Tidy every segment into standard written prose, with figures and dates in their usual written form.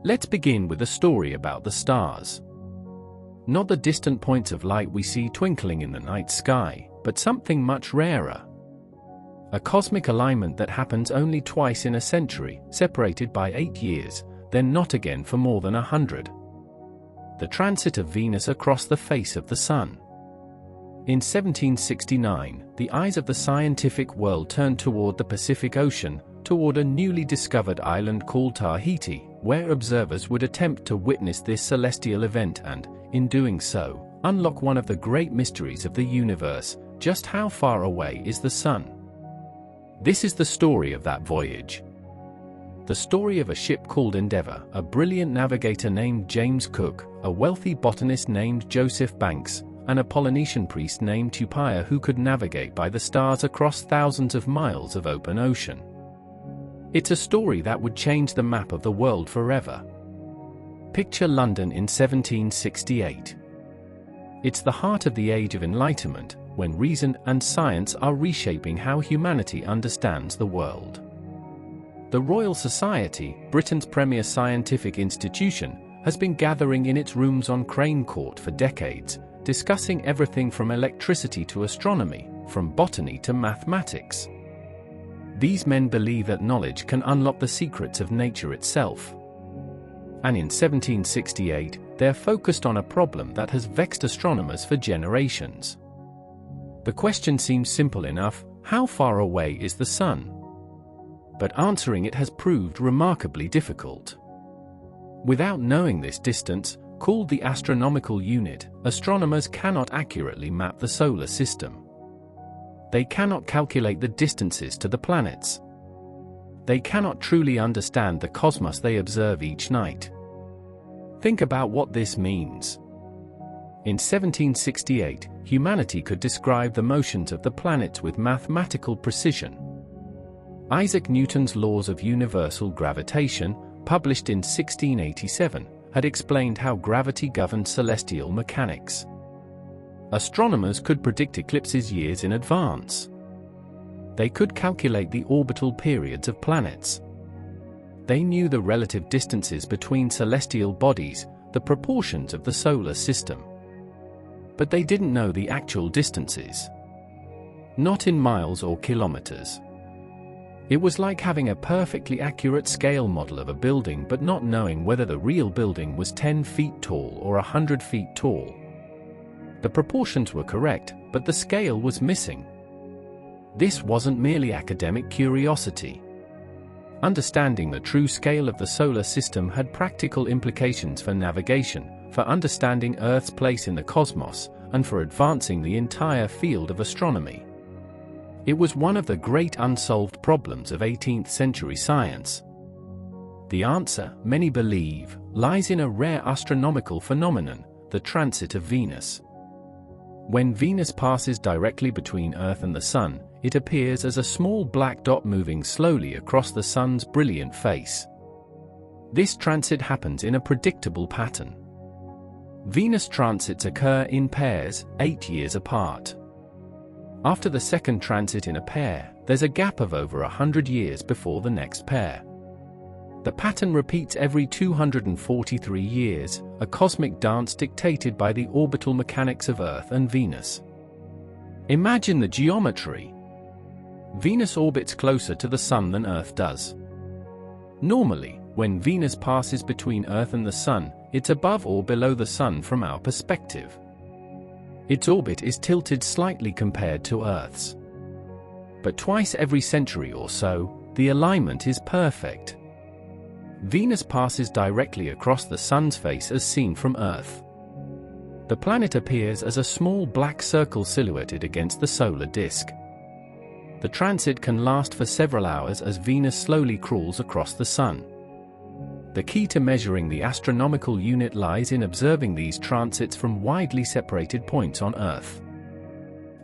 Let's begin with a story about the stars. Not the distant points of light we see twinkling in the night sky, but something much rarer. A cosmic alignment that happens only twice in a century, separated by 8 years, then not again for more than 100. The transit of Venus across the face of the Sun. In 1769, the eyes of the scientific world turned toward the Pacific Ocean, toward a newly discovered island called Tahiti, where observers would attempt to witness this celestial event and, in doing so, unlock one of the great mysteries of the universe: just how far away is the Sun? This is the story of that voyage. The story of a ship called Endeavour, a brilliant navigator named James Cook, a wealthy botanist named Joseph Banks, and a Polynesian priest named Tupaia who could navigate by the stars across thousands of miles of open ocean. It's a story that would change the map of the world forever. Picture London in 1768. It's the heart of the Age of Enlightenment, when reason and science are reshaping how humanity understands the world. The Royal Society, Britain's premier scientific institution, has been gathering in its rooms on Crane Court for decades, discussing everything from electricity to astronomy, from botany to mathematics. These men believe that knowledge can unlock the secrets of nature itself. And in 1768, they're focused on a problem that has vexed astronomers for generations. The question seems simple enough: how far away is the Sun? But answering it has proved remarkably difficult. Without knowing this distance, called the astronomical unit, astronomers cannot accurately map the solar system. They cannot calculate the distances to the planets. They cannot truly understand the cosmos they observe each night. Think about what this means. In 1768, humanity could describe the motions of the planets with mathematical precision. Isaac Newton's laws of universal gravitation, published in 1687, had explained how gravity governed celestial mechanics. Astronomers could predict eclipses years in advance. They could calculate the orbital periods of planets. They knew the relative distances between celestial bodies, the proportions of the solar system. But they didn't know the actual distances. Not in miles or kilometers. It was like having a perfectly accurate scale model of a building but not knowing whether the real building was 10 feet tall or 100 feet tall. The proportions were correct, but the scale was missing. This wasn't merely academic curiosity. Understanding the true scale of the solar system had practical implications for navigation, for understanding Earth's place in the cosmos, and for advancing the entire field of astronomy. It was one of the great unsolved problems of 18th century science. The answer, many believe, lies in a rare astronomical phenomenon: the transit of Venus. When Venus passes directly between Earth and the Sun, it appears as a small black dot moving slowly across the Sun's brilliant face. This transit happens in a predictable pattern. Venus transits occur in pairs, 8 years apart. After the second transit in a pair, there's a gap of over 100 years before the next pair. The pattern repeats every 243 years, a cosmic dance dictated by the orbital mechanics of Earth and Venus. Imagine the geometry. Venus orbits closer to the Sun than Earth does. Normally, when Venus passes between Earth and the Sun, it's above or below the Sun from our perspective. Its orbit is tilted slightly compared to Earth's. But twice every century or so, the alignment is perfect. Venus passes directly across the Sun's face as seen from Earth. The planet appears as a small black circle silhouetted against the solar disk. The transit can last for several hours as Venus slowly crawls across the Sun. The key to measuring the astronomical unit lies in observing these transits from widely separated points on Earth.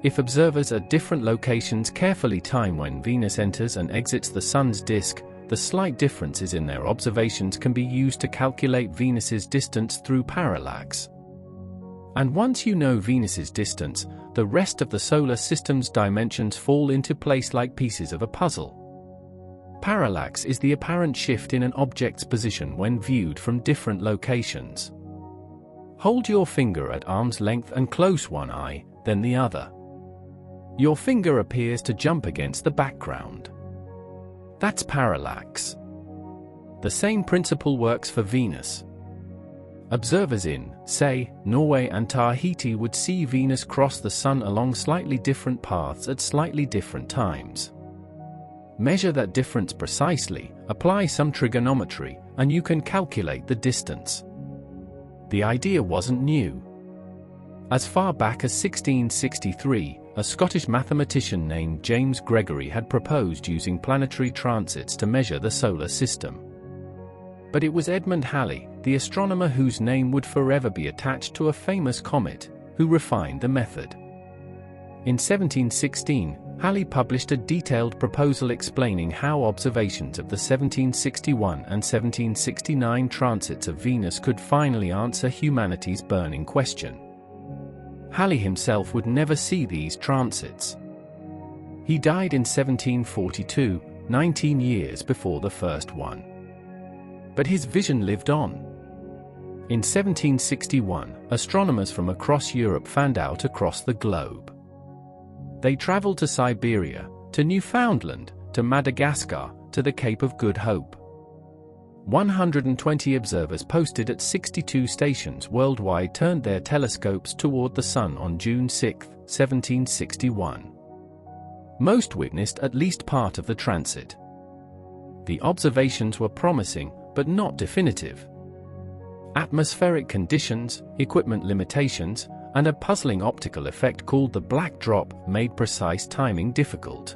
If observers at different locations carefully time when Venus enters and exits the Sun's disk, the slight differences in their observations can be used to calculate Venus's distance through parallax. And once you know Venus's distance, the rest of the solar system's dimensions fall into place like pieces of a puzzle. Parallax is the apparent shift in an object's position when viewed from different locations. Hold your finger at arm's length and close one eye, then the other. Your finger appears to jump against the background. That's parallax. The same principle works for Venus. Observers in, say, Norway and Tahiti would see Venus cross the Sun along slightly different paths at slightly different times. Measure that difference precisely, apply some trigonometry, and you can calculate the distance. The idea wasn't new. As far back as 1663, a Scottish mathematician named James Gregory had proposed using planetary transits to measure the solar system. But it was Edmund Halley, the astronomer whose name would forever be attached to a famous comet, who refined the method. In 1716, Halley published a detailed proposal explaining how observations of the 1761 and 1769 transits of Venus could finally answer humanity's burning question. Halley himself would never see these transits. He died in 1742, 19 years before the first one. But his vision lived on. In 1761, astronomers from across Europe fanned out across the globe. They traveled to Siberia, to Newfoundland, to Madagascar, to the Cape of Good Hope. 120 observers posted at 62 stations worldwide turned their telescopes toward the Sun on June 6, 1761. Most witnessed at least part of the transit. The observations were promising, but not definitive. Atmospheric conditions, equipment limitations, and a puzzling optical effect called the black drop made precise timing difficult.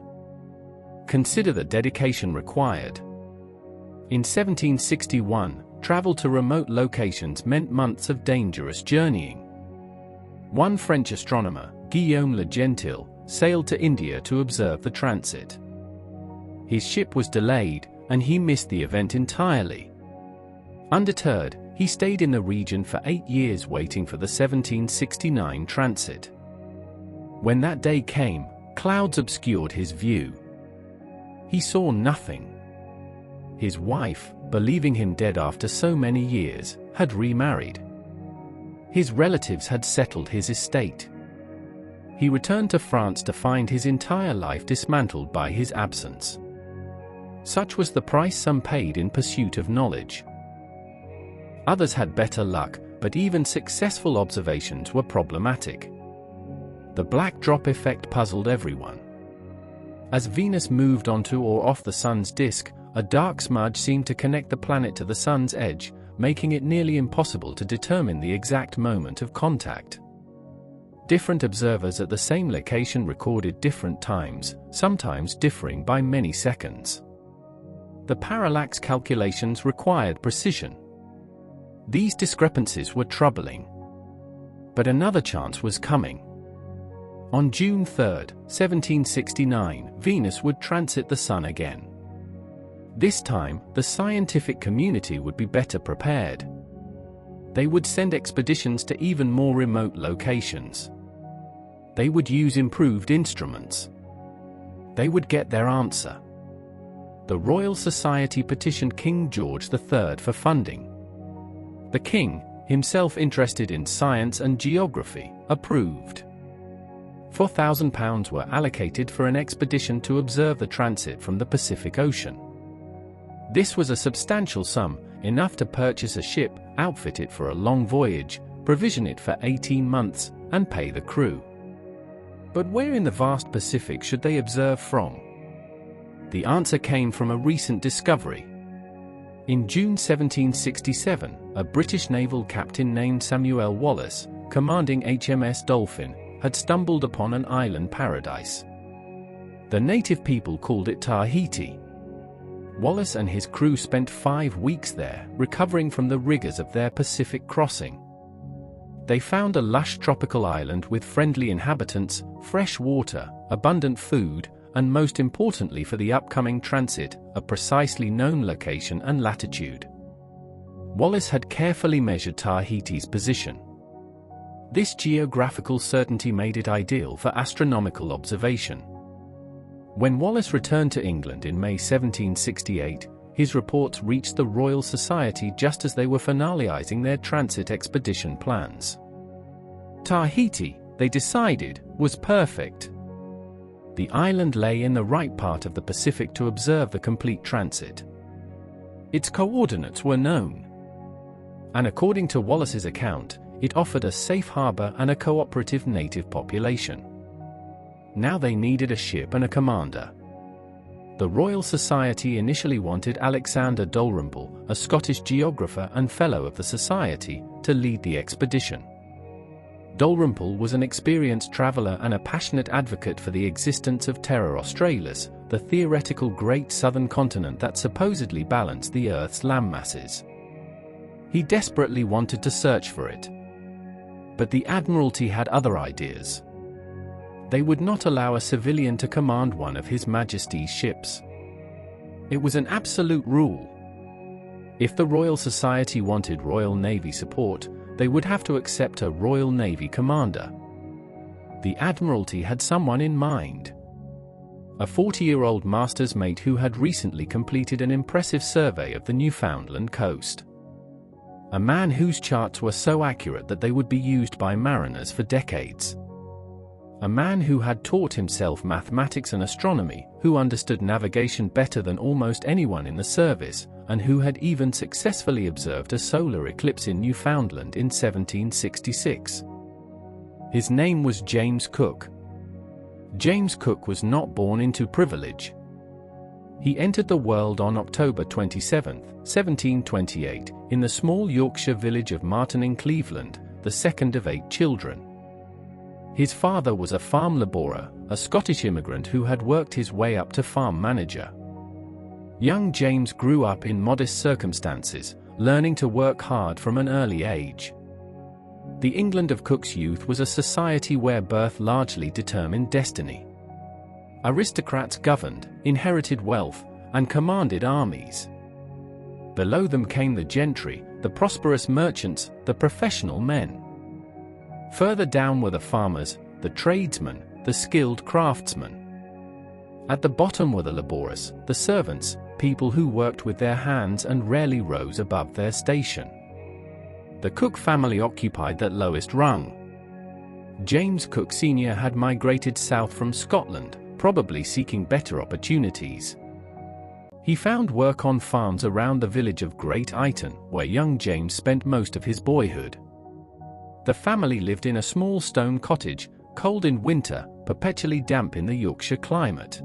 Consider the dedication required. In 1761, travel to remote locations meant months of dangerous journeying. One French astronomer, Guillaume Le Gentil, sailed to India to observe the transit. His ship was delayed, and he missed the event entirely. Undeterred, he stayed in the region for 8 years waiting for the 1769 transit. When that day came, clouds obscured his view. He saw nothing. His wife, believing him dead after so many years, had remarried. His relatives had settled his estate. He returned to France to find his entire life dismantled by his absence. Such was the price some paid in pursuit of knowledge. Others had better luck, but even successful observations were problematic. The black drop effect puzzled everyone. As Venus moved onto or off the Sun's disk, a dark smudge seemed to connect the planet to the Sun's edge, making it nearly impossible to determine the exact moment of contact. Different observers at the same location recorded different times, sometimes differing by many seconds. The parallax calculations required precision. These discrepancies were troubling. But another chance was coming. On June 3, 1769, Venus would transit the Sun again. This time, the scientific community would be better prepared. They would send expeditions to even more remote locations. They would use improved instruments. They would get their answer. The Royal Society petitioned King George III for funding. The king, himself interested in science and geography, approved. £4,000 were allocated for an expedition to observe the transit from the Pacific Ocean. This was a substantial sum, enough to purchase a ship, outfit it for a long voyage, provision it for 18 months, and pay the crew. But where in the vast Pacific should they observe from? The answer came from a recent discovery. In June 1767, a British naval captain named Samuel Wallis, commanding HMS Dolphin, had stumbled upon an island paradise. The native people called it Tahiti. Wallis and his crew spent 5 weeks there, recovering from the rigors of their Pacific crossing. They found a lush tropical island with friendly inhabitants, fresh water, abundant food, and most importantly for the upcoming transit, a precisely known location and latitude. Wallis had carefully measured Tahiti's position. This geographical certainty made it ideal for astronomical observation. When Wallis returned to England in May 1768, his reports reached the Royal Society just as they were finalizing their transit expedition plans. Tahiti, they decided, was perfect. The island lay in the right part of the Pacific to observe the complete transit. Its coordinates were known. And according to Wallis's account, it offered a safe harbor and a cooperative native population. Now they needed a ship and a commander. The Royal Society initially wanted Alexander Dalrymple, a Scottish geographer and fellow of the Society, to lead the expedition. Dalrymple was an experienced traveler and a passionate advocate for the existence of Terra Australis, the theoretical great southern continent that supposedly balanced the Earth's landmasses. He desperately wanted to search for it. But the Admiralty had other ideas. They would not allow a civilian to command one of His Majesty's ships. It was an absolute rule. If the Royal Society wanted Royal Navy support, they would have to accept a Royal Navy commander. The Admiralty had someone in mind. A 40-year-old master's mate who had recently completed an impressive survey of the Newfoundland coast. A man whose charts were so accurate that they would be used by mariners for decades. A man who had taught himself mathematics and astronomy, who understood navigation better than almost anyone in the service, and who had even successfully observed a solar eclipse in Newfoundland in 1766. His name was James Cook. James Cook was not born into privilege. He entered the world on October 27, 1728, in the small Yorkshire village of Marton-in-Cleveland, the second of 8 children. His father was a farm labourer, a Scottish immigrant who had worked his way up to farm manager. Young James grew up in modest circumstances, learning to work hard from an early age. The England of Cook's youth was a society where birth largely determined destiny. Aristocrats governed, inherited wealth, and commanded armies. Below them came the gentry, the prosperous merchants, the professional men. Further down were the farmers, the tradesmen, the skilled craftsmen. At the bottom were the laborious, the servants, people who worked with their hands and rarely rose above their station. The Cook family occupied that lowest rung. James Cook Sr. had migrated south from Scotland, probably seeking better opportunities. He found work on farms around the village of Great Ayton, where young James spent most of his boyhood. The family lived in a small stone cottage, cold in winter, perpetually damp in the Yorkshire climate.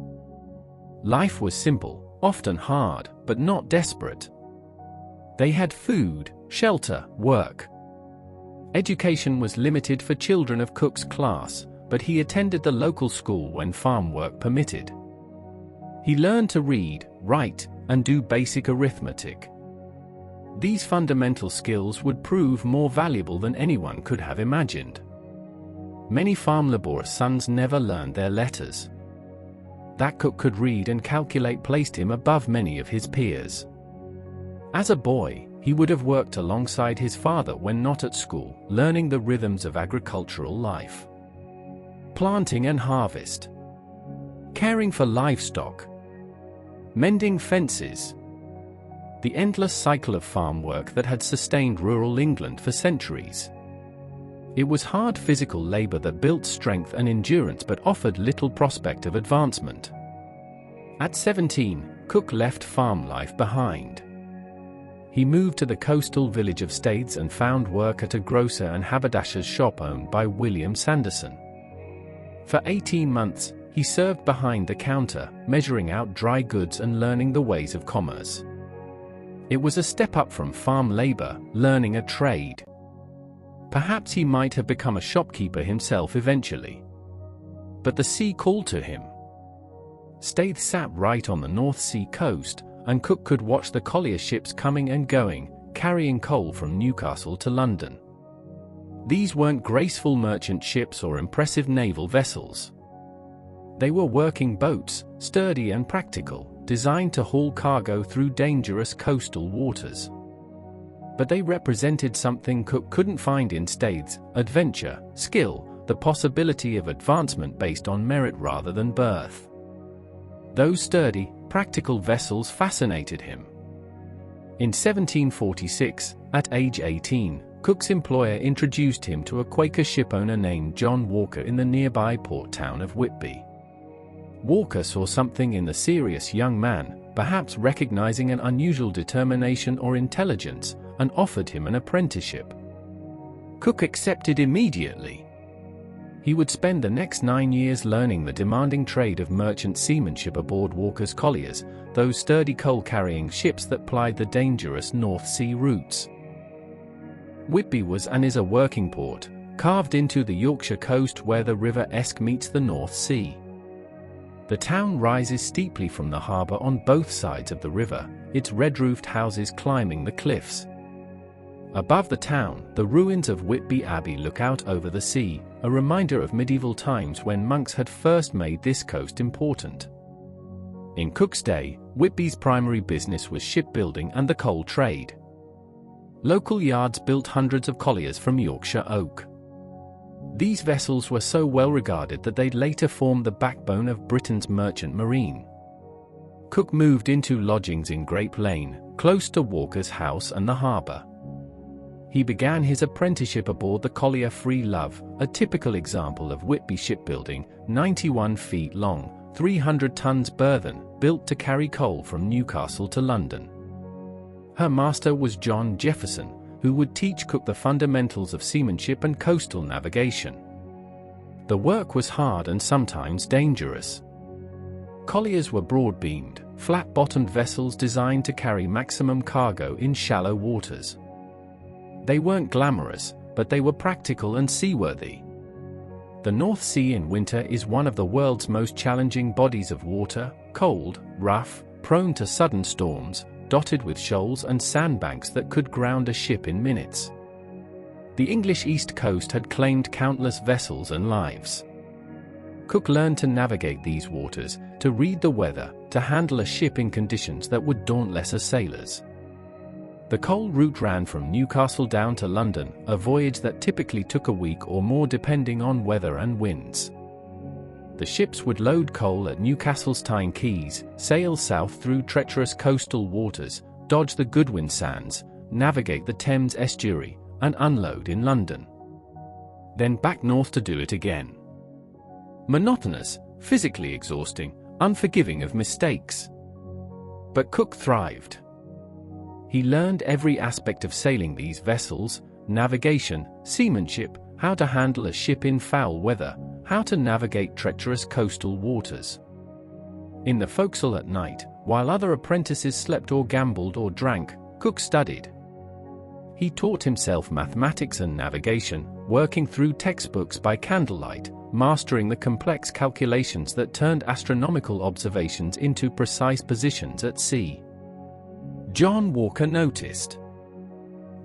Life was simple, often hard, but not desperate. They had food, shelter, work. Education was limited for children of Cook's class, but he attended the local school when farm work permitted. He learned to read, write, and do basic arithmetic. These fundamental skills would prove more valuable than anyone could have imagined. Many farm labourers' sons never learned their letters. That Cook could read and calculate placed him above many of his peers. As a boy, he would have worked alongside his father when not at school, learning the rhythms of agricultural life. Planting and harvest. Caring for livestock. Mending fences. The endless cycle of farm work that had sustained rural England for centuries. It was hard physical labor that built strength and endurance but offered little prospect of advancement. At 17, Cook left farm life behind. He moved to the coastal village of Staithes and found work at a grocer and haberdasher's shop owned by William Sanderson. For 18 months, he served behind the counter, measuring out dry goods and learning the ways of commerce. It was a step up from farm labor, learning a trade. Perhaps he might have become a shopkeeper himself eventually. But the sea called to him. Staithes sat right on the North Sea coast, and Cook could watch the collier ships coming and going, carrying coal from Newcastle to London. These weren't graceful merchant ships or impressive naval vessels. They were working boats, sturdy and practical, designed to haul cargo through dangerous coastal waters. But they represented something Cook couldn't find in Staithes: adventure, skill, the possibility of advancement based on merit rather than birth. Those sturdy, practical vessels fascinated him. In 1746, at age 18, Cook's employer introduced him to a Quaker shipowner named John Walker in the nearby port town of Whitby. Walker saw something in the serious young man, perhaps recognizing an unusual determination or intelligence, and offered him an apprenticeship. Cook accepted immediately. He would spend the next 9 years learning the demanding trade of merchant seamanship aboard Walker's colliers, those sturdy coal-carrying ships that plied the dangerous North Sea routes. Whitby was and is a working port, carved into the Yorkshire coast where the River Esk meets the North Sea. The town rises steeply from the harbour on both sides of the river, its red-roofed houses climbing the cliffs. Above the town, the ruins of Whitby Abbey look out over the sea, a reminder of medieval times when monks had first made this coast important. In Cook's day, Whitby's primary business was shipbuilding and the coal trade. Local yards built hundreds of colliers from Yorkshire oak. These vessels were so well regarded that they'd later form the backbone of Britain's merchant marine. Cook moved into lodgings in Grape Lane, close to Walker's house and the harbour. He began his apprenticeship aboard the collier Free Love, a typical example of Whitby shipbuilding, 91 feet long, 300 tons burthen, built to carry coal from Newcastle to London. Her master was John Jefferson, who would teach Cook the fundamentals of seamanship and coastal navigation. The work was hard and sometimes dangerous. Colliers were broad-beamed, flat-bottomed vessels designed to carry maximum cargo in shallow waters. They weren't glamorous, but they were practical and seaworthy. The North Sea in winter is one of the world's most challenging bodies of water, cold, rough, prone to sudden storms, dotted with shoals and sandbanks that could ground a ship in minutes. The English East Coast had claimed countless vessels and lives. Cook learned to navigate these waters, to read the weather, to handle a ship in conditions that would daunt lesser sailors. The coal route ran from Newcastle down to London, a voyage that typically took a week or more depending on weather and winds. The ships would load coal at Newcastle's Tyne Quays, sail south through treacherous coastal waters, dodge the Goodwin Sands, navigate the Thames estuary, and unload in London. Then back north to do it again. Monotonous, physically exhausting, unforgiving of mistakes. But Cook thrived. He learned every aspect of sailing these vessels: navigation, seamanship, how to handle a ship in foul weather, how to navigate treacherous coastal waters. In the forecastle at night, while other apprentices slept or gambled or drank, Cook studied. He taught himself mathematics and navigation, working through textbooks by candlelight, mastering the complex calculations that turned astronomical observations into precise positions at sea. John Walker noticed.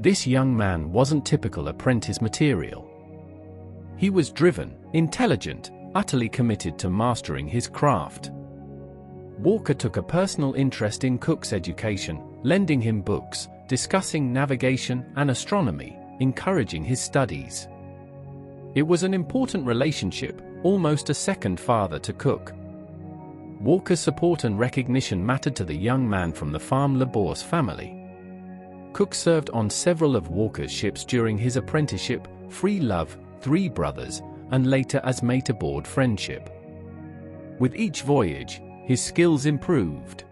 This young man wasn't typical apprentice material. He was driven, intelligent, utterly committed to mastering his craft. Walker took a personal interest in Cook's education, lending him books, discussing navigation and astronomy, encouraging his studies. It was an important relationship, almost a second father to Cook. Walker's support and recognition mattered to the young man from the farm labour's family. Cook served on several of Walker's ships during his apprenticeship: Free Love, Three Brothers, and later as mate aboard Friendship. With each voyage, his skills improved.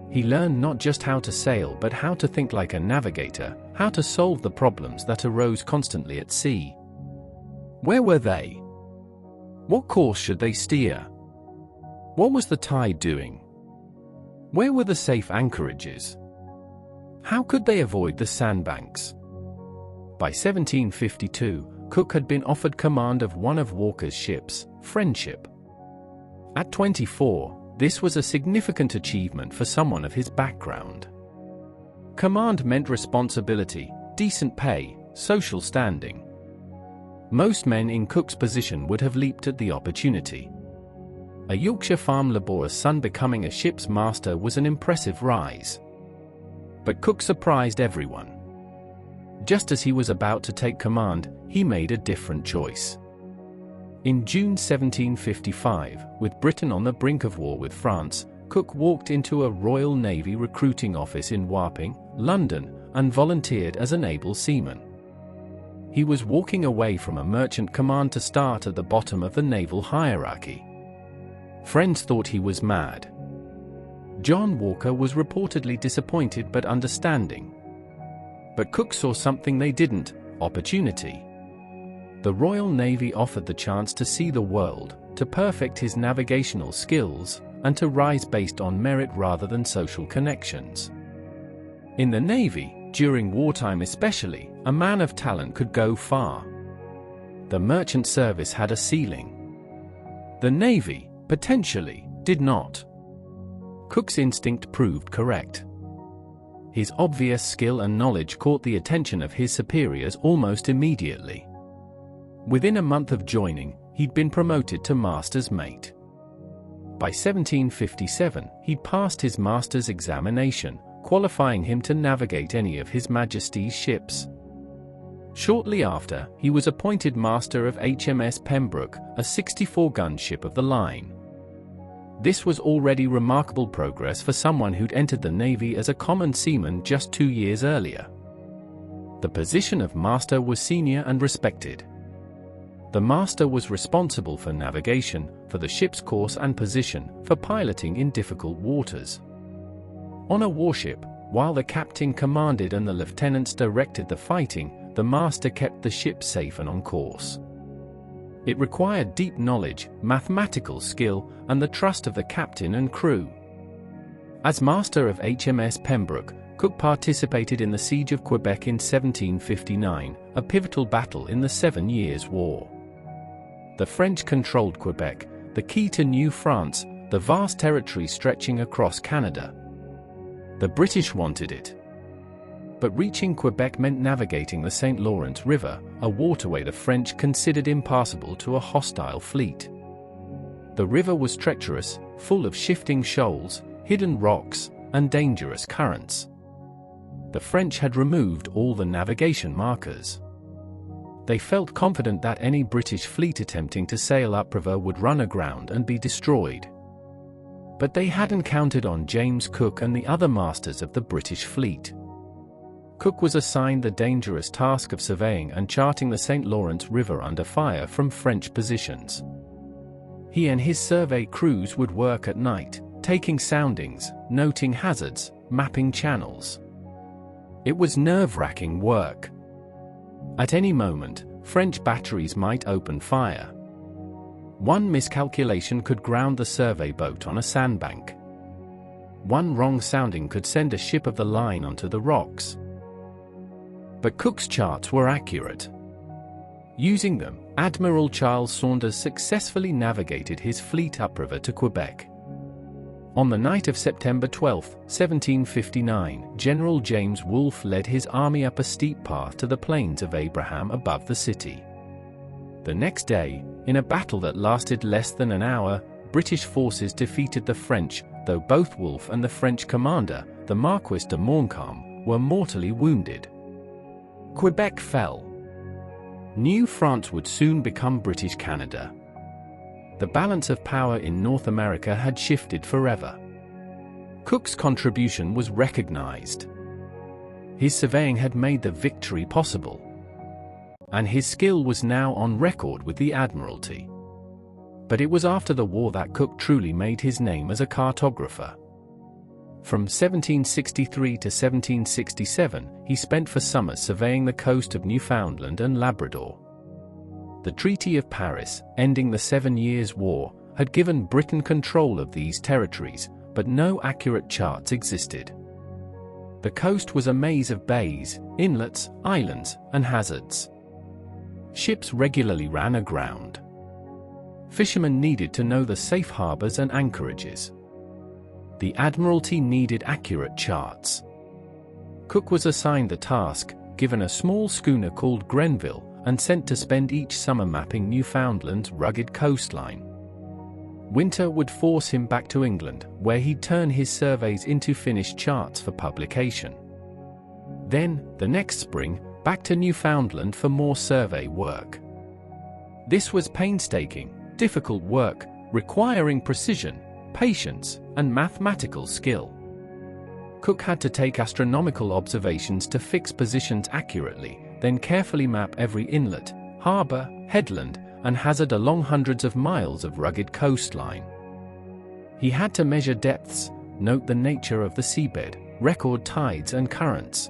He learned not just how to sail but how to think like a navigator, how to solve the problems that arose constantly at sea. Where were they? What course should they steer? What was the tide doing? Where were the safe anchorages? How could they avoid the sandbanks? By 1752, Cook had been offered command of one of Walker's ships, Friendship. At 24, this was a significant achievement for someone of his background. Command meant responsibility, decent pay, social standing. Most men in Cook's position would have leaped at the opportunity. A Yorkshire farm labourer's son becoming a ship's master was an impressive rise. But Cook surprised everyone. Just as he was about to take command, he made a different choice. In June 1755, with Britain on the brink of war with France, Cook walked into a Royal Navy recruiting office in Wapping, London, and volunteered as an able seaman. He was walking away from a merchant command to start at the bottom of the naval hierarchy. Friends thought he was mad. John Walker was reportedly disappointed but understanding. But Cook saw something they didn't: opportunity. The Royal Navy offered the chance to see the world, to perfect his navigational skills, and to rise based on merit rather than social connections. In the Navy, during wartime especially, a man of talent could go far. The merchant service had a ceiling. The Navy, potentially, did not. Cook's instinct proved correct. His obvious skill and knowledge caught the attention of his superiors almost immediately. Within a month of joining, he'd been promoted to master's mate. By 1757, he'd passed his master's examination, qualifying him to navigate any of His Majesty's ships. Shortly after, he was appointed master of HMS Pembroke, a 64-gun ship of the line. This was already remarkable progress for someone who'd entered the Navy as a common seaman just 2 years earlier. The position of master was senior and respected. The master was responsible for navigation, for the ship's course and position, for piloting in difficult waters. On a warship, while the captain commanded and the lieutenants directed the fighting, the master kept the ship safe and on course. It required deep knowledge, mathematical skill, and the trust of the captain and crew. As master of HMS Pembroke, Cook participated in the Siege of Quebec in 1759, a pivotal battle in the 7 Years' War. The French controlled Quebec, the key to New France, the vast territory stretching across Canada. The British wanted it. But reaching Quebec meant navigating the St. Lawrence River, a waterway the French considered impassable to a hostile fleet. The river was treacherous, full of shifting shoals, hidden rocks, and dangerous currents. The French had removed all the navigation markers. They felt confident that any British fleet attempting to sail upriver would run aground and be destroyed. But they hadn't counted on James Cook and the other masters of the British fleet. Cook was assigned the dangerous task of surveying and charting the St. Lawrence River under fire from French positions. He and his survey crews would work at night, taking soundings, noting hazards, mapping channels. It was nerve-wracking work. At any moment, French batteries might open fire. One miscalculation could ground the survey boat on a sandbank. One wrong sounding could send a ship of the line onto the rocks. But Cook's charts were accurate. Using them, Admiral Charles Saunders successfully navigated his fleet upriver to Quebec. On the night of September 12, 1759, General James Wolfe led his army up a steep path to the Plains of Abraham above the city. The next day, in a battle that lasted less than an hour, British forces defeated the French, though both Wolfe and the French commander, the Marquis de Montcalm, were mortally wounded. Quebec fell. New France would soon become British Canada. The balance of power in North America had shifted forever. Cook's contribution was recognized. His surveying had made the victory possible. And his skill was now on record with the Admiralty. But it was after the war that Cook truly made his name as a cartographer. From 1763 to 1767, he spent for summers surveying the coast of Newfoundland and Labrador. The Treaty of Paris, ending the 7 Years' War, had given Britain control of these territories, but no accurate charts existed. The coast was a maze of bays, inlets, islands, and hazards. Ships regularly ran aground. Fishermen needed to know the safe harbors and anchorages. The Admiralty needed accurate charts. Cook was assigned the task, given a small schooner called Grenville, and sent to spend each summer mapping Newfoundland's rugged coastline. Winter would force him back to England, where he'd turn his surveys into finished charts for publication. Then, the next spring, back to Newfoundland for more survey work. This was painstaking, difficult work, requiring precision, patience, and mathematical skill. Cook had to take astronomical observations to fix positions accurately, then carefully map every inlet, harbor, headland, and hazard along hundreds of miles of rugged coastline. He had to measure depths, note the nature of the seabed, record tides and currents.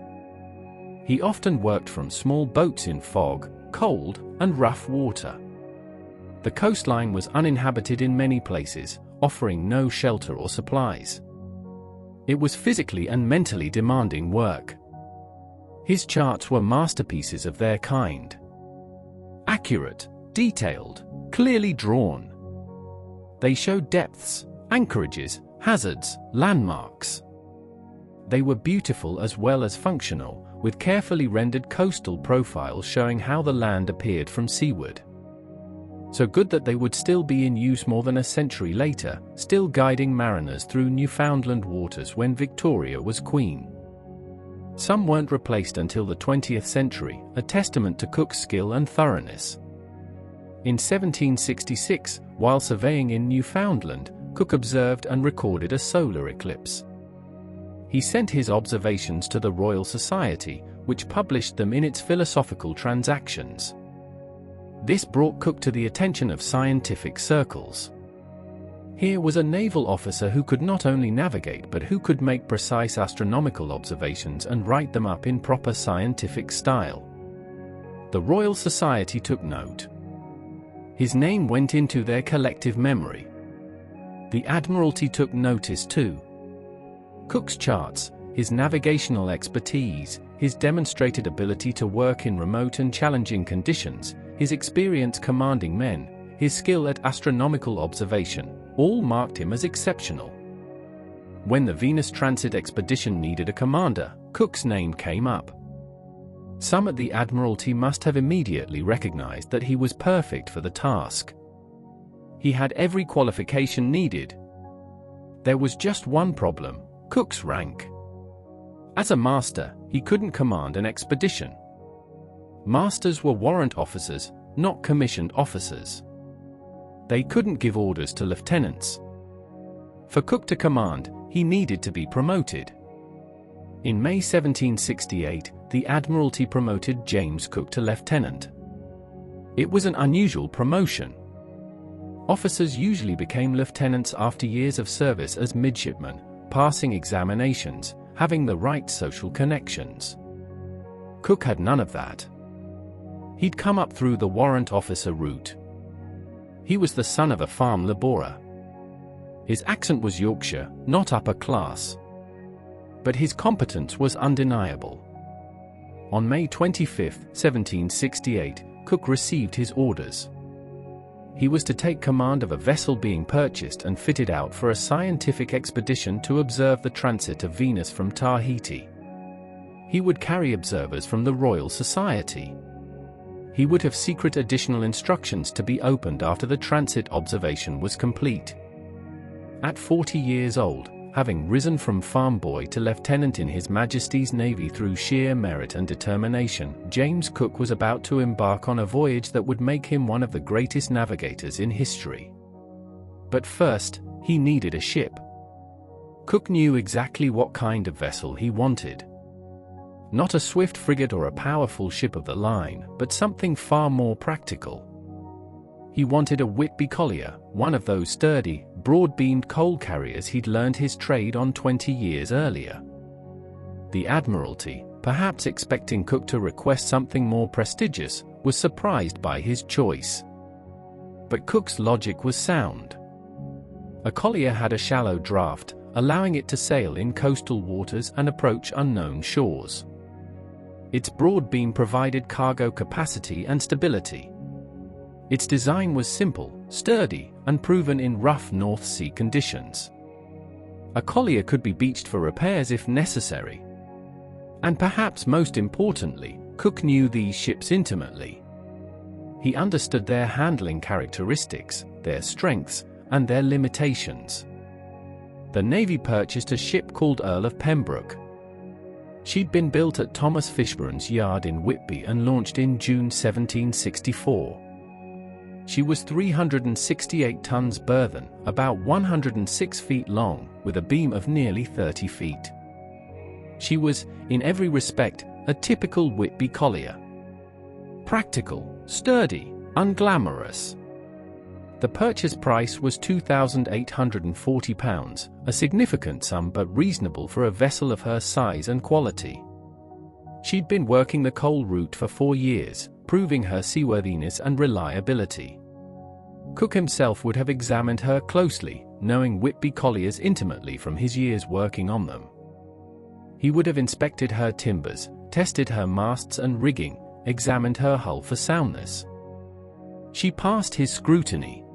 He often worked from small boats in fog, cold, and rough water. The coastline was uninhabited in many places, offering no shelter or supplies. It was physically and mentally demanding work. His charts were masterpieces of their kind. Accurate, detailed, clearly drawn. They showed depths, anchorages, hazards, landmarks. They were beautiful as well as functional, with carefully rendered coastal profiles showing how the land appeared from seaward. So good that they would still be in use more than a century later, still guiding mariners through Newfoundland waters when Victoria was queen. Some weren't replaced until the 20th century, a testament to Cook's skill and thoroughness. In 1766, while surveying in Newfoundland, Cook observed and recorded a solar eclipse. He sent his observations to the Royal Society, which published them in its Philosophical Transactions. This brought Cook to the attention of scientific circles. Here was a naval officer who could not only navigate but who could make precise astronomical observations and write them up in proper scientific style. The Royal Society took note. His name went into their collective memory. The Admiralty took notice too. Cook's charts, his navigational expertise, his demonstrated ability to work in remote and challenging conditions, his experience commanding men, his skill at astronomical observation, all marked him as exceptional. When the Venus Transit expedition needed a commander, Cook's name came up. Some at the Admiralty must have immediately recognized that he was perfect for the task. He had every qualification needed. There was just one problem: Cook's rank. As a master, he couldn't command an expedition. Masters were warrant officers, not commissioned officers. They couldn't give orders to lieutenants. For Cook to command, he needed to be promoted. In May 1768, the Admiralty promoted James Cook to lieutenant. It was an unusual promotion. Officers usually became lieutenants after years of service as midshipmen, passing examinations, having the right social connections. Cook had none of that. He'd come up through the warrant officer route. He was the son of a farm labourer. His accent was Yorkshire, not upper class. But his competence was undeniable. On May 25, 1768, Cook received his orders. He was to take command of a vessel being purchased and fitted out for a scientific expedition to observe the transit of Venus from Tahiti. He would carry observers from the Royal Society. He would have secret additional instructions to be opened after the transit observation was complete. At 40 years old, having risen from farm boy to lieutenant in His Majesty's Navy through sheer merit and determination, James Cook was about to embark on a voyage that would make him one of the greatest navigators in history. But first, he needed a ship. Cook knew exactly what kind of vessel he wanted. Not a swift frigate or a powerful ship of the line, but something far more practical. He wanted a Whitby collier, one of those sturdy, broad-beamed coal carriers he'd learned his trade on 20 years earlier. The Admiralty, perhaps expecting Cook to request something more prestigious, was surprised by his choice. But Cook's logic was sound. A collier had a shallow draft, allowing it to sail in coastal waters and approach unknown shores. Its broad beam provided cargo capacity and stability. Its design was simple, sturdy, and proven in rough North Sea conditions. A collier could be beached for repairs if necessary. And perhaps most importantly, Cook knew these ships intimately. He understood their handling characteristics, their strengths, and their limitations. The Navy purchased a ship called Earl of Pembroke. She'd been built at Thomas Fishburne's yard in Whitby and launched in June 1764. She was 368 tons burthen, about 106 feet long, with a beam of nearly 30 feet. She was, in every respect, a typical Whitby collier. Practical, sturdy, unglamorous. The purchase price was £2,840, a significant sum but reasonable for a vessel of her size and quality. She'd been working the coal route for 4 years, proving her seaworthiness and reliability. Cook himself would have examined her closely, knowing Whitby colliers intimately from his years working on them. He would have inspected her timbers, tested her masts and rigging, examined her hull for soundness. She passed his scrutiny.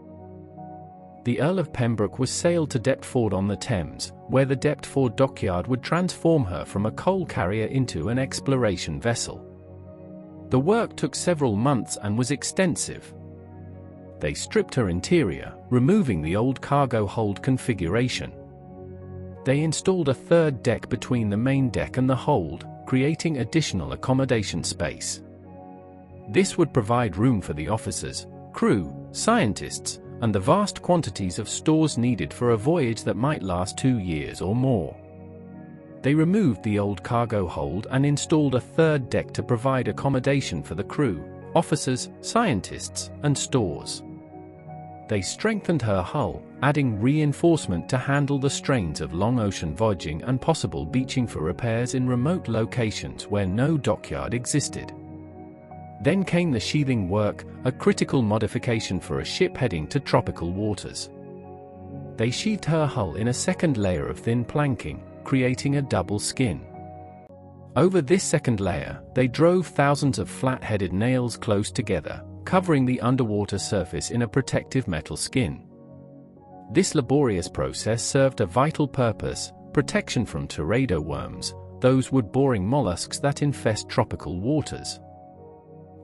The Earl of Pembroke was sailed to Deptford on the Thames, where the Deptford dockyard would transform her from a coal carrier into an exploration vessel. The work took several months and was extensive. They stripped her interior, removing the old cargo hold configuration. They installed a third deck between the main deck and the hold, creating additional accommodation space. This would provide room for the officers, crew, scientists, and the vast quantities of stores needed for a voyage that might last 2 years or more. They removed the old cargo hold and installed a third deck to provide accommodation for the crew, officers, scientists, and stores. They strengthened her hull, adding reinforcement to handle the strains of long ocean voyaging and possible beaching for repairs in remote locations where no dockyard existed. Then came the sheathing work, a critical modification for a ship heading to tropical waters. They sheathed her hull in a second layer of thin planking, creating a double skin. Over this second layer, they drove thousands of flat-headed nails close together, covering the underwater surface in a protective metal skin. This laborious process served a vital purpose: protection from teredo worms, those wood-boring mollusks that infest tropical waters.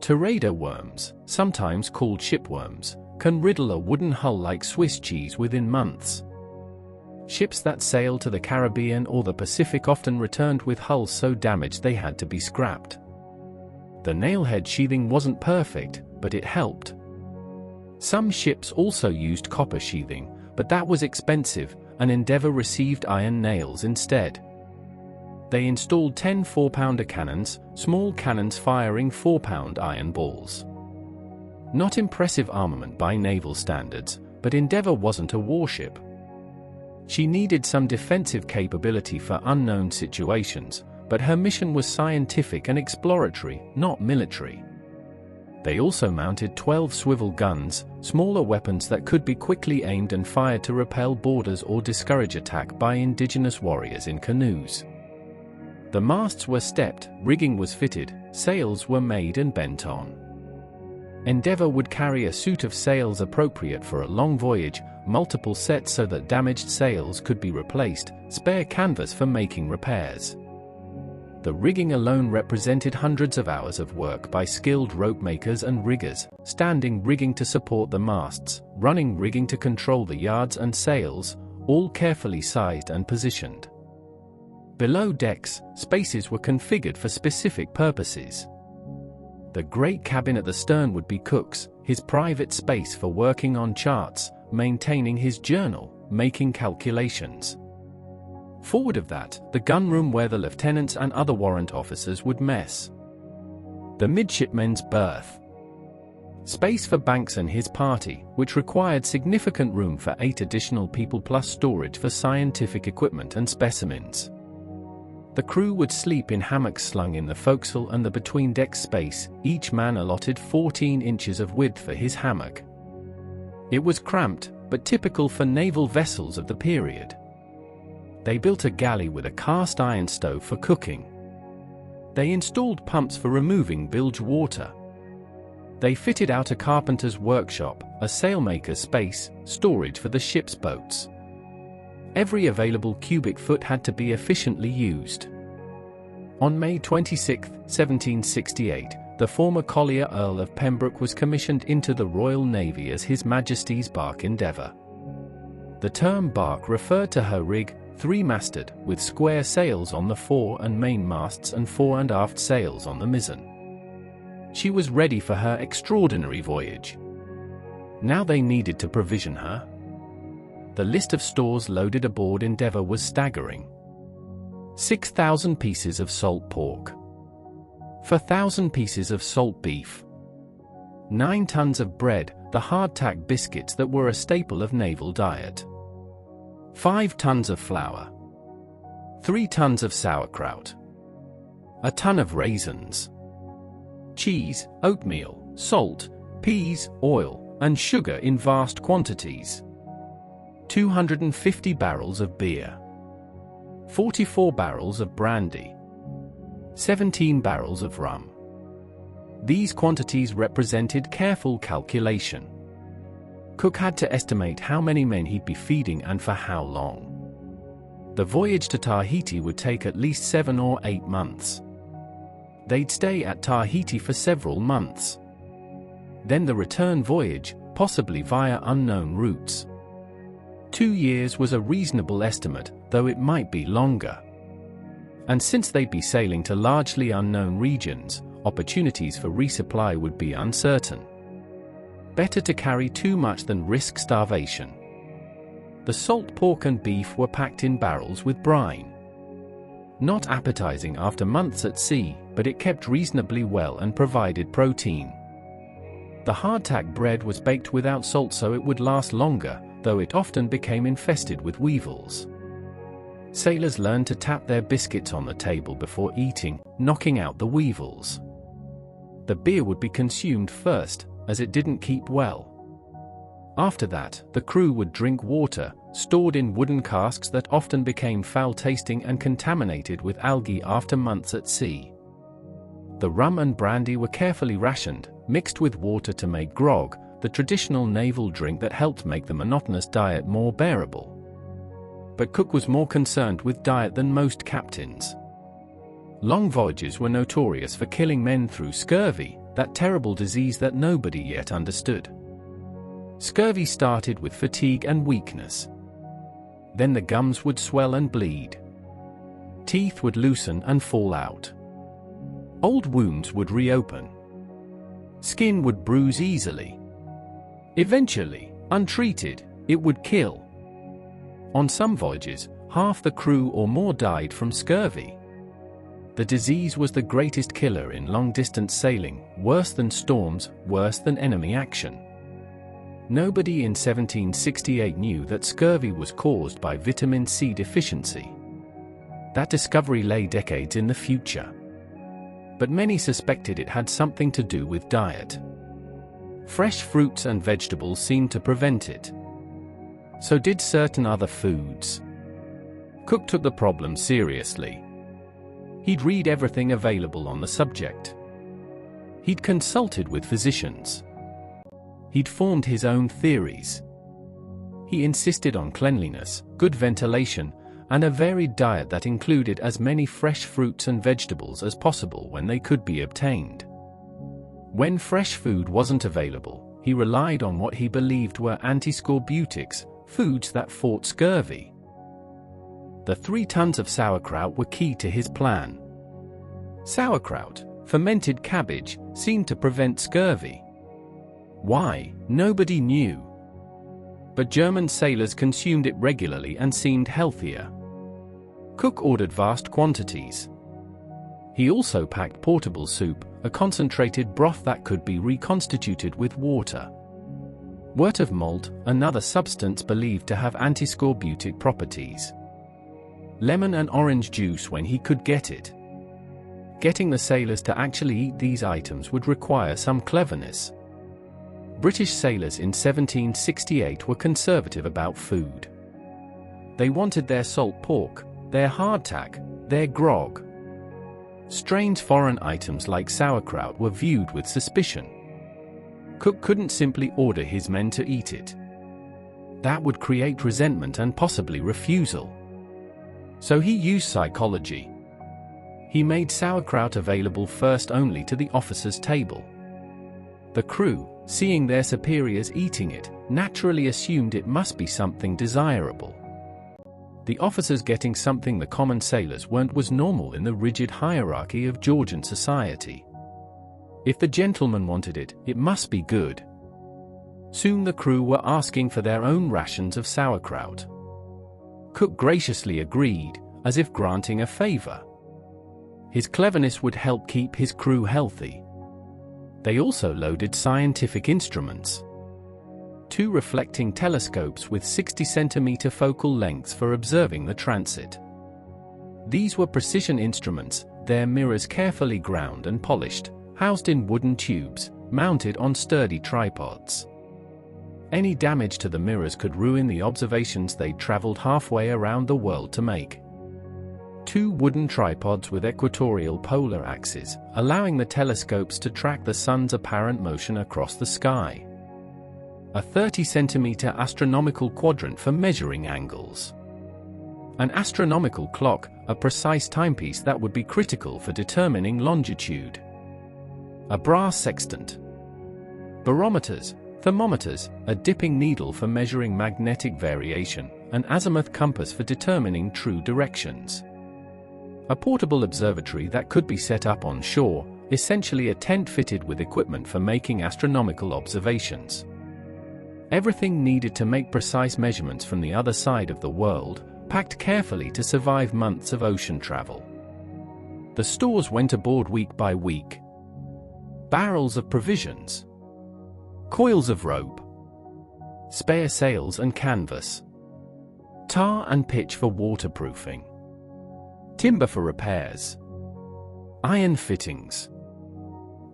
Teredo worms, sometimes called shipworms, can riddle a wooden hull like Swiss cheese within months. Ships that sailed to the Caribbean or the Pacific often returned with hulls so damaged they had to be scrapped. The nailhead sheathing wasn't perfect, but it helped. Some ships also used copper sheathing, but that was expensive, and Endeavour received iron nails instead. They installed 10 4-pounder cannons, small cannons firing 4-pound iron balls. Not impressive armament by naval standards, but Endeavour wasn't a warship. She needed some defensive capability for unknown situations, but her mission was scientific and exploratory, not military. They also mounted 12 swivel guns, smaller weapons that could be quickly aimed and fired to repel boarders or discourage attack by indigenous warriors in canoes. The masts were stepped, rigging was fitted, sails were made and bent on. Endeavour would carry a suit of sails appropriate for a long voyage, multiple sets so that damaged sails could be replaced, spare canvas for making repairs. The rigging alone represented hundreds of hours of work by skilled rope makers and riggers, standing rigging to support the masts, running rigging to control the yards and sails, all carefully sized and positioned. Below decks, spaces were configured for specific purposes. The great cabin at the stern would be Cook's, his private space for working on charts, maintaining his journal, making calculations. Forward of that, the gunroom where the lieutenants and other warrant officers would mess. The midshipmen's berth. Space for Banks and his party, which required significant room for 8 additional people plus storage for scientific equipment and specimens. The crew would sleep in hammocks slung in the forecastle and the between-deck space, each man allotted 14 inches of width for his hammock. It was cramped, but typical for naval vessels of the period. They built a galley with a cast iron stove for cooking. They installed pumps for removing bilge water. They fitted out a carpenter's workshop, a sailmaker's space, storage for the ship's boats. Every available cubic foot had to be efficiently used. On May 26, 1768, the former collier Earl of Pembroke was commissioned into the Royal Navy as His Majesty's bark Endeavour. The term bark referred to her rig, 3-masted, with square sails on the fore and main masts and fore and aft sails on the mizzen. She was ready for her extraordinary voyage. Now they needed to provision her. The list of stores loaded aboard Endeavour was staggering. 6,000 pieces of salt pork. 4,000 pieces of salt beef. 9 tons of bread, the hardtack biscuits that were a staple of naval diet. 5 tons of flour. 3 tons of sauerkraut. A ton of raisins. Cheese, oatmeal, salt, peas, oil, and sugar in vast quantities. 250 barrels of beer. 44 barrels of brandy. 17 barrels of rum. These quantities represented careful calculation. Cook had to estimate how many men he'd be feeding and for how long. The voyage to Tahiti would take at least 7 or 8 months. They'd stay at Tahiti for several months. Then the return voyage, possibly via unknown routes. 2 years was a reasonable estimate, though it might be longer. And since they'd be sailing to largely unknown regions, opportunities for resupply would be uncertain. Better to carry too much than risk starvation. The salt pork and beef were packed in barrels with brine. Not appetizing after months at sea, but it kept reasonably well and provided protein. The hardtack bread was baked without salt so it would last longer, though it often became infested with weevils. Sailors learned to tap their biscuits on the table before eating, knocking out the weevils. The beer would be consumed first, as it didn't keep well. After that, the crew would drink water, stored in wooden casks that often became foul-tasting and contaminated with algae after months at sea. The rum and brandy were carefully rationed, mixed with water to make grog, the traditional naval drink that helped make the monotonous diet more bearable. But Cook was more concerned with diet than most captains. Long voyages were notorious for killing men through scurvy, that terrible disease that nobody yet understood. Scurvy started with fatigue and weakness. Then the gums would swell and bleed. Teeth would loosen and fall out. Old wounds would reopen. Skin would bruise easily. Eventually, untreated, it would kill. On some voyages, half the crew or more died from scurvy. The disease was the greatest killer in long-distance sailing, worse than storms, worse than enemy action. Nobody in 1768 knew that scurvy was caused by vitamin C deficiency. That discovery lay decades in the future. But many suspected it had something to do with diet. Fresh fruits and vegetables seemed to prevent it. So did certain other foods. Cook took the problem seriously. He'd read everything available on the subject. He'd consulted with physicians. He'd formed his own theories. He insisted on cleanliness, good ventilation, and a varied diet that included as many fresh fruits and vegetables as possible when they could be obtained. When fresh food wasn't available, he relied on what he believed were antiscorbutics, foods that fought scurvy. The 3 tons of sauerkraut were key to his plan. Sauerkraut, fermented cabbage, seemed to prevent scurvy. Why, nobody knew. But German sailors consumed it regularly and seemed healthier. Cook ordered vast quantities. He also packed portable soup, a concentrated broth that could be reconstituted with water. Wort of malt, another substance believed to have antiscorbutic properties. Lemon and orange juice when he could get it. Getting the sailors to actually eat these items would require some cleverness. British sailors in 1768 were conservative about food. They wanted their salt pork, their hardtack, their grog. Strange foreign items like sauerkraut were viewed with suspicion. Cook couldn't simply order his men to eat it. That would create resentment and possibly refusal. So he used psychology. He made sauerkraut available first only to the officers' table. The crew, seeing their superiors eating it, naturally assumed it must be something desirable. The officers getting something the common sailors weren't was normal in the rigid hierarchy of Georgian society. If the gentleman wanted it, it must be good. Soon the crew were asking for their own rations of sauerkraut. Cook graciously agreed, as if granting a favor. His cleverness would help keep his crew healthy. They also loaded scientific instruments. 2 reflecting telescopes with 60-centimeter focal lengths for observing the transit. These were precision instruments, their mirrors carefully ground and polished, housed in wooden tubes, mounted on sturdy tripods. Any damage to the mirrors could ruin the observations they'd traveled halfway around the world to make. 2 wooden tripods with equatorial polar axes, allowing the telescopes to track the sun's apparent motion across the sky. A 30-centimeter astronomical quadrant for measuring angles. An astronomical clock, a precise timepiece that would be critical for determining longitude. A brass sextant. Barometers, thermometers, a dipping needle for measuring magnetic variation, an azimuth compass for determining true directions. A portable observatory that could be set up on shore, essentially a tent fitted with equipment for making astronomical observations. Everything needed to make precise measurements from the other side of the world, packed carefully to survive months of ocean travel. The stores went aboard week by week. Barrels of provisions. Coils of rope. Spare sails and canvas. Tar and pitch for waterproofing. Timber for repairs. Iron fittings.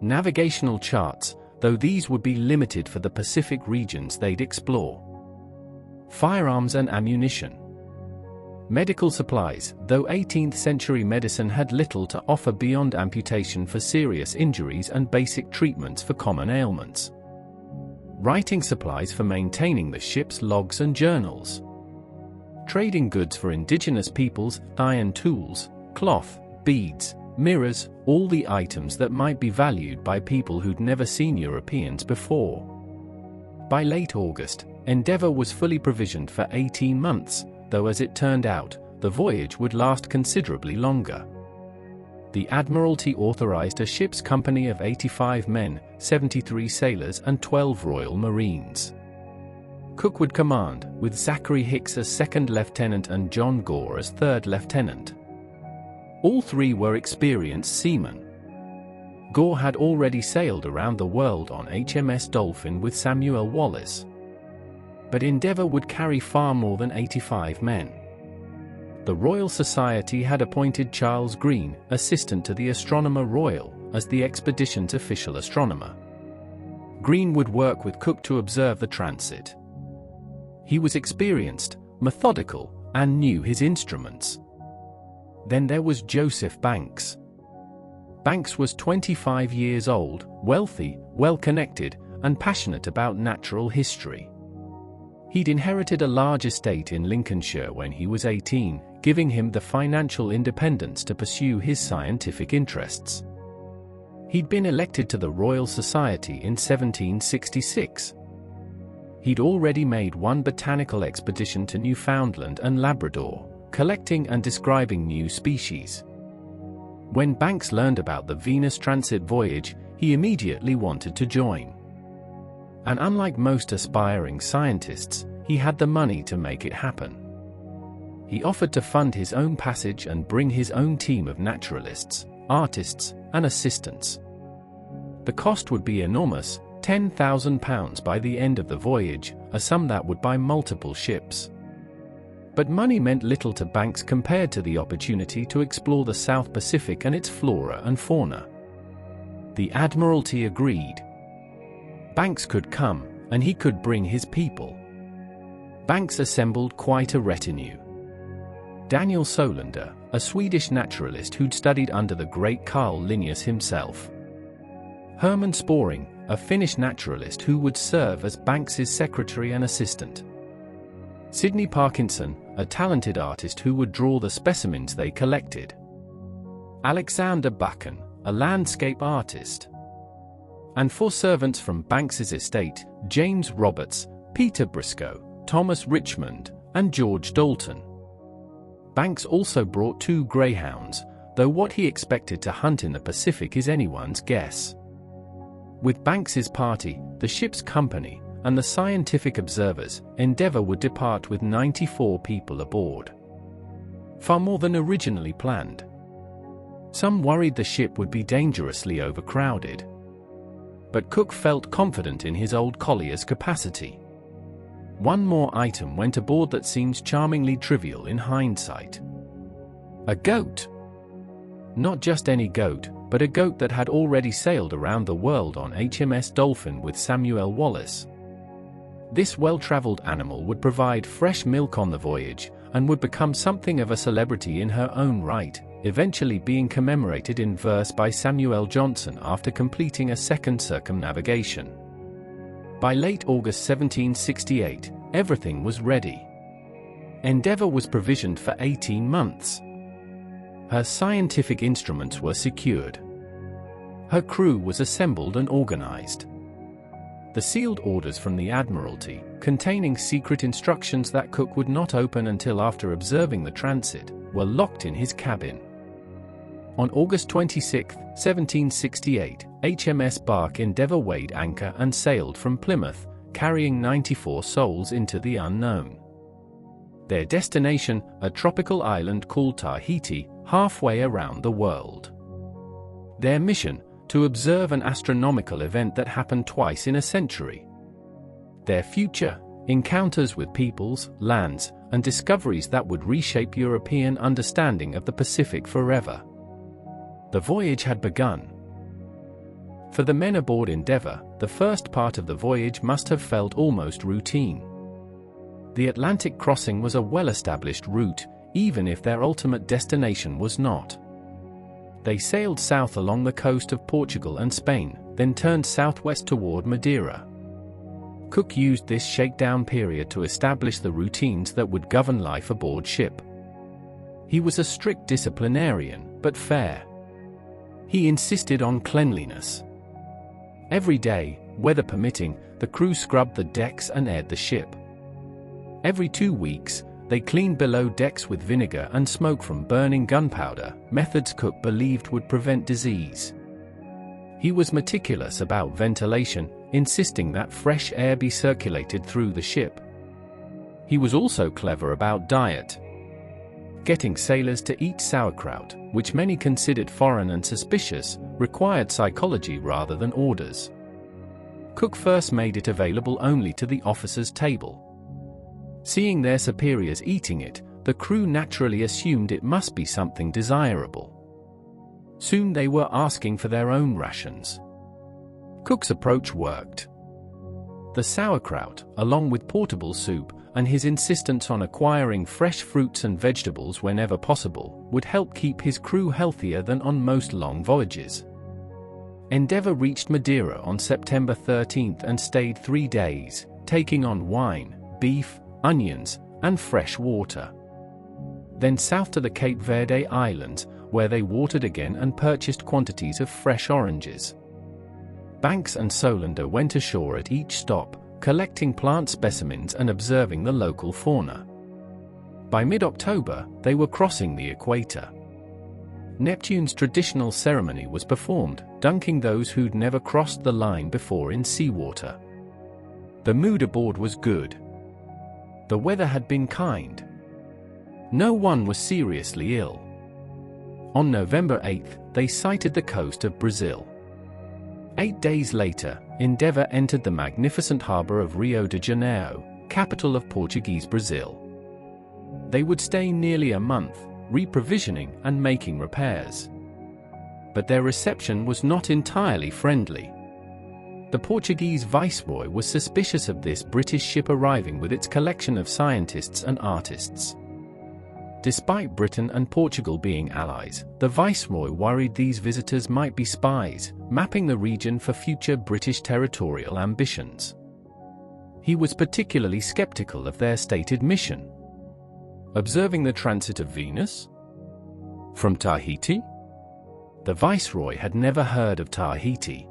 Navigational charts, though these would be limited for the Pacific regions they'd explore. Firearms and ammunition. Medical supplies, though 18th-century medicine had little to offer beyond amputation for serious injuries and basic treatments for common ailments. Writing supplies for maintaining the ship's logs and journals. Trading goods for indigenous peoples, iron tools, cloth, beads, mirrors, all the items that might be valued by people who'd never seen Europeans before. By late August, Endeavour was fully provisioned for 18 months, though as it turned out, the voyage would last considerably longer. The Admiralty authorized a ship's company of 85 men, 73 sailors and 12 Royal Marines. Cook would command, with Zachary Hicks as second lieutenant and John Gore as third lieutenant. All 3 were experienced seamen. Gore had already sailed around the world on HMS Dolphin with Samuel Wallis. But Endeavour would carry far more than 85 men. The Royal Society had appointed Charles Green, assistant to the Astronomer Royal, as the expedition's official astronomer. Green would work with Cook to observe the transit. He was experienced, methodical, and knew his instruments. Then there was Joseph Banks. Banks was 25 years old, wealthy, well-connected, and passionate about natural history. He'd inherited a large estate in Lincolnshire when he was 18, giving him the financial independence to pursue his scientific interests. He'd been elected to the Royal Society in 1766. He'd already made 1 botanical expedition to Newfoundland and Labrador, collecting and describing new species. When Banks learned about the Venus transit voyage, he immediately wanted to join. And unlike most aspiring scientists, he had the money to make it happen. He offered to fund his own passage and bring his own team of naturalists, artists, and assistants. The cost would be enormous, £10,000 by the end of the voyage, a sum that would buy multiple ships. But money meant little to Banks compared to the opportunity to explore the South Pacific and its flora and fauna. The Admiralty agreed. Banks could come, and he could bring his people. Banks assembled quite a retinue. Daniel Solander, a Swedish naturalist who'd studied under the great Carl Linnaeus himself. Herman Sporing, a Finnish naturalist who would serve as Banks's secretary and assistant. Sidney Parkinson, a talented artist who would draw the specimens they collected. Alexander Buchan, a landscape artist. And 4 servants from Banks's estate, James Roberts, Peter Briscoe, Thomas Richmond, and George Dalton. Banks also brought 2 greyhounds, though what he expected to hunt in the Pacific is anyone's guess. With Banks's party, the ship's company, and the scientific observers, Endeavour would depart with 94 people aboard. Far more than originally planned. Some worried the ship would be dangerously overcrowded. But Cook felt confident in his old collier's capacity. One more item went aboard that seems charmingly trivial in hindsight. A goat. Not just any goat, but a goat that had already sailed around the world on HMS Dolphin with Samuel Wallace. This well-traveled animal would provide fresh milk on the voyage, and would become something of a celebrity in her own right, eventually being commemorated in verse by Samuel Johnson after completing a second circumnavigation. By late August 1768, everything was ready. Endeavour was provisioned for 18 months. Her scientific instruments were secured. Her crew was assembled and organized. The sealed orders from the Admiralty, containing secret instructions that Cook would not open until after observing the transit, were locked in his cabin. On August 26, 1768, HMS bark Endeavour weighed anchor and sailed from Plymouth, carrying 94 souls into the unknown. Their destination, a tropical island called Tahiti, halfway around the world. Their mission, to observe an astronomical event that happened twice in a century. Their future, encounters with peoples, lands, and discoveries that would reshape European understanding of the Pacific forever. The voyage had begun. For the men aboard Endeavour, the first part of the voyage must have felt almost routine. The Atlantic crossing was a well-established route, even if their ultimate destination was not. They sailed south along the coast of Portugal and Spain, then turned southwest toward Madeira. Cook used this shakedown period to establish the routines that would govern life aboard ship. He was a strict disciplinarian, but fair. He insisted on cleanliness. Every day, weather permitting, the crew scrubbed the decks and aired the ship. Every 2 weeks, they cleaned below decks with vinegar and smoke from burning gunpowder, methods Cook believed would prevent disease. He was meticulous about ventilation, insisting that fresh air be circulated through the ship. He was also clever about diet. Getting sailors to eat sauerkraut, which many considered foreign and suspicious, required psychology rather than orders. Cook first made it available only to the officers' table. Seeing their superiors eating it, the crew naturally assumed it must be something desirable. Soon they were asking for their own rations. Cook's approach worked. The sauerkraut, along with portable soup, and his insistence on acquiring fresh fruits and vegetables whenever possible, would help keep his crew healthier than on most long voyages. Endeavour reached Madeira on September 13 and stayed 3 days, taking on wine, beef, onions, and fresh water. Then south to the Cape Verde Islands, where they watered again and purchased quantities of fresh oranges. Banks and Solander went ashore at each stop, collecting plant specimens and observing the local fauna. By mid-October, they were crossing the equator. Neptune's traditional ceremony was performed, dunking those who'd never crossed the line before in seawater. The mood aboard was good. The weather had been kind. No one was seriously ill. On November 8, they sighted the coast of Brazil. 8 days later, Endeavour entered the magnificent harbor of Rio de Janeiro, capital of Portuguese Brazil. They would stay nearly a month, reprovisioning and making repairs. But their reception was not entirely friendly. The Portuguese viceroy was suspicious of this British ship arriving with its collection of scientists and artists. Despite Britain and Portugal being allies, the viceroy worried these visitors might be spies, mapping the region for future British territorial ambitions. He was particularly skeptical of their stated mission. Observing the transit of Venus? From Tahiti? The viceroy had never heard of Tahiti.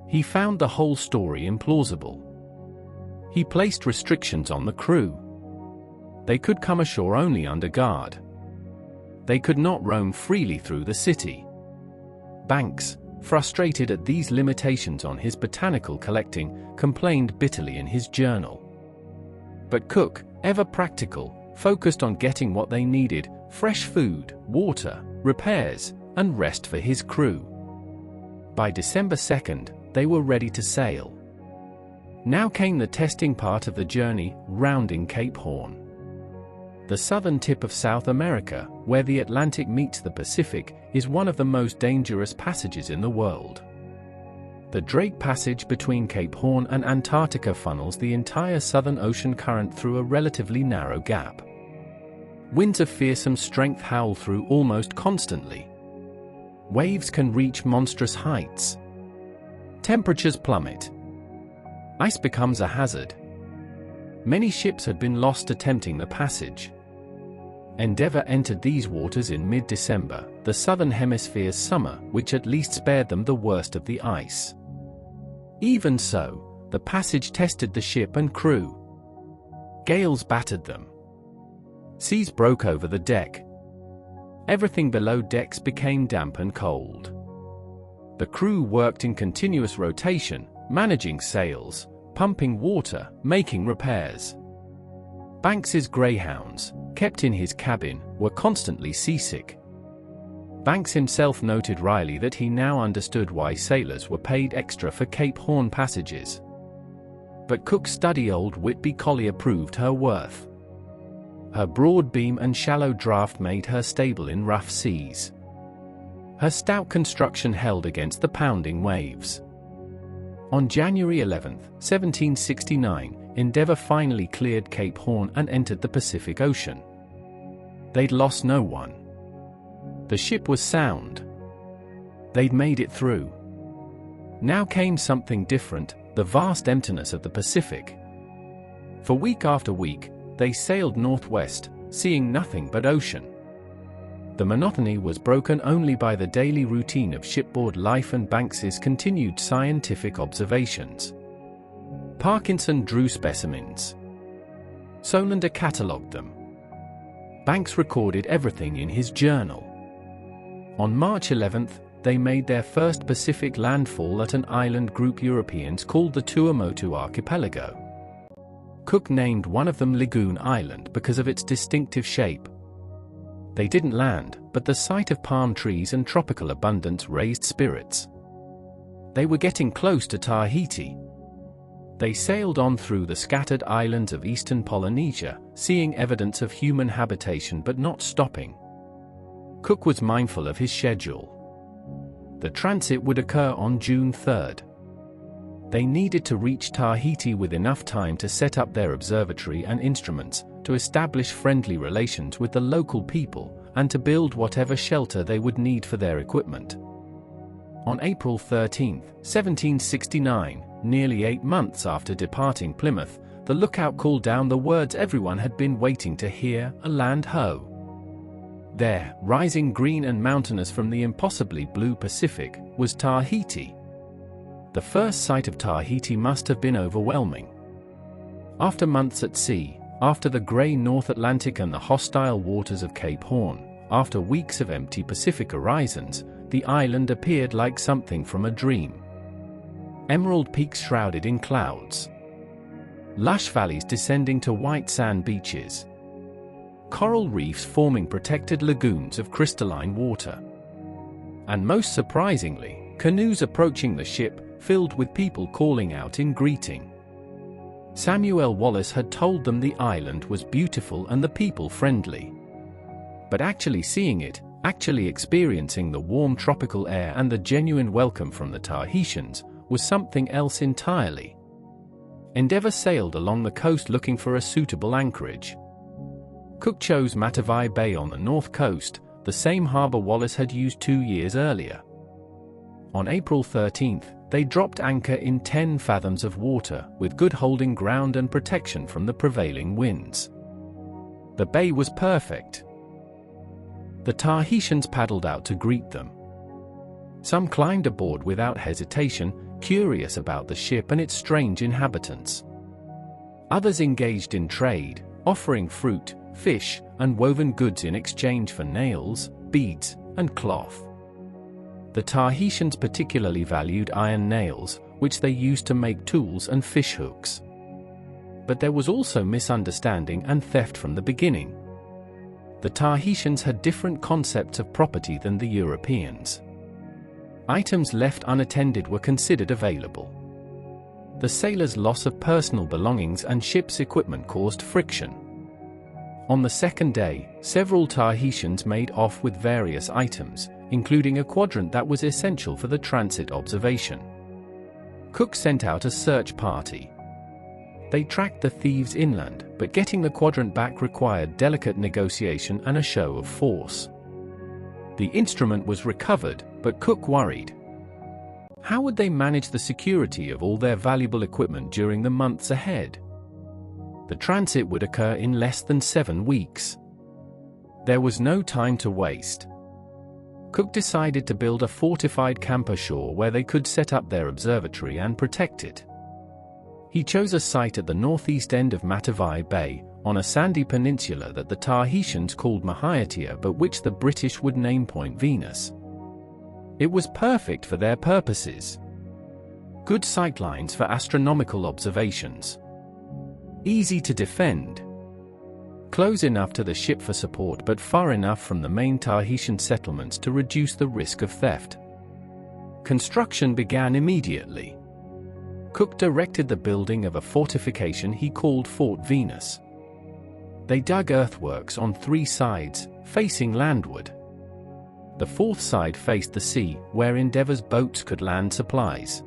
He found the whole story implausible. He placed restrictions on the crew. They could come ashore only under guard. They could not roam freely through the city. Banks, frustrated at these limitations on his botanical collecting, complained bitterly in his journal. But Cook, ever practical, focused on getting what they needed: fresh food, water, repairs, and rest for his crew. By December 2nd, they were ready to sail. Now came the testing part of the journey, rounding Cape Horn. The southern tip of South America, where the Atlantic meets the Pacific, is one of the most dangerous passages in the world. The Drake Passage between Cape Horn and Antarctica funnels the entire Southern Ocean current through a relatively narrow gap. Winds of fearsome strength howl through almost constantly. Waves can reach monstrous heights. Temperatures plummet. Ice becomes a hazard. Many ships had been lost attempting the passage. Endeavour entered these waters in mid-December, the southern hemisphere's summer, which at least spared them the worst of the ice. Even so, the passage tested the ship and crew. Gales battered them. Seas broke over the deck. Everything below decks became damp and cold. The crew worked in continuous rotation, managing sails, pumping water, making repairs. Banks's greyhounds, kept in his cabin, were constantly seasick. Banks himself noted wryly that he now understood why sailors were paid extra for Cape Horn passages. But Cook's study old Whitby collier proved her worth. Her broad beam and shallow draft made her stable in rough seas. Her stout construction held against the pounding waves. On January 11, 1769, Endeavour finally cleared Cape Horn and entered the Pacific Ocean. They'd lost no one. The ship was sound. They'd made it through. Now came something different: the vast emptiness of the Pacific. For week after week, they sailed northwest, seeing nothing but ocean. The monotony was broken only by the daily routine of shipboard life and Banks's continued scientific observations. Parkinson drew specimens. Solander catalogued them. Banks recorded everything in his journal. On March 11th, they made their first Pacific landfall at an island group Europeans called the Tuamotu Archipelago. Cook named one of them Lagoon Island because of its distinctive shape. They didn't land, but the sight of palm trees and tropical abundance raised spirits. They were getting close to Tahiti. They sailed on through the scattered islands of eastern Polynesia, seeing evidence of human habitation but not stopping. Cook was mindful of his schedule. The transit would occur on June 3rd. They needed to reach Tahiti with enough time to set up their observatory and instruments, to establish friendly relations with the local people, and to build whatever shelter they would need for their equipment. On April 13, 1769, nearly 8 months after departing Plymouth, the lookout called down the words everyone had been waiting to hear: "A land ho!" There, rising green and mountainous from the impossibly blue Pacific, was Tahiti. The first sight of Tahiti must have been overwhelming. After months at sea, after the grey North Atlantic and the hostile waters of Cape Horn, after weeks of empty Pacific horizons, the island appeared like something from a dream. Emerald peaks shrouded in clouds. Lush valleys descending to white sand beaches. Coral reefs forming protected lagoons of crystalline water. And most surprisingly, canoes approaching the ship, filled with people calling out in greeting. Samuel Wallace had told them the island was beautiful and the people friendly. But actually seeing it, actually experiencing the warm tropical air and the genuine welcome from the Tahitians, was something else entirely. Endeavour sailed along the coast looking for a suitable anchorage. Cook chose Matavai Bay on the north coast, the same harbour Wallace had used 2 years earlier. On April 13th, they dropped anchor in 10 fathoms of water, with good holding ground and protection from the prevailing winds. The bay was perfect. The Tahitians paddled out to greet them. Some climbed aboard without hesitation, curious about the ship and its strange inhabitants. Others engaged in trade, offering fruit, fish, and woven goods in exchange for nails, beads, and cloth. The Tahitians particularly valued iron nails, which they used to make tools and fish hooks. But there was also misunderstanding and theft from the beginning. The Tahitians had different concepts of property than the Europeans. Items left unattended were considered available. The sailors' loss of personal belongings and ship's equipment caused friction. On the second day, several Tahitians made off with various items, including a quadrant that was essential for the transit observation. Cook sent out a search party. They tracked the thieves inland, but getting the quadrant back required delicate negotiation and a show of force. The instrument was recovered, but Cook worried. How would they manage the security of all their valuable equipment during the months ahead? The transit would occur in less than 7 weeks. There was no time to waste. Cook decided to build a fortified camp ashore where they could set up their observatory and protect it. He chose a site at the northeast end of Matavai Bay, on a sandy peninsula that the Tahitians called Mahaiatia but which the British would name Point Venus. It was perfect for their purposes. Good sightlines for astronomical observations. Easy to defend. Close enough to the ship for support but far enough from the main Tahitian settlements to reduce the risk of theft. Construction began immediately. Cook directed the building of a fortification he called Fort Venus. They dug earthworks on 3 sides, facing landward. The 4th side faced the sea, where Endeavour's boats could land supplies.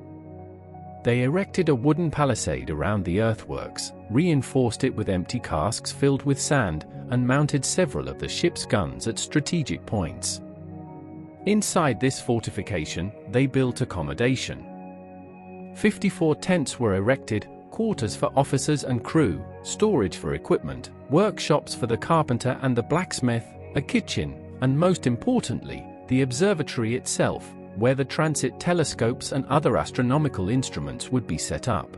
They erected a wooden palisade around the earthworks, reinforced it with empty casks filled with sand, and mounted several of the ship's guns at strategic points. Inside this fortification, they built accommodation. 54 tents were erected, quarters for officers and crew, storage for equipment, workshops for the carpenter and the blacksmith, a kitchen, and most importantly, the observatory itself, where the transit telescopes and other astronomical instruments would be set up.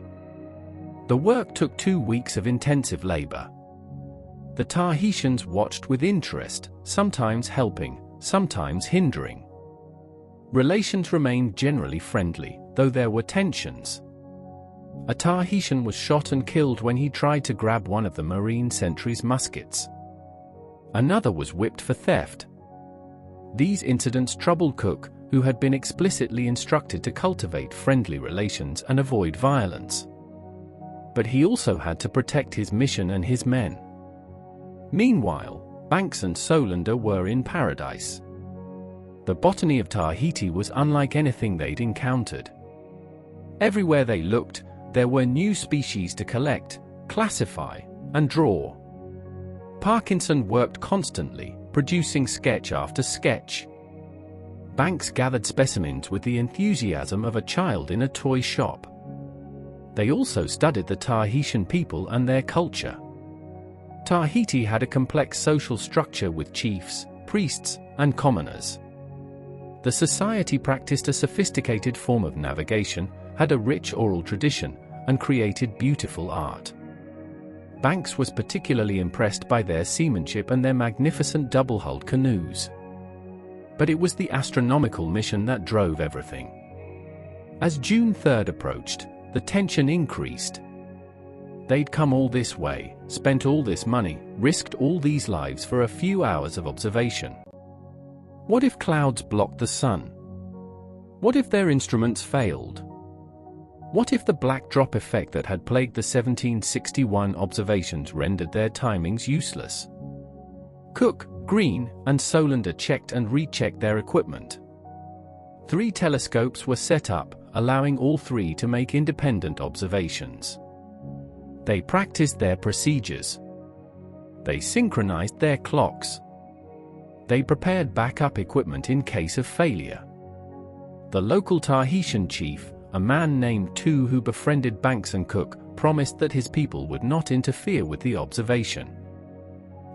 The work took 2 weeks of intensive labor. The Tahitians watched with interest, sometimes helping, sometimes hindering. Relations remained generally friendly, though there were tensions. A Tahitian was shot and killed when he tried to grab one of the Marine sentry's muskets. Another was whipped for theft. These incidents troubled Cook, who had been explicitly instructed to cultivate friendly relations and avoid violence. But he also had to protect his mission and his men. Meanwhile, Banks and Solander were in paradise. The botany of Tahiti was unlike anything they'd encountered. Everywhere they looked, there were new species to collect, classify, and draw. Parkinson worked constantly, producing sketch after sketch. Banks gathered specimens with the enthusiasm of a child in a toy shop. They also studied the Tahitian people and their culture. Tahiti had a complex social structure with chiefs, priests, and commoners. The society practiced a sophisticated form of navigation, had a rich oral tradition, and created beautiful art. Banks was particularly impressed by their seamanship and their magnificent double-hulled canoes. But it was the astronomical mission that drove everything. As June 3rd approached, the tension increased. They'd come all this way, spent all this money, risked all these lives for a few hours of observation. What if clouds blocked the sun? What if their instruments failed? What if the black drop effect that had plagued the 1761 observations rendered their timings useless? Cook, Green, and Solander checked and rechecked their equipment. 3 telescopes were set up, allowing all 3 to make independent observations. They practiced their procedures. They synchronized their clocks. They prepared backup equipment in case of failure. The local Tahitian chief, a man named Tu who befriended Banks and Cook, promised that his people would not interfere with the observation.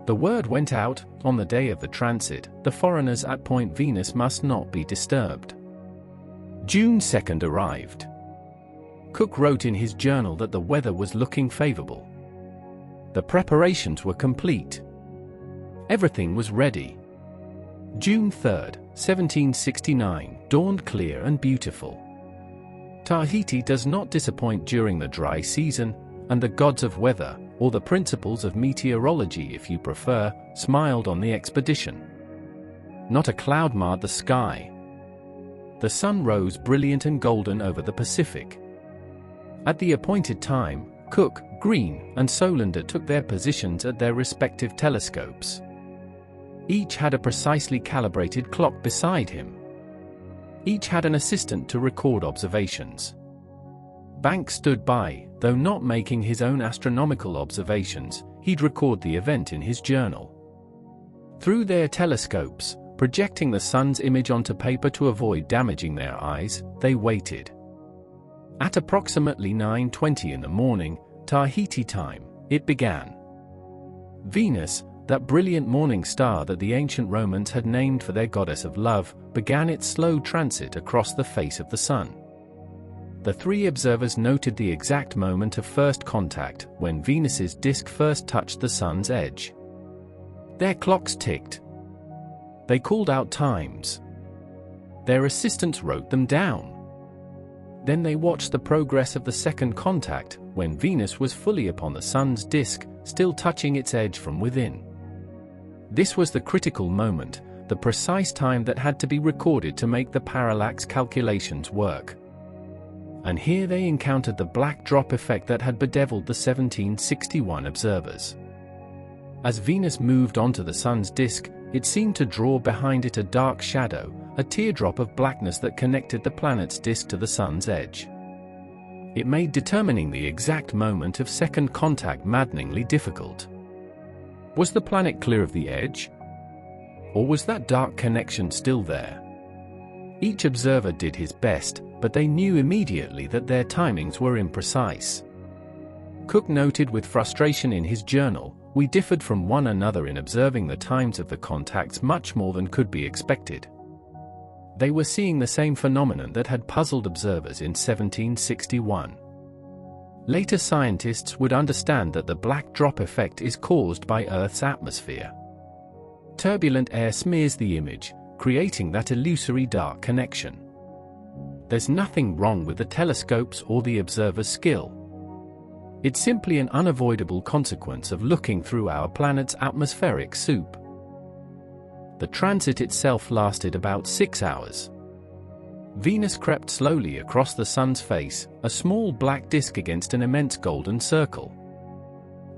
The word went out, on the day of the transit, the foreigners at Point Venus must not be disturbed. June 2nd arrived. Cook wrote in his journal that the weather was looking favorable. The preparations were complete. Everything was ready. June 3rd, 1769, dawned clear and beautiful. Tahiti does not disappoint during the dry season, and the gods of weather, or the principles of meteorology if you prefer, smiled on the expedition. Not a cloud marred the sky. The sun rose brilliant and golden over the Pacific. At the appointed time, Cook, Green, and Solander took their positions at their respective telescopes. Each had a precisely calibrated clock beside him. Each had an assistant to record observations. Banks stood by, though not making his own astronomical observations, he'd record the event in his journal. Through their telescopes, projecting the sun's image onto paper to avoid damaging their eyes, they waited. At approximately 9:20 in the morning, Tahiti time, it began. Venus, that brilliant morning star that the ancient Romans had named for their goddess of love, began its slow transit across the face of the sun. The three observers noted the exact moment of first contact, when Venus's disk first touched the sun's edge. Their clocks ticked. They called out times. Their assistants wrote them down. Then they watched the progress of the second contact, when Venus was fully upon the sun's disk, still touching its edge from within. This was the critical moment, the precise time that had to be recorded to make the parallax calculations work. And here they encountered the black drop effect that had bedeviled the 1761 observers. As Venus moved onto the sun's disk, it seemed to draw behind it a dark shadow, a teardrop of blackness that connected the planet's disk to the sun's edge. It made determining the exact moment of second contact maddeningly difficult. Was the planet clear of the edge? Or was that dark connection still there? Each observer did his best, but they knew immediately that their timings were imprecise. Cook noted with frustration in his journal, "We differed from one another in observing the times of the contacts much more than could be expected." They were seeing the same phenomenon that had puzzled observers in 1761. Later scientists would understand that the black drop effect is caused by Earth's atmosphere. Turbulent air smears the image, creating that illusory dark connection. There's nothing wrong with the telescopes or the observer's skill. It's simply an unavoidable consequence of looking through our planet's atmospheric soup. The transit itself lasted about 6 hours. Venus crept slowly across the sun's face, a small black disk against an immense golden circle.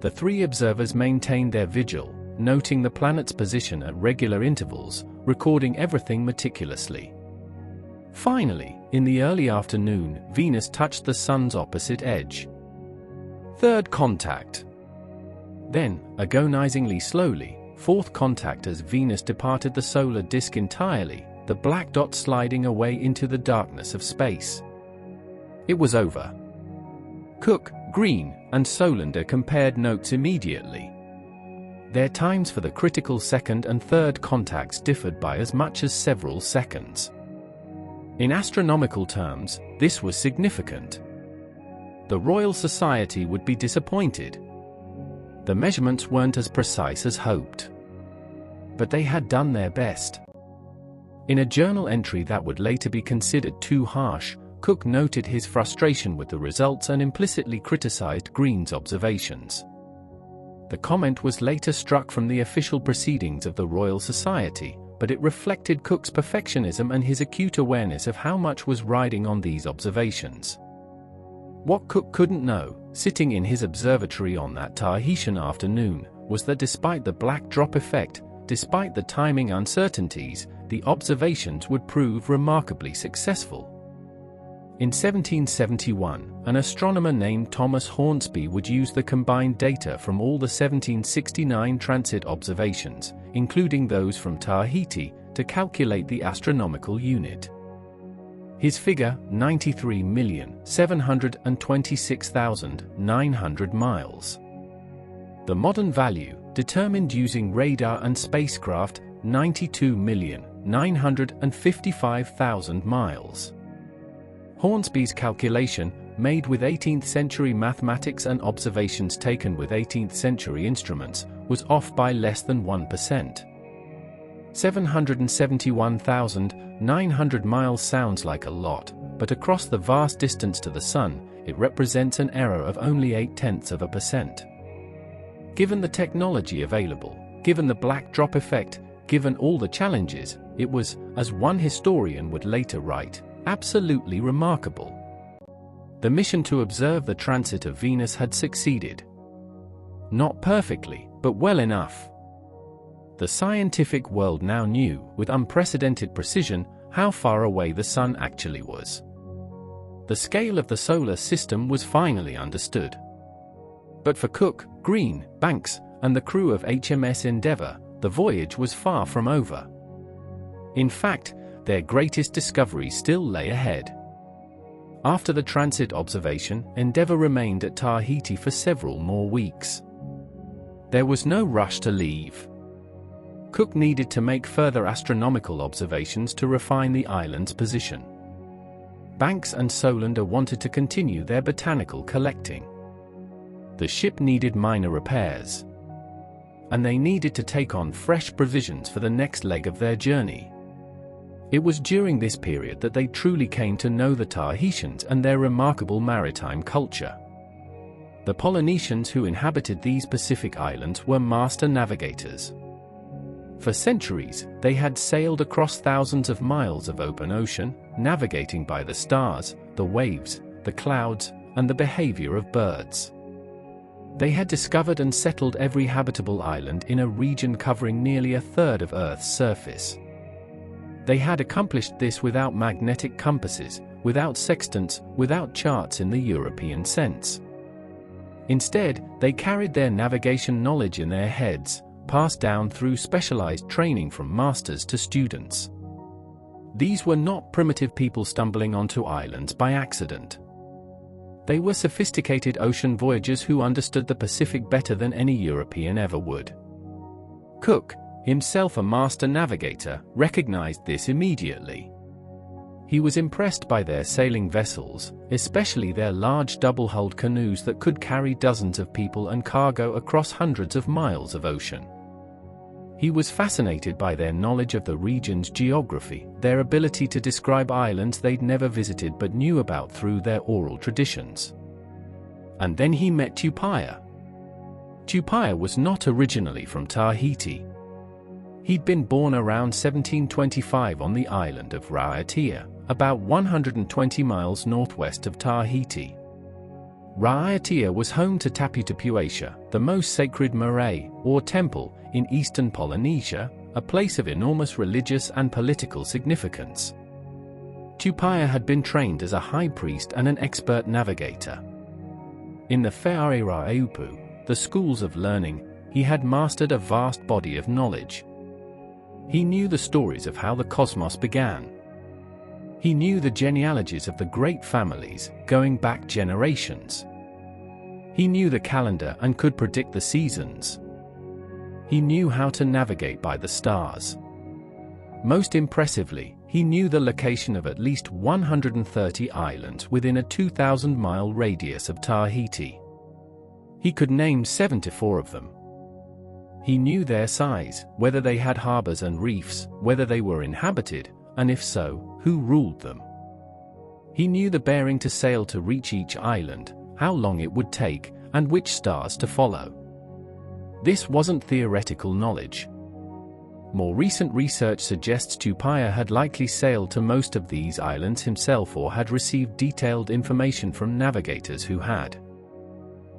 The three observers maintained their vigil, noting the planet's position at regular intervals, recording everything meticulously. Finally, in the early afternoon, Venus touched the sun's opposite edge. Third contact. Then, agonizingly slowly, fourth contact as Venus departed the solar disk entirely, the black dot sliding away into the darkness of space. It was over. Cook, Green, and Solander compared notes immediately. Their times for the critical second and third contacts differed by as much as several seconds. In astronomical terms, this was significant. The Royal Society would be disappointed. The measurements weren't as precise as hoped. But they had done their best. In a journal entry that would later be considered too harsh, Cook noted his frustration with the results and implicitly criticized Green's observations. The comment was later struck from the official proceedings of the Royal Society, but it reflected Cook's perfectionism and his acute awareness of how much was riding on these observations. What Cook couldn't know, sitting in his observatory on that Tahitian afternoon, was that despite the black drop effect, despite the timing uncertainties, the observations would prove remarkably successful. In 1771, an astronomer named Thomas Hornsby would use the combined data from all the 1769 transit observations, including those from Tahiti, to calculate the astronomical unit. His figure, 93,726,900 miles. The modern value, determined using radar and spacecraft, 92,955,000 miles. Hornsby's calculation, made with 18th century mathematics and observations taken with 18th century instruments, was off by less than 1%. 771,900 miles sounds like a lot, but across the vast distance to the Sun, it represents an error of only 0.8%. Given the technology available, given the black drop effect, given all the challenges, it was, as one historian would later write, absolutely remarkable. The mission to observe the transit of Venus had succeeded. Not perfectly, but well enough. The scientific world now knew, with unprecedented precision, how far away the Sun actually was. The scale of the solar system was finally understood. But for Cook, Green, Banks, and the crew of HMS Endeavour, the voyage was far from over. In fact, their greatest discovery still lay ahead. After the transit observation, Endeavour remained at Tahiti for several more weeks. There was no rush to leave. Cook needed to make further astronomical observations to refine the island's position. Banks and Solander wanted to continue their botanical collecting. The ship needed minor repairs. And they needed to take on fresh provisions for the next leg of their journey. It was during this period that they truly came to know the Tahitians and their remarkable maritime culture. The Polynesians who inhabited these Pacific islands were master navigators. For centuries, they had sailed across thousands of miles of open ocean, navigating by the stars, the waves, the clouds, and the behavior of birds. They had discovered and settled every habitable island in a region covering nearly a third of Earth's surface. They had accomplished this without magnetic compasses, without sextants, without charts in the European sense. Instead, they carried their navigation knowledge in their heads, passed down through specialized training from masters to students. These were not primitive people stumbling onto islands by accident. They were sophisticated ocean voyagers who understood the Pacific better than any European ever would. Cook, himself a master navigator, recognized this immediately. He was impressed by their sailing vessels, especially their large double-hulled canoes that could carry dozens of people and cargo across hundreds of miles of ocean. He was fascinated by their knowledge of the region's geography, their ability to describe islands they'd never visited but knew about through their oral traditions. And then he met Tupaia. Tupaia was not originally from Tahiti. He'd been born around 1725 on the island of Raiatea, about 120 miles northwest of Tahiti. Raiatea was home to Taputapuatia, the most sacred marae, or temple, in eastern Polynesia, a place of enormous religious and political significance. Tupaia had been trained as a high priest and an expert navigator. In the Whareaupu, the schools of learning, he had mastered a vast body of knowledge. He knew the stories of how the cosmos began. He knew the genealogies of the great families, going back generations. He knew the calendar and could predict the seasons. He knew how to navigate by the stars. Most impressively, he knew the location of at least 130 islands within a 2,000-mile radius of Tahiti. He could name 74 of them. He knew their size, whether they had harbors and reefs, whether they were inhabited, and if so, who ruled them. He knew the bearing to sail to reach each island, how long it would take, and which stars to follow. This wasn't theoretical knowledge. More recent research suggests Tupaia had likely sailed to most of these islands himself or had received detailed information from navigators who had.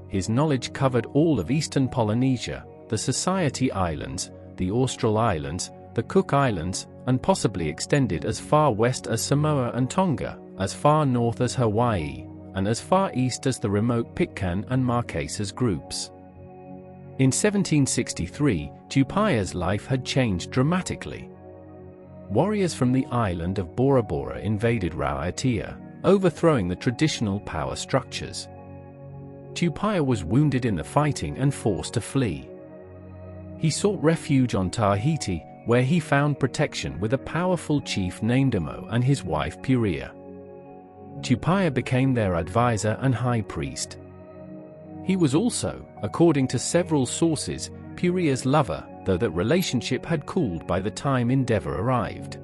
His knowledge covered all of eastern Polynesia, the Society Islands, the Austral Islands, the Cook Islands, and possibly extended as far west as Samoa and Tonga, as far north as Hawaii, and as far east as the remote Pitcairn and Marquesas groups. In 1763, Tupaia's life had changed dramatically. Warriors from the island of Bora Bora invaded Raiatea, overthrowing the traditional power structures. Tupaia was wounded in the fighting and forced to flee. He sought refuge on Tahiti, where he found protection with a powerful chief named Amo and his wife Purea. Tupaia became their advisor and high priest. He was also, according to several sources, Purea's lover, though that relationship had cooled by the time Endeavour arrived.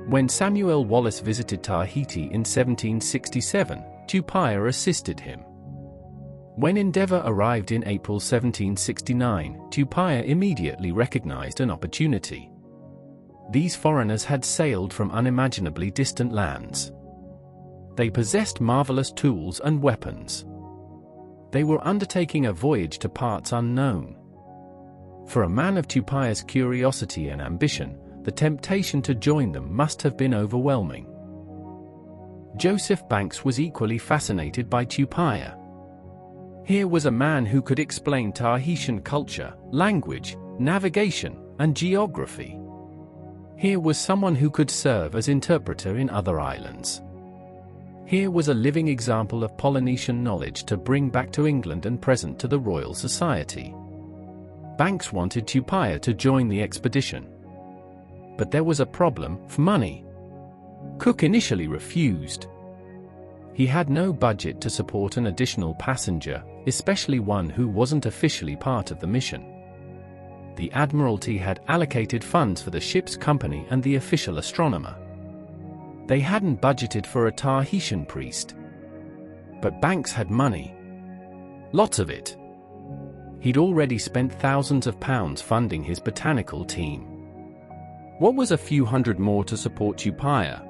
When Samuel Wallis visited Tahiti in 1767, Tupaia assisted him. When Endeavour arrived in April 1769, Tupaia immediately recognized an opportunity. These foreigners had sailed from unimaginably distant lands. They possessed marvelous tools and weapons. They were undertaking a voyage to parts unknown. For a man of Tupaia's curiosity and ambition, the temptation to join them must have been overwhelming. Joseph Banks was equally fascinated by Tupaia. Here was a man who could explain Tahitian culture, language, navigation, and geography. Here was someone who could serve as interpreter in other islands. Here was a living example of Polynesian knowledge to bring back to England and present to the Royal Society. Banks wanted Tupaia to join the expedition. But there was a problem: money. Cook initially refused. He had no budget to support an additional passenger, especially one who wasn't officially part of the mission. The Admiralty had allocated funds for the ship's company and the official astronomer. They hadn't budgeted for a Tahitian priest. But Banks had money. Lots of it. He'd already spent thousands of pounds funding his botanical team. What was a few hundred more to support Tupaia?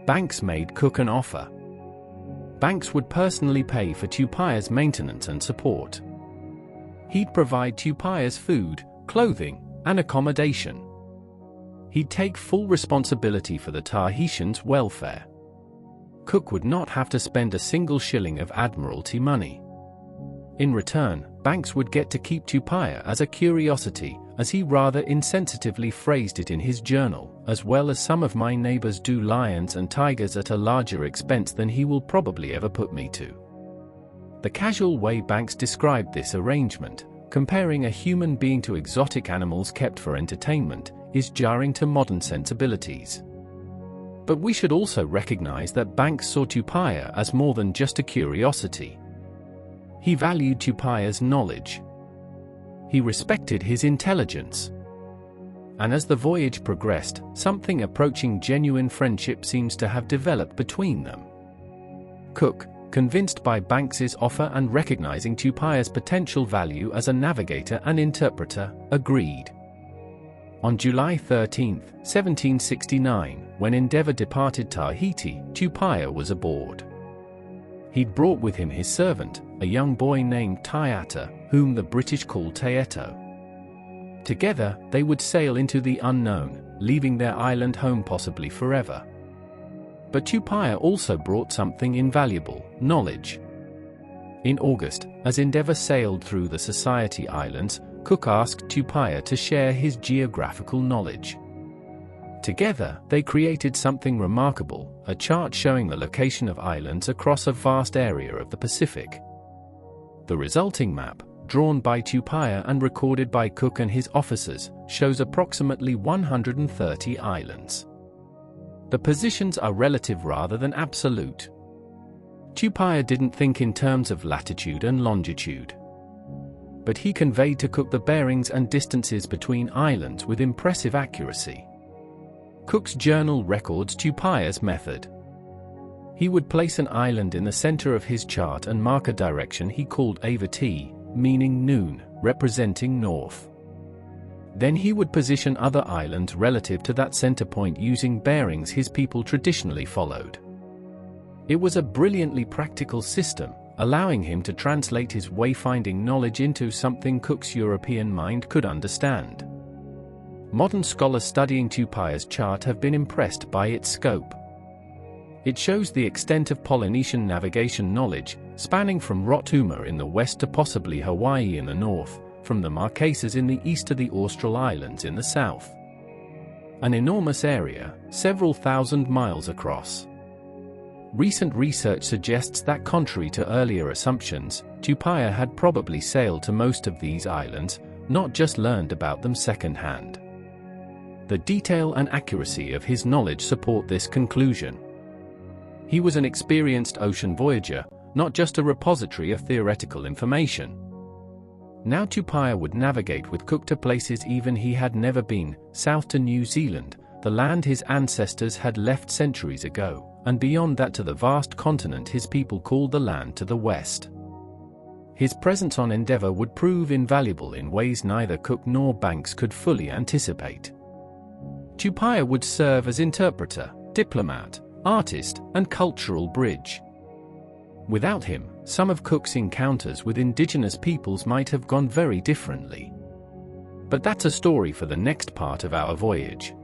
Banks made Cook an offer. Banks would personally pay for Tupaia's maintenance and support. He'd provide Tupaia's food, clothing, and accommodation. He'd take full responsibility for the Tahitians' welfare. Cook would not have to spend a single shilling of Admiralty money. In return, Banks would get to keep Tupaia as a curiosity, as he rather insensitively phrased it in his journal, as well as some of my neighbors do lions and tigers at a larger expense than he will probably ever put me to. The casual way Banks described this arrangement, comparing a human being to exotic animals kept for entertainment, is jarring to modern sensibilities. But we should also recognize that Banks saw Tupaia as more than just a curiosity. He valued Tupaia's knowledge. He respected his intelligence. And as the voyage progressed, something approaching genuine friendship seems to have developed between them. Cook, convinced by Banks's offer and recognizing Tupaia's potential value as a navigator and interpreter, agreed. On July 13, 1769, when Endeavour departed Tahiti, Tupaia was aboard. He'd brought with him his servant, a young boy named Taiata, whom the British called Taeto. Together, they would sail into the unknown, leaving their island home possibly forever. But Tupaia also brought something invaluable: knowledge. In August, as Endeavour sailed through the Society Islands, Cook asked Tupaia to share his geographical knowledge. Together, they created something remarkable, a chart showing the location of islands across a vast area of the Pacific. The resulting map, drawn by Tupaia and recorded by Cook and his officers, shows approximately 130 islands. The positions are relative rather than absolute. Tupaia didn't think in terms of latitude and longitude. But he conveyed to Cook the bearings and distances between islands with impressive accuracy. Cook's journal records Tupaia's method. He would place an island in the center of his chart and mark a direction he called Avati, meaning noon, representing north. Then he would position other islands relative to that center point using bearings his people traditionally followed. It was a brilliantly practical system, allowing him to translate his wayfinding knowledge into something Cook's European mind could understand. Modern scholars studying Tupaia's chart have been impressed by its scope. It shows the extent of Polynesian navigation knowledge, spanning from Rotuma in the west to possibly Hawaii in the north, from the Marquesas in the east to the Austral Islands in the south. An enormous area, several thousand miles across. Recent research suggests that contrary to earlier assumptions, Tupaia had probably sailed to most of these islands, not just learned about them secondhand. The detail and accuracy of his knowledge support this conclusion. He was an experienced ocean voyager, not just a repository of theoretical information. Now Tupaia would navigate with Cook to places even he had never been, south to New Zealand, the land his ancestors had left centuries ago, and beyond that to the vast continent his people called the land to the west. His presence on Endeavour would prove invaluable in ways neither Cook nor Banks could fully anticipate. Tupaia would serve as interpreter, diplomat, artist, and cultural bridge. Without him, some of Cook's encounters with indigenous peoples might have gone very differently. But that's a story for the next part of our voyage.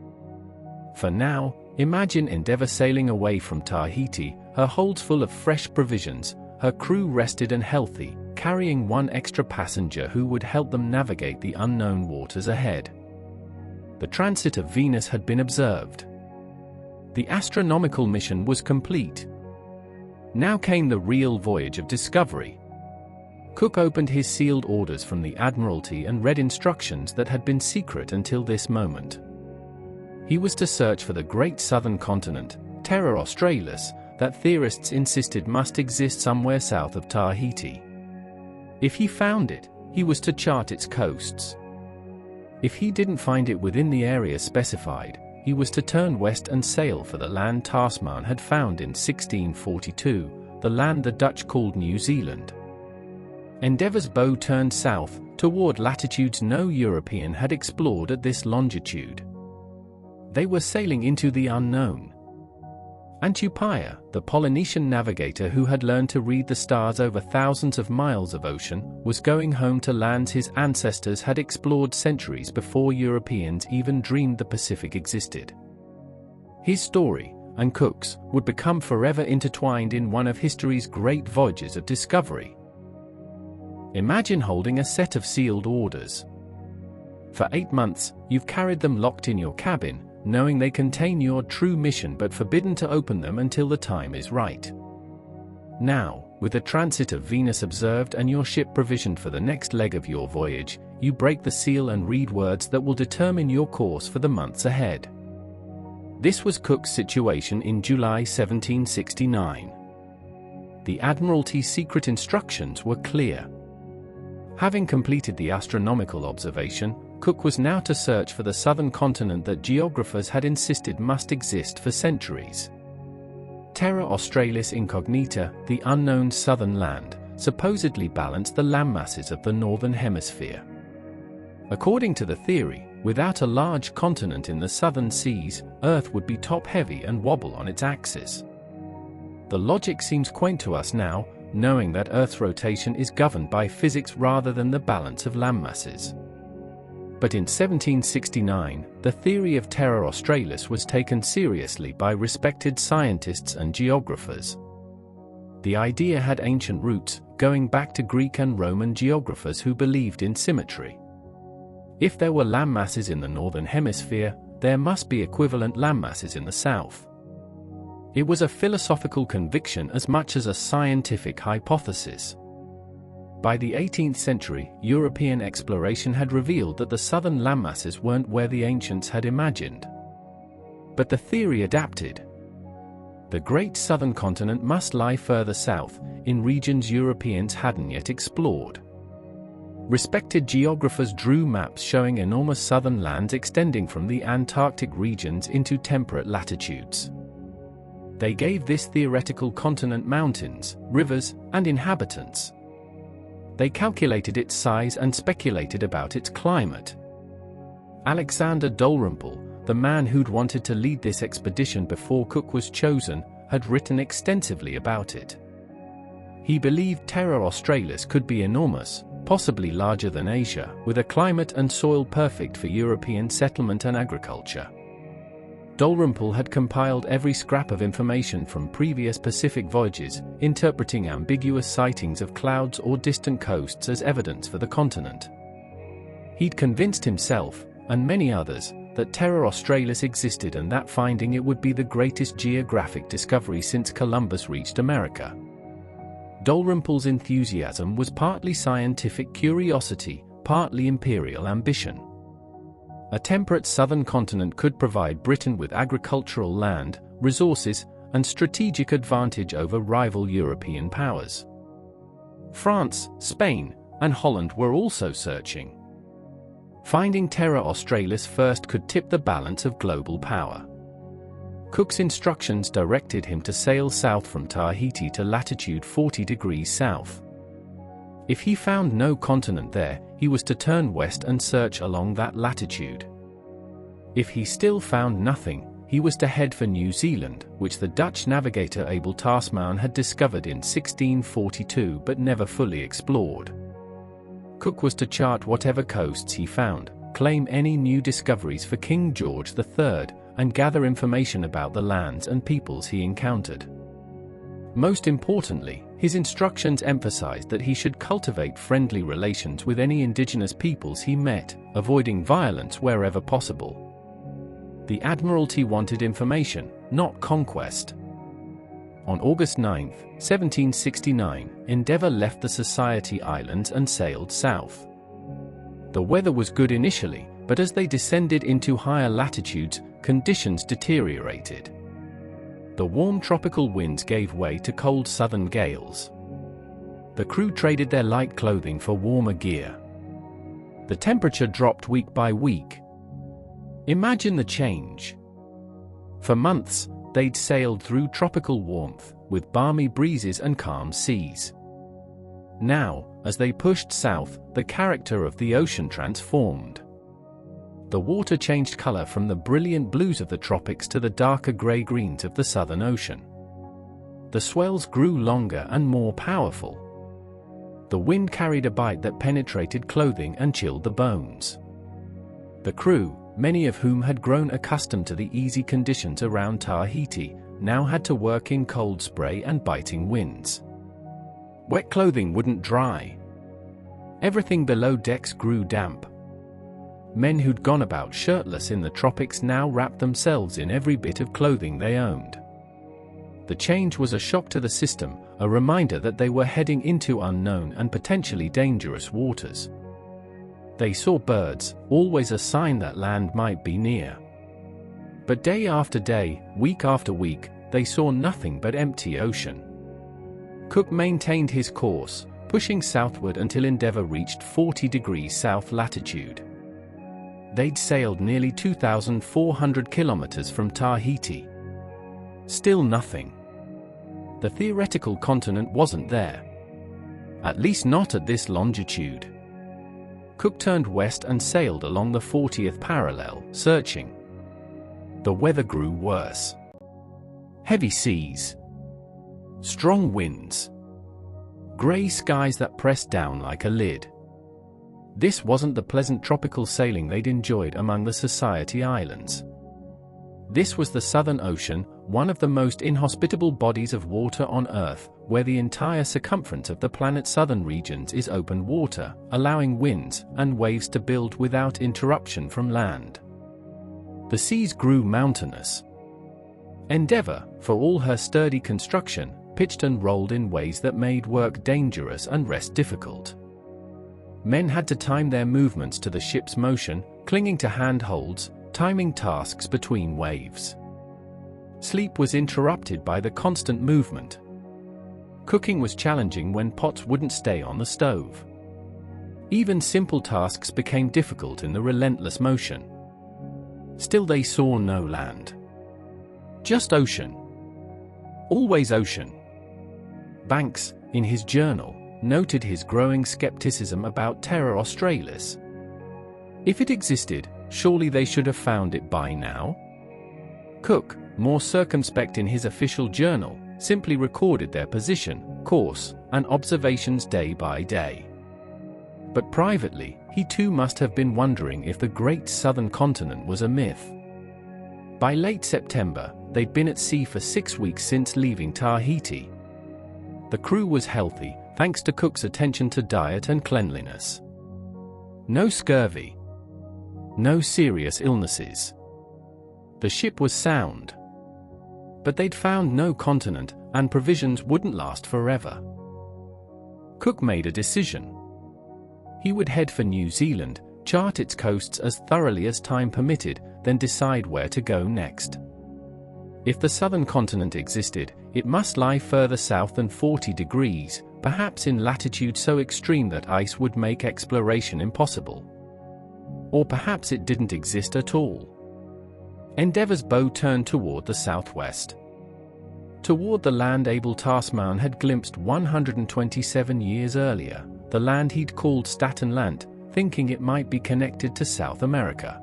For now, imagine Endeavour sailing away from Tahiti, her holds full of fresh provisions, her crew rested and healthy, carrying one extra passenger who would help them navigate the unknown waters ahead. The transit of Venus had been observed. The astronomical mission was complete. Now came the real voyage of discovery. Cook opened his sealed orders from the Admiralty and read instructions that had been secret until this moment. He was to search for the great southern continent, Terra Australis, that theorists insisted must exist somewhere south of Tahiti. If he found it, he was to chart its coasts. If he didn't find it within the area specified, he was to turn west and sail for the land Tasman had found in 1642, the land the Dutch called New Zealand. Endeavour's bow turned south, toward latitudes no European had explored at this longitude. They were sailing into the unknown. And Tupaia, the Polynesian navigator who had learned to read the stars over thousands of miles of ocean, was going home to lands his ancestors had explored centuries before Europeans even dreamed the Pacific existed. His story, and Cook's, would become forever intertwined in one of history's great voyages of discovery. Imagine holding a set of sealed orders. For 8 months, you've carried them locked in your cabin, knowing they contain your true mission but forbidden to open them until the time is right. Now, with the transit of Venus observed and your ship provisioned for the next leg of your voyage, you break the seal and read words that will determine your course for the months ahead. This was Cook's situation in July 1769. The Admiralty's secret instructions were clear. Having completed the astronomical observation, Cook was now to search for the southern continent that geographers had insisted must exist for centuries. Terra Australis Incognita, the unknown southern land, supposedly balanced the landmasses of the northern hemisphere. According to the theory, without a large continent in the southern seas, Earth would be top-heavy and wobble on its axis. The logic seems quaint to us now, knowing that Earth's rotation is governed by physics rather than the balance of landmasses. But in 1769, the theory of Terra Australis was taken seriously by respected scientists and geographers. The idea had ancient roots, going back to Greek and Roman geographers who believed in symmetry. If there were landmasses in the northern hemisphere, there must be equivalent landmasses in the south. It was a philosophical conviction as much as a scientific hypothesis. By the 18th century, European exploration had revealed that the southern landmasses weren't where the ancients had imagined. But the theory adapted. The great southern continent must lie further south, in regions Europeans hadn't yet explored. Respected geographers drew maps showing enormous southern lands extending from the Antarctic regions into temperate latitudes. They gave this theoretical continent mountains, rivers, and inhabitants. They calculated its size and speculated about its climate. Alexander Dalrymple, the man who'd wanted to lead this expedition before Cook was chosen, had written extensively about it. He believed Terra Australis could be enormous, possibly larger than Asia, with a climate and soil perfect for European settlement and agriculture. Dalrymple had compiled every scrap of information from previous Pacific voyages, interpreting ambiguous sightings of clouds or distant coasts as evidence for the continent. He'd convinced himself, and many others, that Terra Australis existed and that finding it would be the greatest geographic discovery since Columbus reached America. Dalrymple's enthusiasm was partly scientific curiosity, partly imperial ambition. A temperate southern continent could provide Britain with agricultural land, resources, and strategic advantage over rival European powers. France, Spain, and Holland were also searching. Finding Terra Australis first could tip the balance of global power. Cook's instructions directed him to sail south from Tahiti to latitude 40 degrees south. If he found no continent there, he was to turn west and search along that latitude. If he still found nothing, he was to head for New Zealand, which the Dutch navigator Abel Tasman had discovered in 1642 but never fully explored. Cook was to chart whatever coasts he found, claim any new discoveries for King George III, and gather information about the lands and peoples he encountered. Most importantly, his instructions emphasized that he should cultivate friendly relations with any indigenous peoples he met, avoiding violence wherever possible. The Admiralty wanted information, not conquest. On August 9, 1769, Endeavour left the Society Islands and sailed south. The weather was good initially, but as they descended into higher latitudes, conditions deteriorated. The warm tropical winds gave way to cold southern gales. The crew traded their light clothing for warmer gear. The temperature dropped week by week. Imagine the change. For months, they'd sailed through tropical warmth, with balmy breezes and calm seas. Now, as they pushed south, the character of the ocean transformed. The water changed color from the brilliant blues of the tropics to the darker gray-greens of the Southern Ocean. The swells grew longer and more powerful. The wind carried a bite that penetrated clothing and chilled the bones. The crew, many of whom had grown accustomed to the easy conditions around Tahiti, now had to work in cold spray and biting winds. Wet clothing wouldn't dry. Everything below decks grew damp. Men who'd gone about shirtless in the tropics now wrapped themselves in every bit of clothing they owned. The change was a shock to the system, a reminder that they were heading into unknown and potentially dangerous waters. They saw birds, always a sign that land might be near. But day after day, week after week, they saw nothing but empty ocean. Cook maintained his course, pushing southward until Endeavour reached 40 degrees south latitude. They'd sailed nearly 2,400 kilometers from Tahiti. Still nothing. The theoretical continent wasn't there. At least not at this longitude. Cook turned west and sailed along the 40th parallel, searching. The weather grew worse. Heavy seas. Strong winds. Gray skies that pressed down like a lid. This wasn't the pleasant tropical sailing they'd enjoyed among the Society Islands. This was the Southern Ocean, one of the most inhospitable bodies of water on Earth, where the entire circumference of the planet's southern regions is open water, allowing winds and waves to build without interruption from land. The seas grew mountainous. Endeavour, for all her sturdy construction, pitched and rolled in ways that made work dangerous and rest difficult. Men had to time their movements to the ship's motion, clinging to handholds, timing tasks between waves. Sleep was interrupted by the constant movement. Cooking was challenging when pots wouldn't stay on the stove. Even simple tasks became difficult in the relentless motion. Still they saw no land. Just ocean. Always ocean. Banks, in his journal, noted his growing skepticism about Terra Australis. If it existed, surely they should have found it by now? Cook, more circumspect in his official journal, simply recorded their position, course, and observations day by day. But privately, he too must have been wondering if the great southern continent was a myth. By late September, they'd been at sea for 6 weeks since leaving Tahiti. The crew was healthy, thanks to Cook's attention to diet and cleanliness. No scurvy. No serious illnesses. The ship was sound. But they'd found no continent, and provisions wouldn't last forever. Cook made a decision. He would head for New Zealand, chart its coasts as thoroughly as time permitted, then decide where to go next. If the southern continent existed, it must lie further south than 40 degrees, perhaps in latitude so extreme that ice would make exploration impossible. Or perhaps it didn't exist at all. Endeavour's bow turned toward the southwest. Toward the land Abel Tasman had glimpsed 127 years earlier, the land he'd called Staten Land, thinking it might be connected to South America.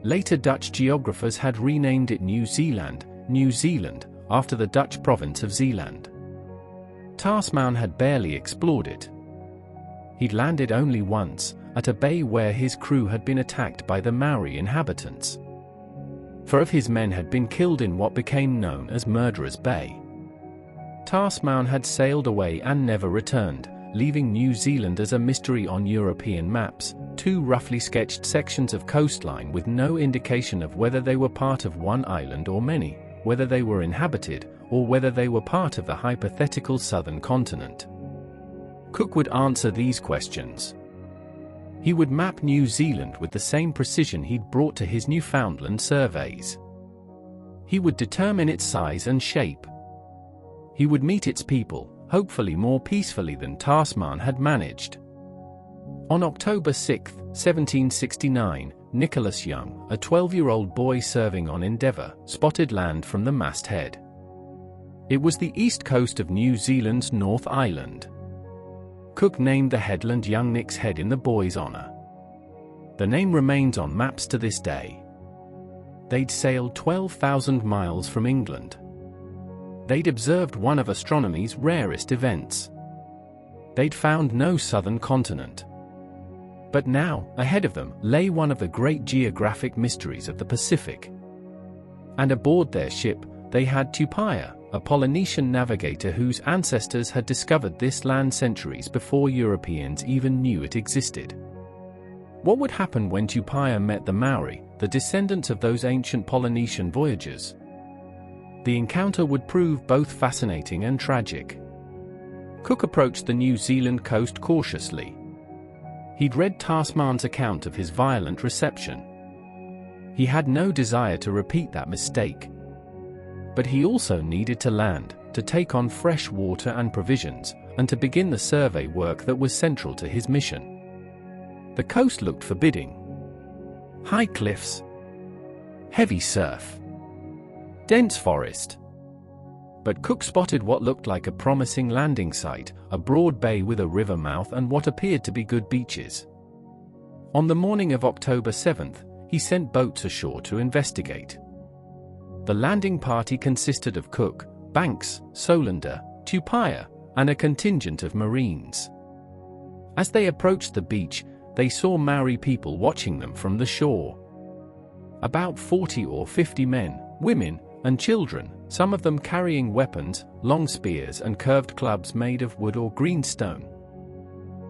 Later Dutch geographers had renamed it New Zealand, New Zealand, after the Dutch province of Zeeland. Tasman had barely explored it. He'd landed only once, at a bay where his crew had been attacked by the Maori inhabitants. 4 of his men had been killed in what became known as Murderers Bay. Tasman had sailed away and never returned, leaving New Zealand as a mystery on European maps, 2 roughly sketched sections of coastline with no indication of whether they were part of one island or many, whether they were inhabited, or whether they were part of the hypothetical southern continent. Cook would answer these questions. He would map New Zealand with the same precision he'd brought to his Newfoundland surveys. He would determine its size and shape. He would meet its people, hopefully more peacefully than Tasman had managed. On October 6, 1769, Nicholas Young, a 12-year-old boy serving on Endeavour, spotted land from the masthead. It was the east coast of New Zealand's North Island. Cook named the headland Young Nick's Head in the boy's honour. The name remains on maps to this day. They'd sailed 12,000 miles from England. They'd observed one of astronomy's rarest events. They'd found no southern continent. But now, ahead of them, lay one of the great geographic mysteries of the Pacific. And aboard their ship, they had Tupaia, a Polynesian navigator whose ancestors had discovered this land centuries before Europeans even knew it existed. What would happen when Tupaia met the Maori, the descendants of those ancient Polynesian voyagers? The encounter would prove both fascinating and tragic. Cook approached the New Zealand coast cautiously. He'd read Tasman's account of his violent reception. He had no desire to repeat that mistake. But he also needed to land, to take on fresh water and provisions, and to begin the survey work that was central to his mission. The coast looked forbidding. High cliffs, heavy surf, dense forest. But Cook spotted what looked like a promising landing site, a broad bay with a river mouth and what appeared to be good beaches. On the morning of October 7th, he sent boats ashore to investigate. The landing party consisted of Cook, Banks, Solander, Tupaia, and a contingent of Marines. As they approached the beach, they saw Maori people watching them from the shore. About 40 or 50 men, women, and children, some of them carrying weapons, long spears and curved clubs made of wood or green stone.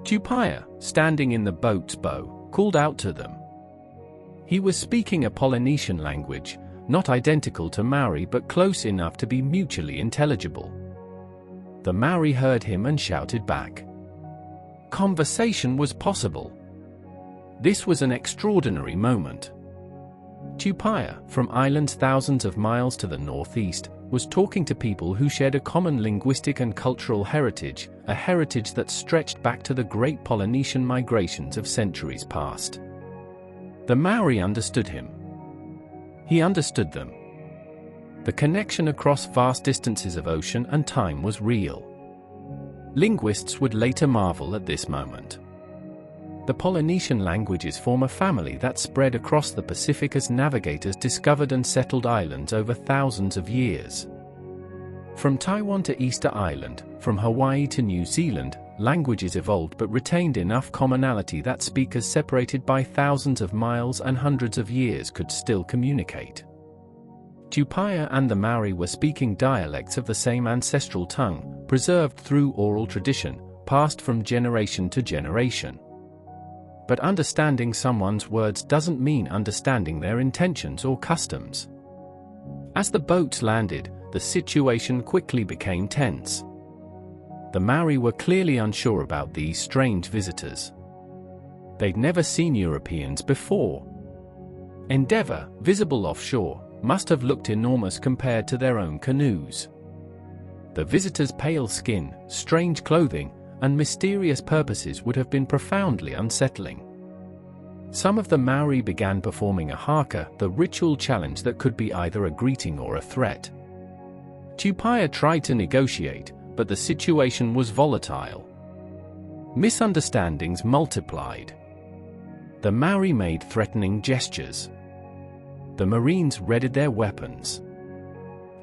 Tupaia, standing in the boat's bow, called out to them. He was speaking a Polynesian language, not identical to Maori but close enough to be mutually intelligible. The Maori heard him and shouted back. Conversation was possible. This was an extraordinary moment. Tupaia, from islands thousands of miles to the northeast, was talking to people who shared a common linguistic and cultural heritage, a heritage that stretched back to the great Polynesian migrations of centuries past. The Maori understood him. He understood them. The connection across vast distances of ocean and time was real. Linguists would later marvel at this moment. The Polynesian languages form a family that spread across the Pacific as navigators discovered and settled islands over thousands of years. From Taiwan to Easter Island, from Hawaii to New Zealand, languages evolved but retained enough commonality that speakers separated by thousands of miles and hundreds of years could still communicate. Tupaia and the Maori were speaking dialects of the same ancestral tongue, preserved through oral tradition, passed from generation to generation. But understanding someone's words doesn't mean understanding their intentions or customs. As the boats landed, the situation quickly became tense. The Maori were clearly unsure about these strange visitors. They'd never seen Europeans before. Endeavour, visible offshore, must have looked enormous compared to their own canoes. The visitors' pale skin, strange clothing, and mysterious purposes would have been profoundly unsettling. Some of the Maori began performing a haka, the ritual challenge that could be either a greeting or a threat. Tupaia tried to negotiate, but the situation was volatile. Misunderstandings multiplied. The Maori made threatening gestures. The Marines readied their weapons.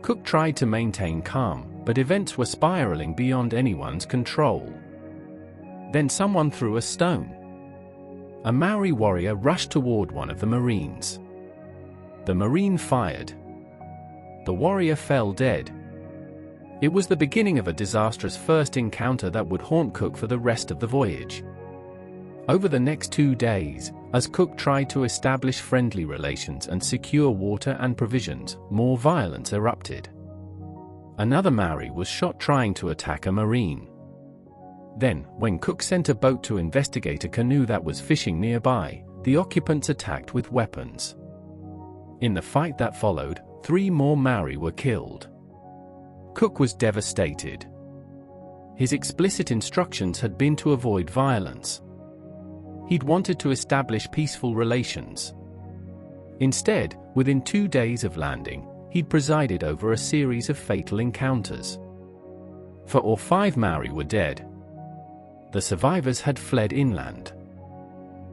Cook tried to maintain calm, but events were spiraling beyond anyone's control. Then someone threw a stone. A Maori warrior rushed toward one of the Marines. The Marine fired. The warrior fell dead. It was the beginning of a disastrous first encounter that would haunt Cook for the rest of the voyage. Over the next 2 days, as Cook tried to establish friendly relations and secure water and provisions, more violence erupted. Another Maori was shot trying to attack a Marine. Then, when Cook sent a boat to investigate a canoe that was fishing nearby, the occupants attacked with weapons. In the fight that followed, 3 more Maori were killed. Cook was devastated. His explicit instructions had been to avoid violence. He'd wanted to establish peaceful relations. Instead, within 2 days of landing, he'd presided over a series of fatal encounters. 4 or 5 Maori were dead. The survivors had fled inland.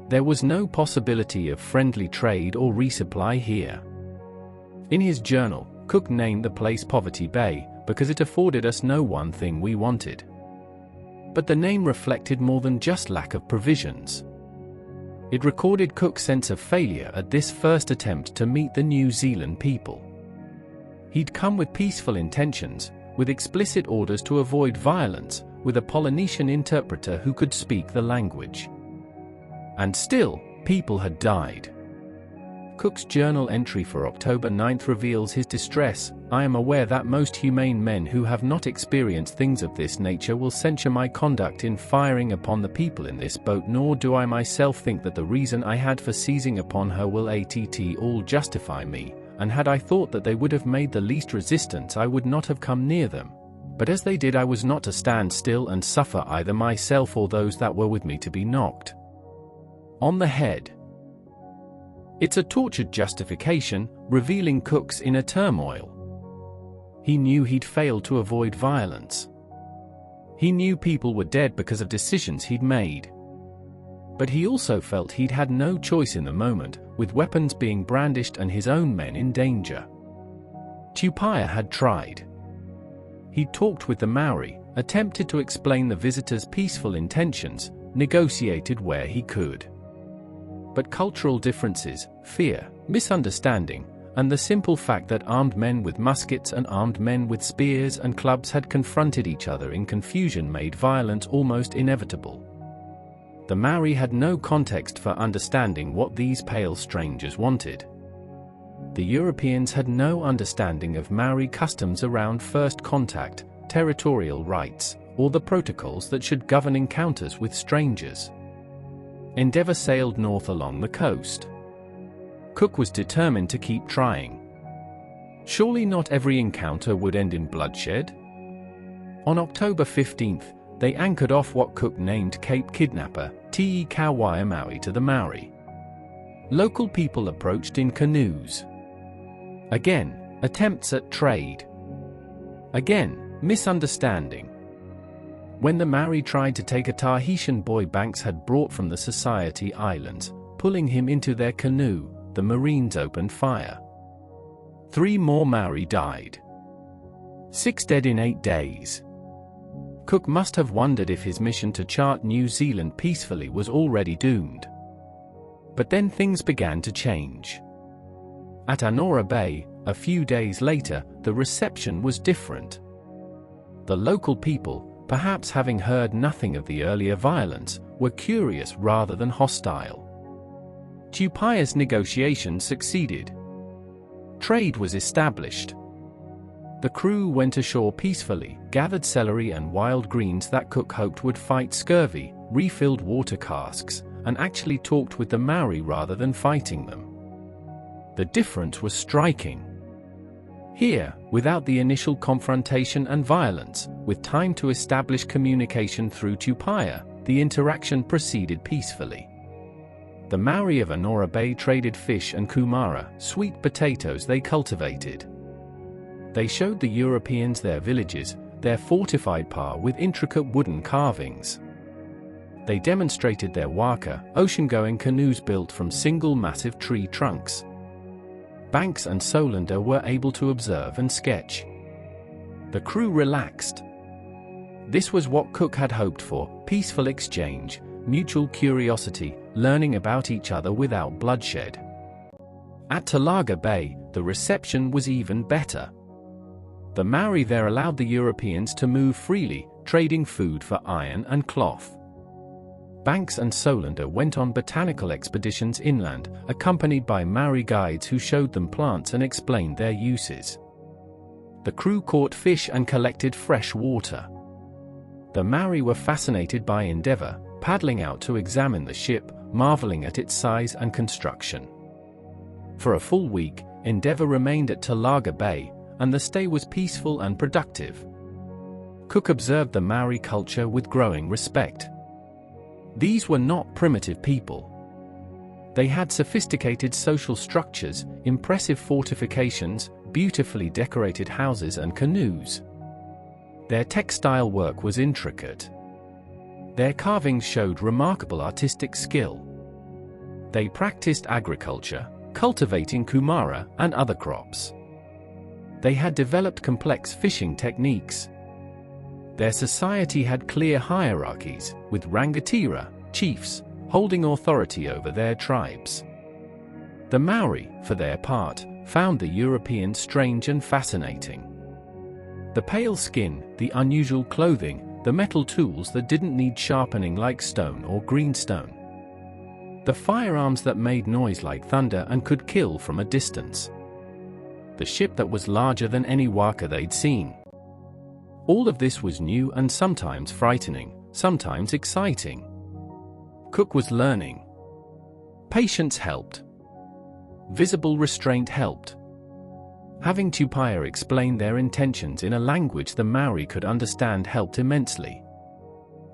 There was no possibility of friendly trade or resupply here. In his journal, Cook named the place Poverty Bay, because it afforded us no one thing we wanted. But the name reflected more than just lack of provisions. It recorded Cook's sense of failure at this first attempt to meet the New Zealand people. He'd come with peaceful intentions, with explicit orders to avoid violence, with a Polynesian interpreter who could speak the language. And still, people had died. Cook's journal entry for October 9 reveals his distress. "I am aware that most humane men who have not experienced things of this nature will censure my conduct in firing upon the people in this boat, nor do I myself think that the reason I had for seizing upon her will at all justify me, and had I thought that they would have made the least resistance I would not have come near them. But as they did, I was not to stand still and suffer either myself or those that were with me to be knocked on the head." It's a tortured justification, revealing Cook's inner turmoil. He knew he'd failed to avoid violence. He knew people were dead because of decisions he'd made. But he also felt he'd had no choice in the moment, with weapons being brandished and his own men in danger. Tupaia had tried. He'd talked with the Maori, attempted to explain the visitors' peaceful intentions, negotiated where he could. But cultural differences, fear, misunderstanding, and the simple fact that armed men with muskets and armed men with spears and clubs had confronted each other in confusion made violence almost inevitable. The Maori had no context for understanding what these pale strangers wanted. The Europeans had no understanding of Maori customs around first contact, territorial rights, or the protocols that should govern encounters with strangers. Endeavour sailed north along the coast. Cook was determined to keep trying. Surely not every encounter would end in bloodshed? On October 15, they anchored off what Cook named Cape Kidnapper, Te Kauai Maui to the Maori. Local people approached in canoes. Again, attempts at trade. Again, misunderstanding. When the Maori tried to take a Tahitian boy Banks had brought from the Society Islands, pulling him into their canoe, the Marines opened fire. 3 more Maori died. 6 dead in 8 days. Cook must have wondered if his mission to chart New Zealand peacefully was already doomed. But then things began to change. At Anora Bay, a few days later, the reception was different. The local people, perhaps having heard nothing of the earlier violence, were curious rather than hostile. Tupaia's negotiations succeeded. Trade was established. The crew went ashore peacefully, gathered celery and wild greens that Cook hoped would fight scurvy, refilled water casks, and actually talked with the Maori rather than fighting them. The difference was striking. Here, without the initial confrontation and violence, with time to establish communication through Tupaia, the interaction proceeded peacefully. The Maori of Anora Bay traded fish and kumara, sweet potatoes they cultivated. They showed the Europeans their villages, their fortified pa with intricate wooden carvings. They demonstrated their waka, ocean-going canoes built from single massive tree trunks. Banks and Solander were able to observe and sketch. The crew relaxed. This was what Cook had hoped for: peaceful exchange, mutual curiosity, learning about each other without bloodshed. At Talaga Bay, the reception was even better. The Maori there allowed the Europeans to move freely, trading food for iron and cloth. Banks and Solander went on botanical expeditions inland, accompanied by Maori guides who showed them plants and explained their uses. The crew caught fish and collected fresh water. The Maori were fascinated by Endeavour, paddling out to examine the ship, marveling at its size and construction. For a full week, Endeavour remained at Talaga Bay, and the stay was peaceful and productive. Cook observed the Maori culture with growing respect. These were not primitive people. They had sophisticated social structures, impressive fortifications, beautifully decorated houses and canoes. Their textile work was intricate. Their carvings showed remarkable artistic skill. They practiced agriculture, cultivating kumara and other crops. They had developed complex fishing techniques. Their society had clear hierarchies, with rangatira, chiefs, holding authority over their tribes. The Maori, for their part, found the Europeans strange and fascinating. The pale skin, the unusual clothing, the metal tools that didn't need sharpening like stone or greenstone. The firearms that made noise like thunder and could kill from a distance. The ship that was larger than any waka they'd seen. All of this was new and sometimes frightening, sometimes exciting. Cook was learning. Patience helped. Visible restraint helped. Having Tupaia explain their intentions in a language the Maori could understand helped immensely.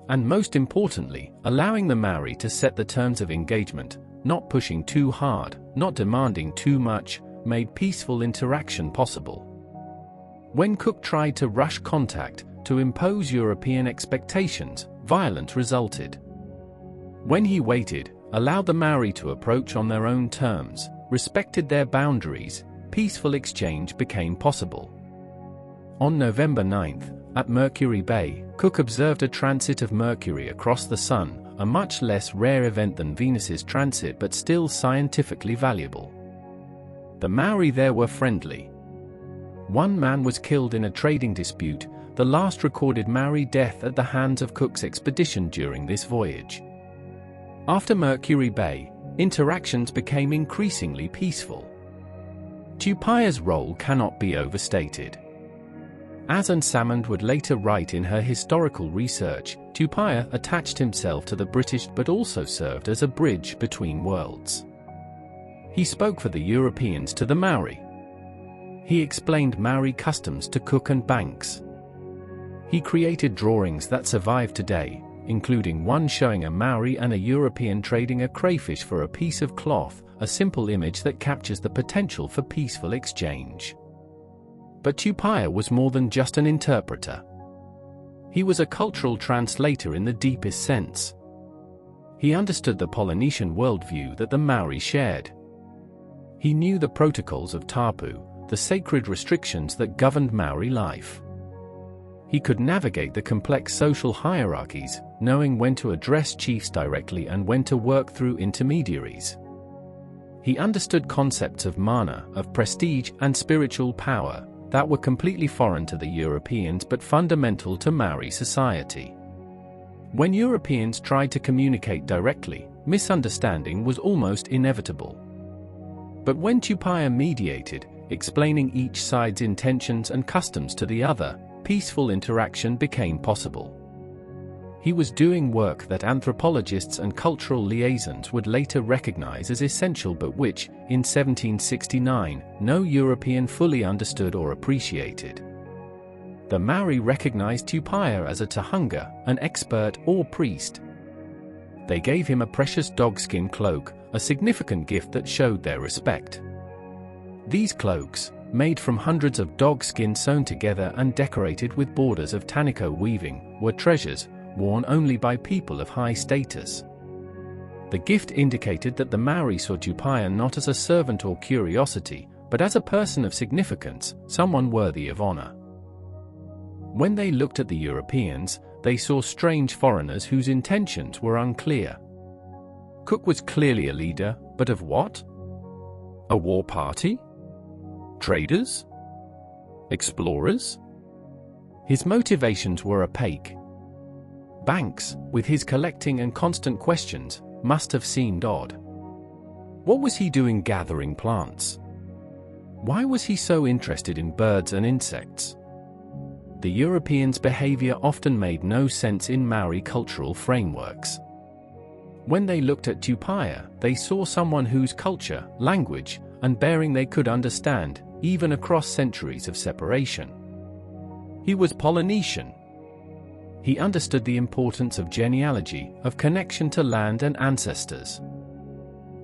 And most importantly, allowing the Maori to set the terms of engagement, not pushing too hard, not demanding too much, made peaceful interaction possible. When Cook tried to rush contact, to impose European expectations, violence resulted. When he waited, allowed the Maori to approach on their own terms, respected their boundaries, peaceful exchange became possible. On November 9th, at Mercury Bay, Cook observed a transit of Mercury across the Sun, a much less rare event than Venus's transit but still scientifically valuable. The Maori there were friendly. One man was killed in a trading dispute, the last recorded Maori death at the hands of Cook's expedition during this voyage. After Mercury Bay, interactions became increasingly peaceful. Tupaia's role cannot be overstated. As Anne Salmond would later write in her historical research, Tupaia attached himself to the British but also served as a bridge between worlds. He spoke for the Europeans to the Maori. He explained Maori customs to Cook and Banks. He created drawings that survive today, including one showing a Maori and a European trading a crayfish for a piece of cloth, a simple image that captures the potential for peaceful exchange. But Tupaia was more than just an interpreter. He was a cultural translator in the deepest sense. He understood the Polynesian worldview that the Maori shared. He knew the protocols of tapu, the sacred restrictions that governed Maori life. He could navigate the complex social hierarchies, knowing when to address chiefs directly and when to work through intermediaries. He understood concepts of mana, of prestige and spiritual power, that were completely foreign to the Europeans but fundamental to Maori society. When Europeans tried to communicate directly, misunderstanding was almost inevitable. But when Tupaia mediated, explaining each side's intentions and customs to the other, peaceful interaction became possible. He was doing work that anthropologists and cultural liaisons would later recognize as essential but which, in 1769, no European fully understood or appreciated. The Maori recognized Tupaia as a tahunga, an expert or priest. They gave him a precious dogskin cloak, a significant gift that showed their respect. These cloaks, made from hundreds of dog skin sewn together and decorated with borders of taniko weaving, were treasures, worn only by people of high status. The gift indicated that the Maori saw Tupaia not as a servant or curiosity, but as a person of significance, someone worthy of honor. When they looked at the Europeans, they saw strange foreigners whose intentions were unclear. Cook was clearly a leader, but of what? A war party? Traders? Explorers? His motivations were opaque. Banks, with his collecting and constant questions, must have seemed odd. What was he doing gathering plants? Why was he so interested in birds and insects? The Europeans' behavior often made no sense in Maori cultural frameworks. When they looked at Tupaia, they saw someone whose culture, language, and bearing they could understand, even across centuries of separation. He was Polynesian. He understood the importance of genealogy, of connection to land and ancestors.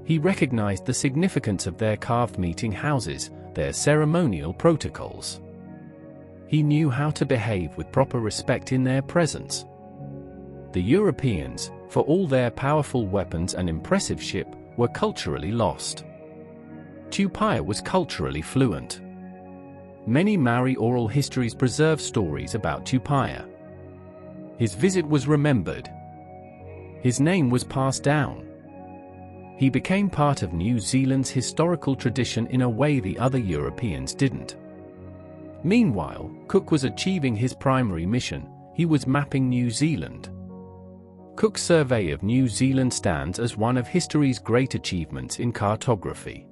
He recognized the significance of their carved meeting houses, their ceremonial protocols. He knew how to behave with proper respect in their presence. The Europeans, for all their powerful weapons and impressive ship, were culturally lost. Tupaia was culturally fluent. Many Maori oral histories preserve stories about Tupaia. His visit was remembered. His name was passed down. He became part of New Zealand's historical tradition in a way the other Europeans didn't. Meanwhile, Cook was achieving his primary mission. He was mapping New Zealand. Cook's survey of New Zealand stands as one of history's great achievements in cartography.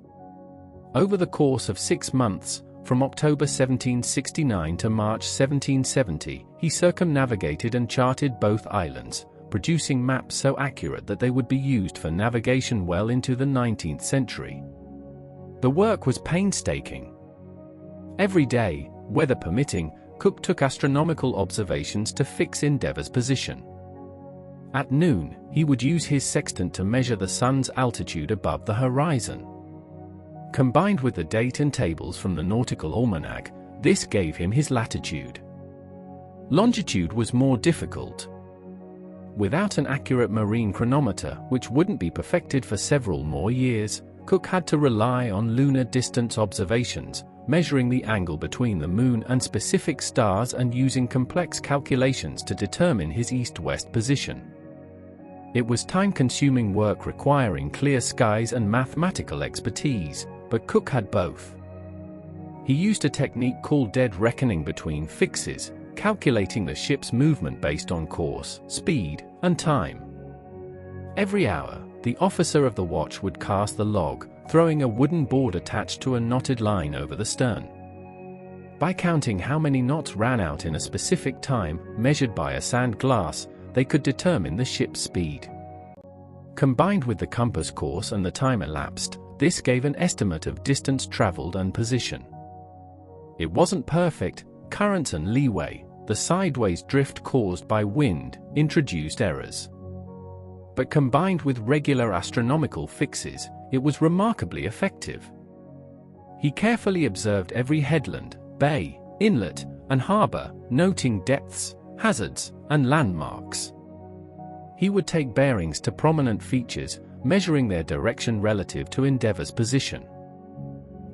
Over the course of 6 months, from October 1769 to March 1770, he circumnavigated and charted both islands, producing maps so accurate that they would be used for navigation well into the 19th century. The work was painstaking. Every day, weather permitting, Cook took astronomical observations to fix Endeavour's position. At noon, he would use his sextant to measure the sun's altitude above the horizon. Combined with the date and tables from the nautical almanac, this gave him his latitude. Longitude was more difficult. Without an accurate marine chronometer, which wouldn't be perfected for several more years, Cook had to rely on lunar distance observations, measuring the angle between the moon and specific stars and using complex calculations to determine his east-west position. It was time-consuming work requiring clear skies and mathematical expertise, but Cook had both. He used a technique called dead reckoning between fixes, calculating the ship's movement based on course, speed, and time. Every hour, the officer of the watch would cast the log, throwing a wooden board attached to a knotted line over the stern. By counting how many knots ran out in a specific time, measured by a sand glass, they could determine the ship's speed. Combined with the compass course and the time elapsed, this gave an estimate of distance traveled and position. It wasn't perfect. Currents and leeway, the sideways drift caused by wind, introduced errors. But combined with regular astronomical fixes, it was remarkably effective. He carefully observed every headland, bay, inlet, and harbor, noting depths, hazards, and landmarks. He would take bearings to prominent features, measuring their direction relative to Endeavour's position.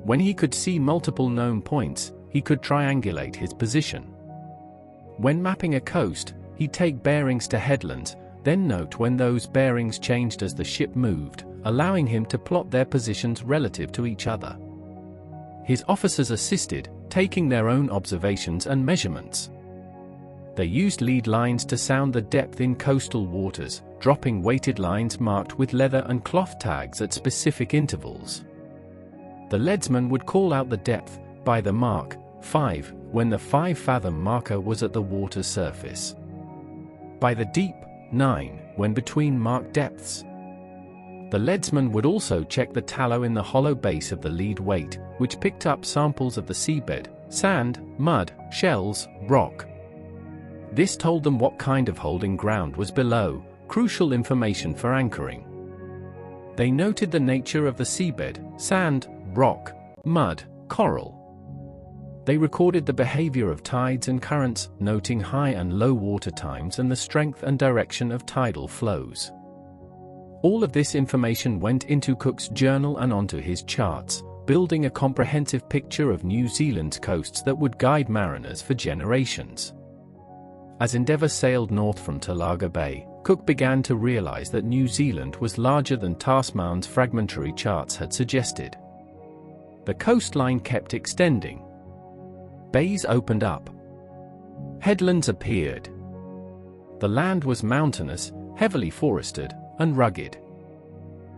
When he could see multiple known points, he could triangulate his position. When mapping a coast, he'd take bearings to headlands, then note when those bearings changed as the ship moved, allowing him to plot their positions relative to each other. His officers assisted, taking their own observations and measurements. They used lead lines to sound the depth in coastal waters, dropping weighted lines marked with leather and cloth tags at specific intervals. The leadsman would call out the depth, by the mark 5, when the 5-fathom marker was at the water's surface. By the deep 9, when between marked depths. The leadsman would also check the tallow in the hollow base of the lead weight, which picked up samples of the seabed, sand, mud, shells, rock. This told them what kind of holding ground was below, crucial information for anchoring. They noted the nature of the seabed, sand, rock, mud, coral. They recorded the behavior of tides and currents, noting high and low water times and the strength and direction of tidal flows. All of this information went into Cook's journal and onto his charts, building a comprehensive picture of New Zealand's coasts that would guide mariners for generations. As Endeavour sailed north from Talaga Bay, Cook began to realize that New Zealand was larger than Tasman's fragmentary charts had suggested. The coastline kept extending. Bays opened up. Headlands appeared. The land was mountainous, heavily forested, and rugged.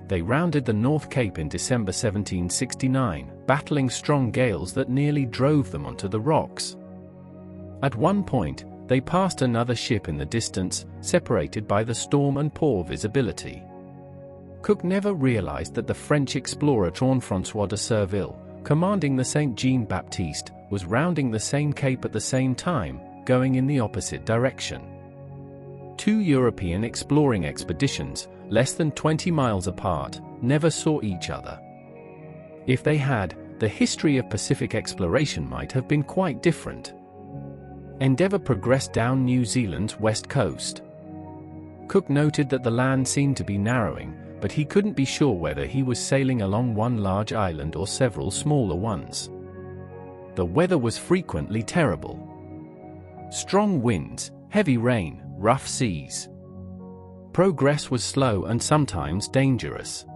They rounded the North Cape in December 1769, battling strong gales that nearly drove them onto the rocks. At one point, they passed another ship in the distance, separated by the storm and poor visibility. Cook never realized that the French explorer Jean-François de Surville, commanding the Saint Jean-Baptiste, was rounding the same cape at the same time, going in the opposite direction. Two European exploring expeditions, less than 20 miles apart, never saw each other. If they had, the history of Pacific exploration might have been quite different. Endeavour progressed down New Zealand's west coast. Cook noted that the land seemed to be narrowing, but he couldn't be sure whether he was sailing along one large island or several smaller ones. The weather was frequently terrible. Strong winds, heavy rain, rough seas. Progress was slow and sometimes dangerous.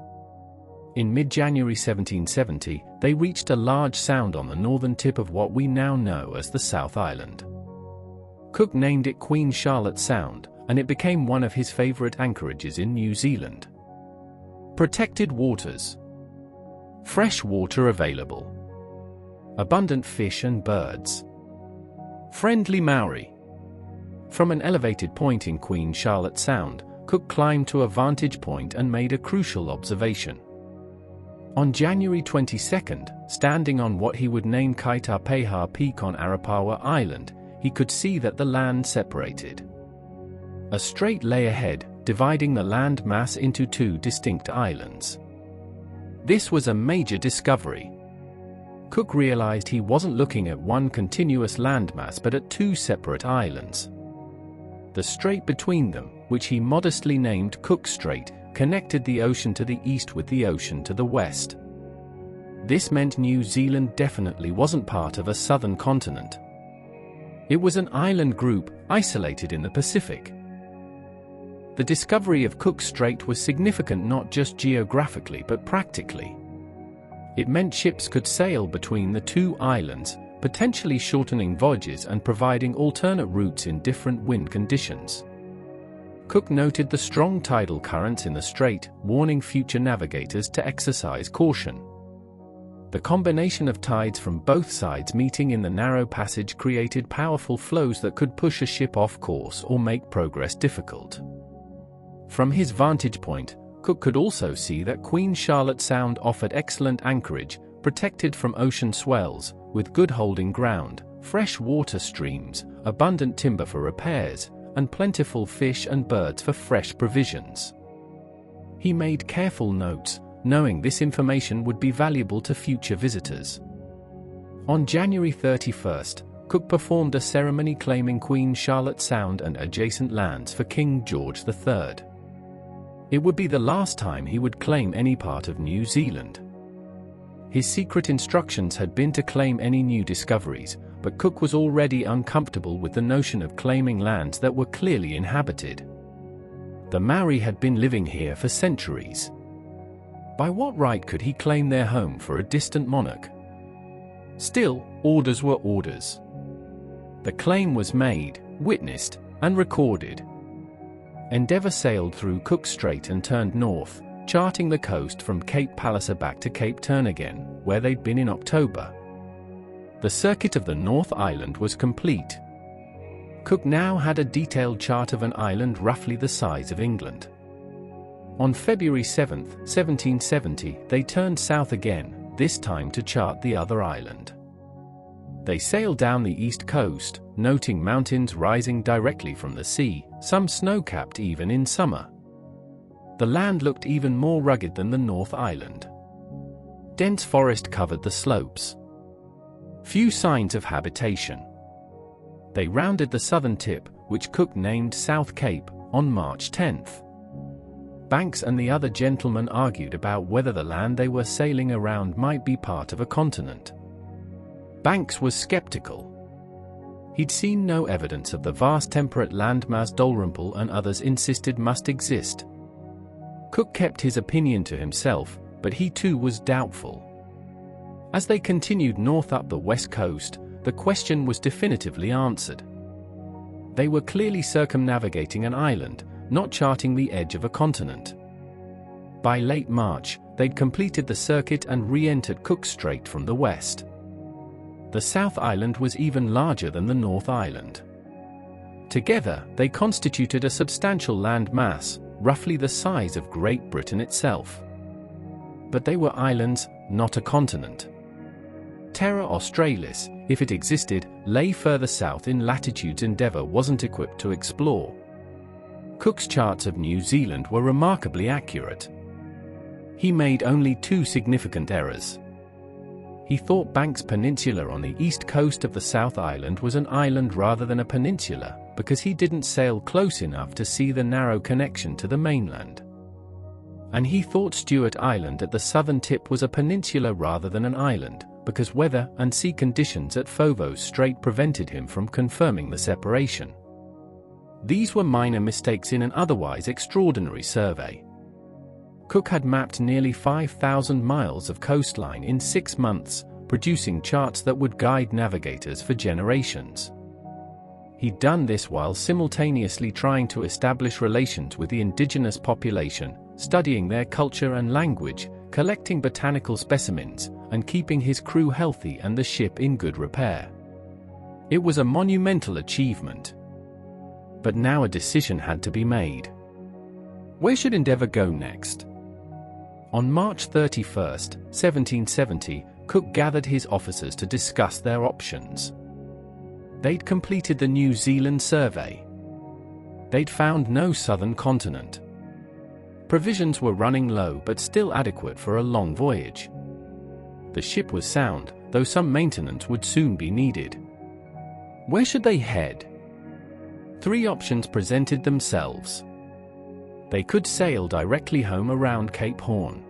In mid-January 1770, they reached a large sound on the northern tip of what we now know as the South Island. Cook named it Queen Charlotte Sound, and it became one of his favorite anchorages in New Zealand. Protected waters. Fresh water available. Abundant fish and birds. Friendly Maori. From an elevated point in Queen Charlotte Sound, Cook climbed to a vantage point and made a crucial observation. On January 22, standing on what he would name Kaitapeha Peak on Arapawa Island, he could see that the land separated. A strait lay ahead, dividing the land mass into two distinct islands. This was a major discovery. Cook realized he wasn't looking at one continuous landmass but at two separate islands. The strait between them, which he modestly named Cook Strait, connected the ocean to the east with the ocean to the west. This meant New Zealand definitely wasn't part of a southern continent. It was an island group, isolated in the Pacific. The discovery of Cook Strait was significant not just geographically but practically. It meant ships could sail between the two islands, potentially shortening voyages and providing alternate routes in different wind conditions. Cook noted the strong tidal currents in the strait, warning future navigators to exercise caution. The combination of tides from both sides meeting in the narrow passage created powerful flows that could push a ship off course or make progress difficult. From his vantage point, Cook could also see that Queen Charlotte Sound offered excellent anchorage, protected from ocean swells, with good holding ground, fresh water streams, abundant timber for repairs, and plentiful fish and birds for fresh provisions. He made careful notes, knowing this information would be valuable to future visitors. On January 31st, Cook performed a ceremony claiming Queen Charlotte Sound and adjacent lands for King George III. It would be the last time he would claim any part of New Zealand. His secret instructions had been to claim any new discoveries, but Cook was already uncomfortable with the notion of claiming lands that were clearly inhabited. The Maori had been living here for centuries. By what right could he claim their home for a distant monarch? Still, orders were orders. The claim was made, witnessed, and recorded. Endeavour sailed through Cook Strait and turned north, charting the coast from Cape Palliser back to Cape Turnagain, where they'd been in October. The circuit of the North Island was complete. Cook now had a detailed chart of an island roughly the size of England. On February 7, 1770, they turned south again, this time to chart the other island. They sailed down the east coast, noting mountains rising directly from the sea, some snow-capped even in summer. The land looked even more rugged than the North Island. Dense forest covered the slopes. Few signs of habitation. They rounded the southern tip, which Cook named South Cape, on March 10th. Banks and the other gentlemen argued about whether the land they were sailing around might be part of a continent. Banks was skeptical. He'd seen no evidence of the vast temperate landmass Dalrymple and others insisted must exist. Cook kept his opinion to himself, but he too was doubtful. As they continued north up the west coast, the question was definitively answered. They were clearly circumnavigating an island, not charting the edge of a continent. By late March, they'd completed the circuit and re-entered Cook Strait from the west. The South Island was even larger than the North Island. Together, they constituted a substantial land mass, roughly the size of Great Britain itself. But they were islands, not a continent. Terra Australis, if it existed, lay further south in latitudes Endeavour wasn't equipped to explore. Cook's charts of New Zealand were remarkably accurate. He made only two significant errors. He thought Banks Peninsula on the east coast of the South Island was an island rather than a peninsula, because he didn't sail close enough to see the narrow connection to the mainland. And he thought Stewart Island at the southern tip was a peninsula rather than an island, because weather and sea conditions at Foveaux Strait prevented him from confirming the separation. These were minor mistakes in an otherwise extraordinary survey. Cook had mapped nearly 5,000 miles of coastline in 6 months, producing charts that would guide navigators for generations. He'd done this while simultaneously trying to establish relations with the indigenous population, studying their culture and language, collecting botanical specimens, and keeping his crew healthy and the ship in good repair. It was a monumental achievement. But now a decision had to be made. Where should Endeavour go next? On March 31, 1770, Cook gathered his officers to discuss their options. They'd completed the New Zealand survey. They'd found no southern continent. Provisions were running low but still adequate for a long voyage. The ship was sound, though some maintenance would soon be needed. Where should they head? 3 options presented themselves. They could sail directly home around Cape Horn.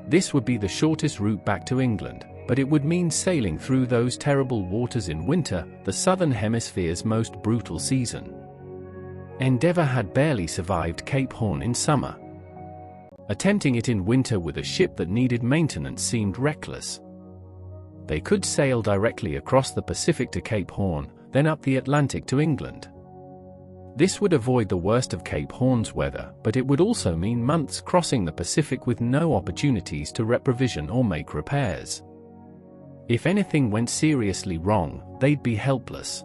This would be the shortest route back to England, but it would mean sailing through those terrible waters in winter, the southern hemisphere's most brutal season. Endeavour had barely survived Cape Horn in summer. Attempting it in winter with a ship that needed maintenance seemed reckless. They could sail directly across the Pacific to Cape Horn, then up the Atlantic to England. This would avoid the worst of Cape Horn's weather, but it would also mean months crossing the Pacific with no opportunities to reprovision or make repairs. If anything went seriously wrong, they'd be helpless.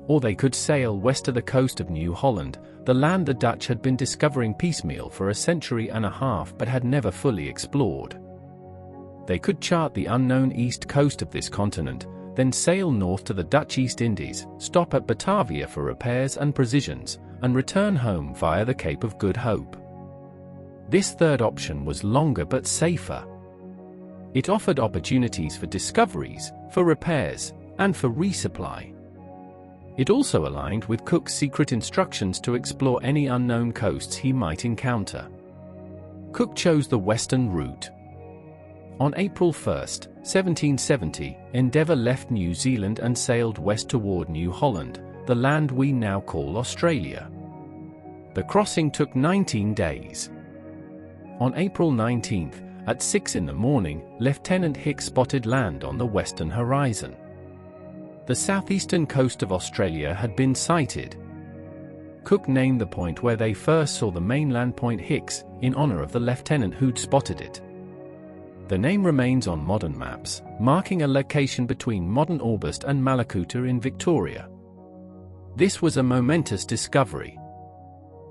Or they could sail west to the coast of New Holland, the land the Dutch had been discovering piecemeal for a century and a half but had never fully explored. They could chart the unknown east coast of this continent, then sail north to the Dutch East Indies, stop at Batavia for repairs and provisions, and return home via the Cape of Good Hope. This third option was longer but safer. It offered opportunities for discoveries, for repairs, and for resupply. It also aligned with Cook's secret instructions to explore any unknown coasts he might encounter. Cook chose the western route. On April 1, 1770, Endeavour left New Zealand and sailed west toward New Holland, the land we now call Australia. The crossing took 19 days. On April 19, at 6 in the morning, Lieutenant Hicks spotted land on the western horizon. The southeastern coast of Australia had been sighted. Cook named the point where they first saw the mainland Point Hicks, in honor of the lieutenant who'd spotted it. The name remains on modern maps, marking a location between modern Orbost and Malakuta in Victoria. This was a momentous discovery.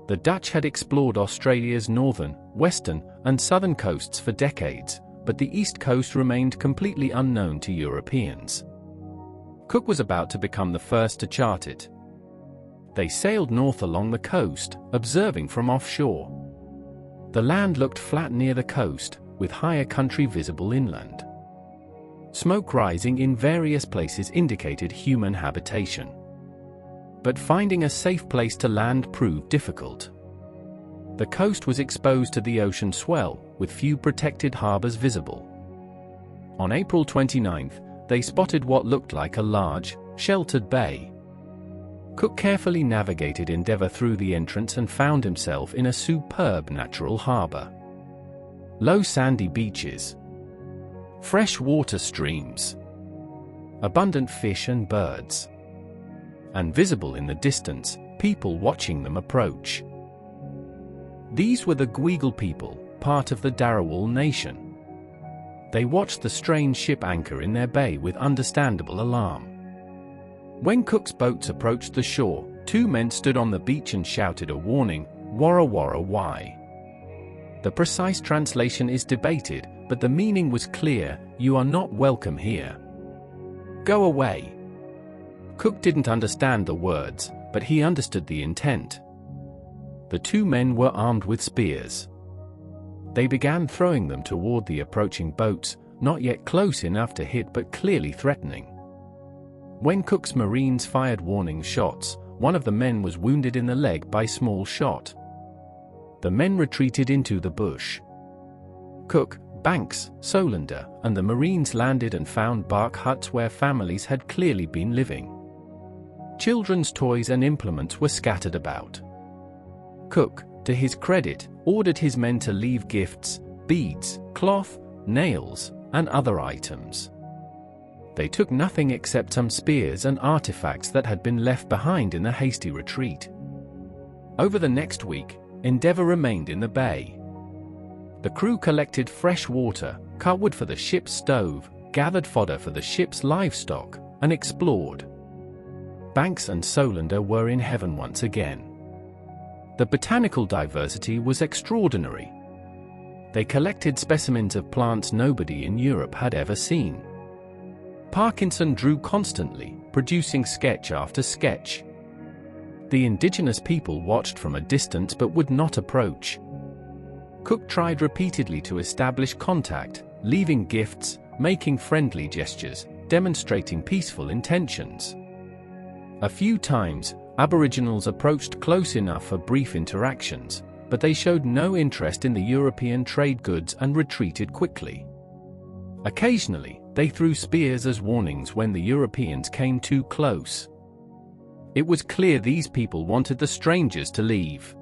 The Dutch had explored Australia's northern, western, and southern coasts for decades, but the east coast remained completely unknown to Europeans. Cook was about to become the first to chart it. They sailed north along the coast, observing from offshore. The land looked flat near the coast, with higher country visible inland. Smoke rising in various places indicated human habitation. But finding a safe place to land proved difficult. The coast was exposed to the ocean swell, with few protected harbors visible. On April 29th, they spotted what looked like a large, sheltered bay. Cook carefully navigated Endeavour through the entrance and found himself in a superb natural harbor. Low sandy beaches, fresh water streams, abundant fish and birds, and visible in the distance, people watching them approach. These were the Gweagal people, part of the Darawal nation. They watched the strange ship anchor in their bay with understandable alarm. When Cook's boats approached the shore, two men stood on the beach and shouted a warning, "Warra Warra Why?" The precise translation is debated, but the meaning was clear: "You are not welcome here. Go away." Cook didn't understand the words, but he understood the intent. The two men were armed with spears. They began throwing them toward the approaching boats, not yet close enough to hit but clearly threatening. When Cook's Marines fired warning shots, one of the men was wounded in the leg by small shot. The men retreated into the bush. Cook, Banks, Solander, and the Marines landed and found bark huts where families had clearly been living. Children's toys and implements were scattered about. Cook, to his credit, ordered his men to leave gifts, beads, cloth, nails, and other items. They took nothing except some spears and artifacts that had been left behind in the hasty retreat. Over the next week, Endeavour remained in the bay. The crew collected fresh water, cut wood for the ship's stove, gathered fodder for the ship's livestock, and explored. Banks and Solander were in heaven once again. The botanical diversity was extraordinary. They collected specimens of plants nobody in Europe had ever seen. Parkinson drew constantly, producing sketch after sketch. The indigenous people watched from a distance but would not approach. Cook tried repeatedly to establish contact, leaving gifts, making friendly gestures, demonstrating peaceful intentions. A few times, Aboriginals approached close enough for brief interactions, but they showed no interest in the European trade goods and retreated quickly. Occasionally, they threw spears as warnings when the Europeans came too close. It was clear these people wanted the strangers to leave.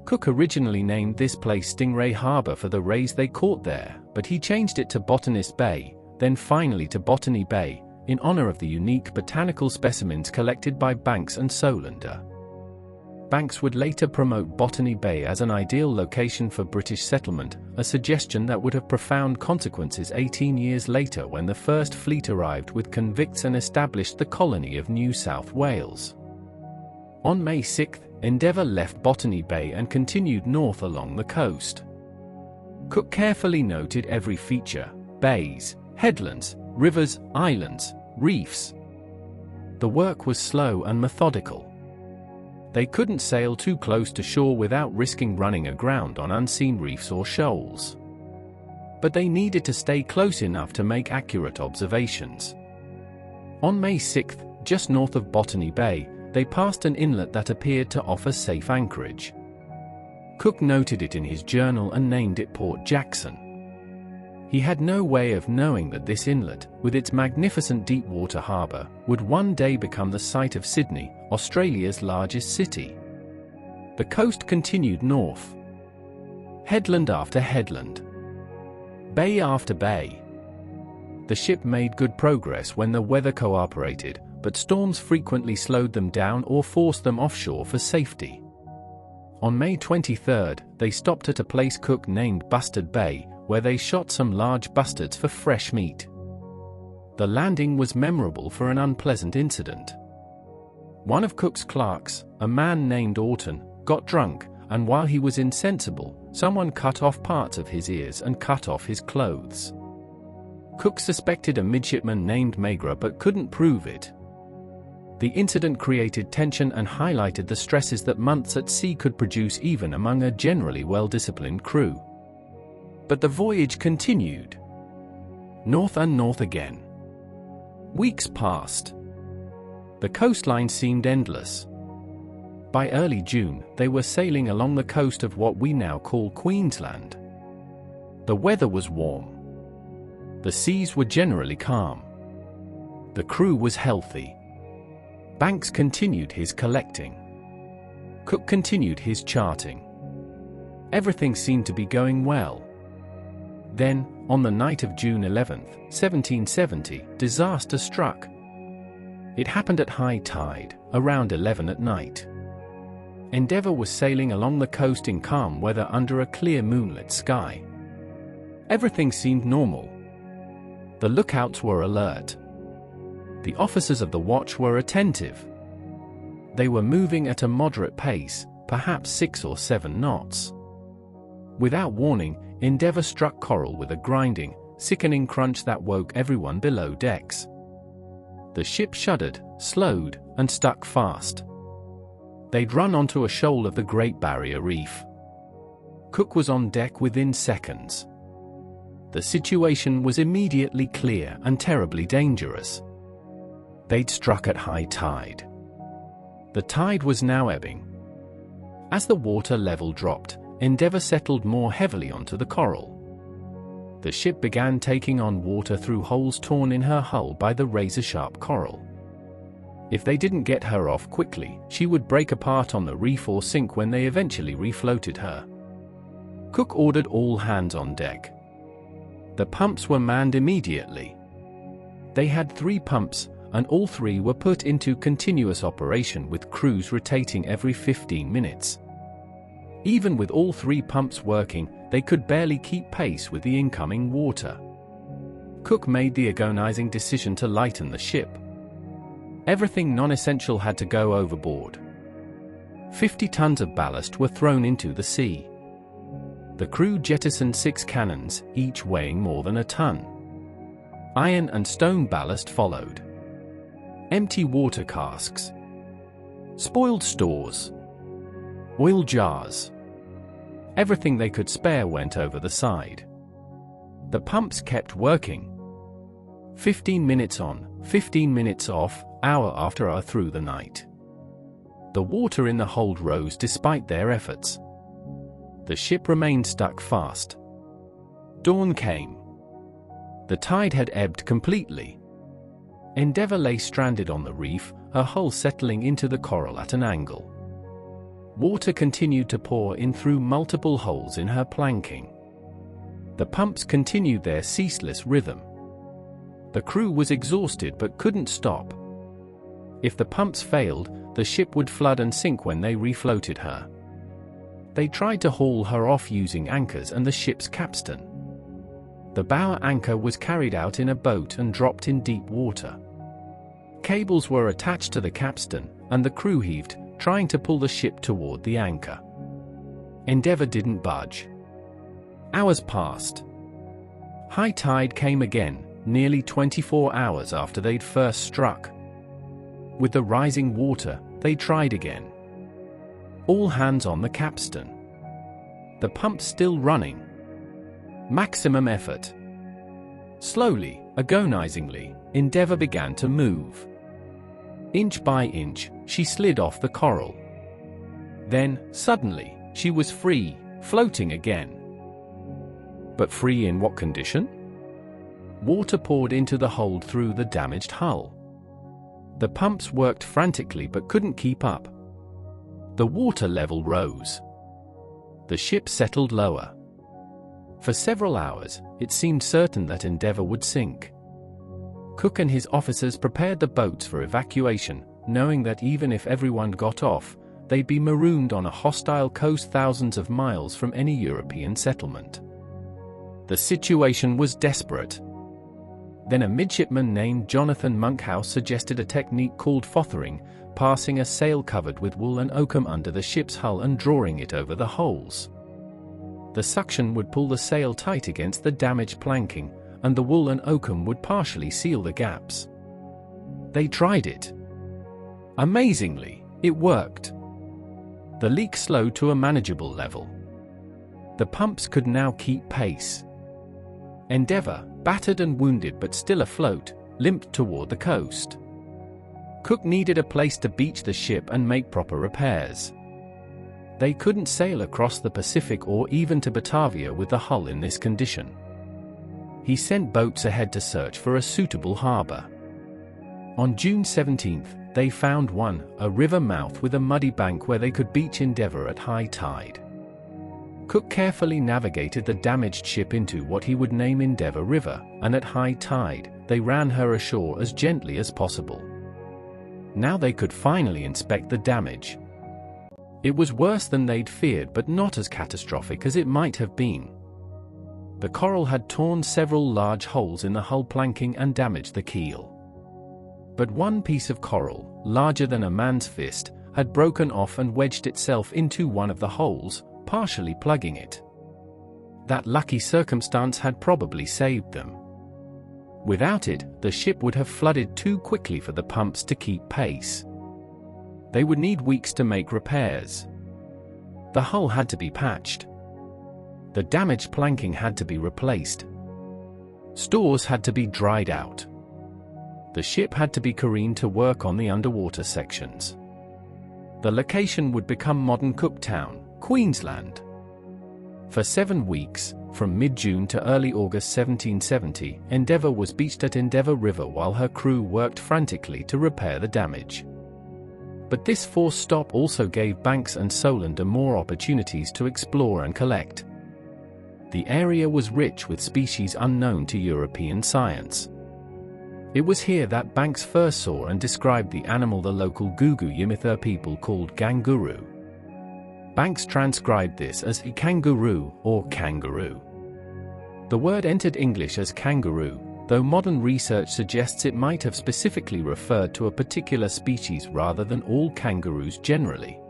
Cook originally named this place Stingray Harbor for the rays they caught there, but he changed it to Botanist Bay, then finally to Botany Bay, in honor of the unique botanical specimens collected by Banks and Solander. Banks would later promote Botany Bay as an ideal location for British settlement, a suggestion that would have profound consequences 18 years later when the first fleet arrived with convicts and established the colony of New South Wales. On May 6, Endeavour left Botany Bay and continued north along the coast. Cook carefully noted every feature: bays, headlands, rivers, islands, reefs. The work was slow and methodical. They couldn't sail too close to shore without risking running aground on unseen reefs or shoals. But they needed to stay close enough to make accurate observations. On May 6, just north of Botany Bay, they passed an inlet that appeared to offer safe anchorage. Cook noted it in his journal and named it Port Jackson. He had no way of knowing that this inlet, with its magnificent deep-water harbour, would one day become the site of Sydney, Australia's largest city. The coast continued north. Headland after headland. Bay after bay. The ship made good progress when the weather cooperated, but storms frequently slowed them down or forced them offshore for safety. On May 23, they stopped at a place Cook named Bustard Bay, where they shot some large bustards for fresh meat. The landing was memorable for an unpleasant incident. One of Cook's clerks, a man named Orton, got drunk, and while he was insensible, someone cut off parts of his ears and cut off his clothes. Cook suspected a midshipman named Magra but couldn't prove it. The incident created tension and highlighted the stresses that months at sea could produce even among a generally well-disciplined crew. But the voyage continued. North and north again. Weeks passed. The coastline seemed endless. By early June, they were sailing along the coast of what we now call Queensland. The weather was warm. The seas were generally calm. The crew was healthy. Banks continued his collecting. Cook continued his charting. Everything seemed to be going well. Then, on the night of June 11, 1770, disaster struck. It happened at high tide, around 11 at night. Endeavour was sailing along the coast in calm weather under a clear moonlit sky. Everything seemed normal. The lookouts were alert. The officers of the watch were attentive. They were moving at a moderate pace, perhaps 6 or 7 knots. Without warning, Endeavour struck coral with a grinding, sickening crunch that woke everyone below decks. The ship shuddered, slowed, and stuck fast. They'd run onto a shoal of the Great Barrier Reef. Cook was on deck within seconds. The situation was immediately clear and terribly dangerous. They'd struck at high tide. The tide was now ebbing. As the water level dropped, Endeavour settled more heavily onto the coral. The ship began taking on water through holes torn in her hull by the razor-sharp coral. If they didn't get her off quickly, she would break apart on the reef or sink when they eventually refloated her. Cook ordered all hands on deck. The pumps were manned immediately. They had 3 pumps, and all 3 were put into continuous operation with crews rotating every 15 minutes. Even with all 3 pumps working, they could barely keep pace with the incoming water. Cook made the agonizing decision to lighten the ship. Everything non-essential had to go overboard. 50 tons of ballast were thrown into the sea. The crew jettisoned 6 cannons, each weighing more than a ton. Iron and stone ballast followed. Empty water casks. Spoiled stores. Oil jars. Everything they could spare went over the side. The pumps kept working. 15 minutes on, 15 minutes off, hour after hour through the night. The water in the hold rose despite their efforts. The ship remained stuck fast. Dawn came. The tide had ebbed completely. Endeavour lay stranded on the reef, her hull settling into the coral at an angle. Water continued to pour in through multiple holes in her planking. The pumps continued their ceaseless rhythm. The crew was exhausted but couldn't stop. If the pumps failed, the ship would flood and sink when they refloated her. They tried to haul her off using anchors and the ship's capstan. The bower anchor was carried out in a boat and dropped in deep water. Cables were attached to the capstan, and the crew heaved, trying to pull the ship toward the anchor. Endeavour didn't budge. Hours passed. High tide came again, nearly 24 hours after they'd first struck. With the rising water, they tried again. All hands on the capstan. The pump still running. Maximum effort. Slowly, agonizingly, Endeavour began to move. Inch by inch, she slid off the coral. Then, suddenly, she was free, floating again. But free in what condition? Water poured into the hold through the damaged hull. The pumps worked frantically but couldn't keep up. The water level rose. The ship settled lower. For several hours, it seemed certain that Endeavour would sink. Cook and his officers prepared the boats for evacuation, knowing that even if everyone got off, they'd be marooned on a hostile coast thousands of miles from any European settlement. The situation was desperate. Then a midshipman named Jonathan Monkhouse suggested a technique called fothering, passing a sail covered with wool and oakum under the ship's hull and drawing it over the holes. The suction would pull the sail tight against the damaged planking, and the wool and oakum would partially seal the gaps. They tried it. Amazingly, it worked. The leak slowed to a manageable level. The pumps could now keep pace. Endeavour, battered and wounded but still afloat, limped toward the coast. Cook needed a place to beach the ship and make proper repairs. They couldn't sail across the Pacific or even to Batavia with the hull in this condition. He sent boats ahead to search for a suitable harbor. On June 17, they found one, a river mouth with a muddy bank where they could beach Endeavour at high tide. Cook carefully navigated the damaged ship into what he would name Endeavour River, and at high tide, they ran her ashore as gently as possible. Now they could finally inspect the damage. It was worse than they'd feared, but not as catastrophic as it might have been. The coral had torn several large holes in the hull planking and damaged the keel. But one piece of coral, larger than a man's fist, had broken off and wedged itself into one of the holes, partially plugging it. That lucky circumstance had probably saved them. Without it, the ship would have flooded too quickly for the pumps to keep pace. They would need weeks to make repairs. The hull had to be patched. The damaged planking had to be replaced. Stores had to be dried out. The ship had to be careened to work on the underwater sections. The location would become modern Cooktown, Queensland. For 7 weeks, from mid-June to early August 1770, Endeavour was beached at Endeavour River while her crew worked frantically to repair the damage. But this forced stop also gave Banks and Solander more opportunities to explore and collect. The area was rich with species unknown to European science. It was here that Banks first saw and described the animal the local Gugu Yimithirr people called ganguru. Banks transcribed this as a kangaroo or kangaroo. The word entered English as kangaroo, though modern research suggests it might have specifically referred to a particular species rather than all kangaroos generally.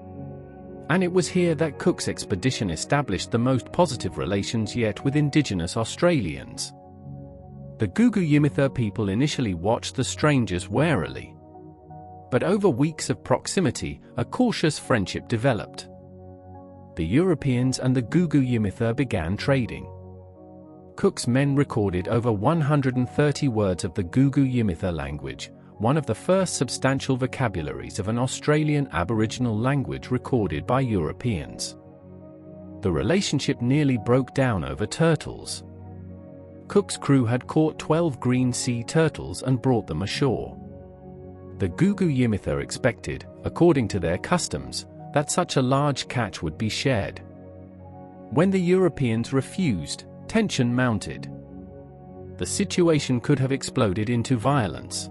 And it was here that Cook's expedition established the most positive relations yet with indigenous Australians. The Gugu Yimithirr people initially watched the strangers warily. But over weeks of proximity, a cautious friendship developed. The Europeans and the Gugu Yimithirr began trading. Cook's men recorded over 130 words of the Gugu Yimithirr language, one of the first substantial vocabularies of an Australian Aboriginal language recorded by Europeans. The relationship nearly broke down over turtles. Cook's crew had caught 12 green sea turtles and brought them ashore. The Gugu Yimithirr expected, according to their customs, that such a large catch would be shared. When the Europeans refused, tension mounted. The situation could have exploded into violence.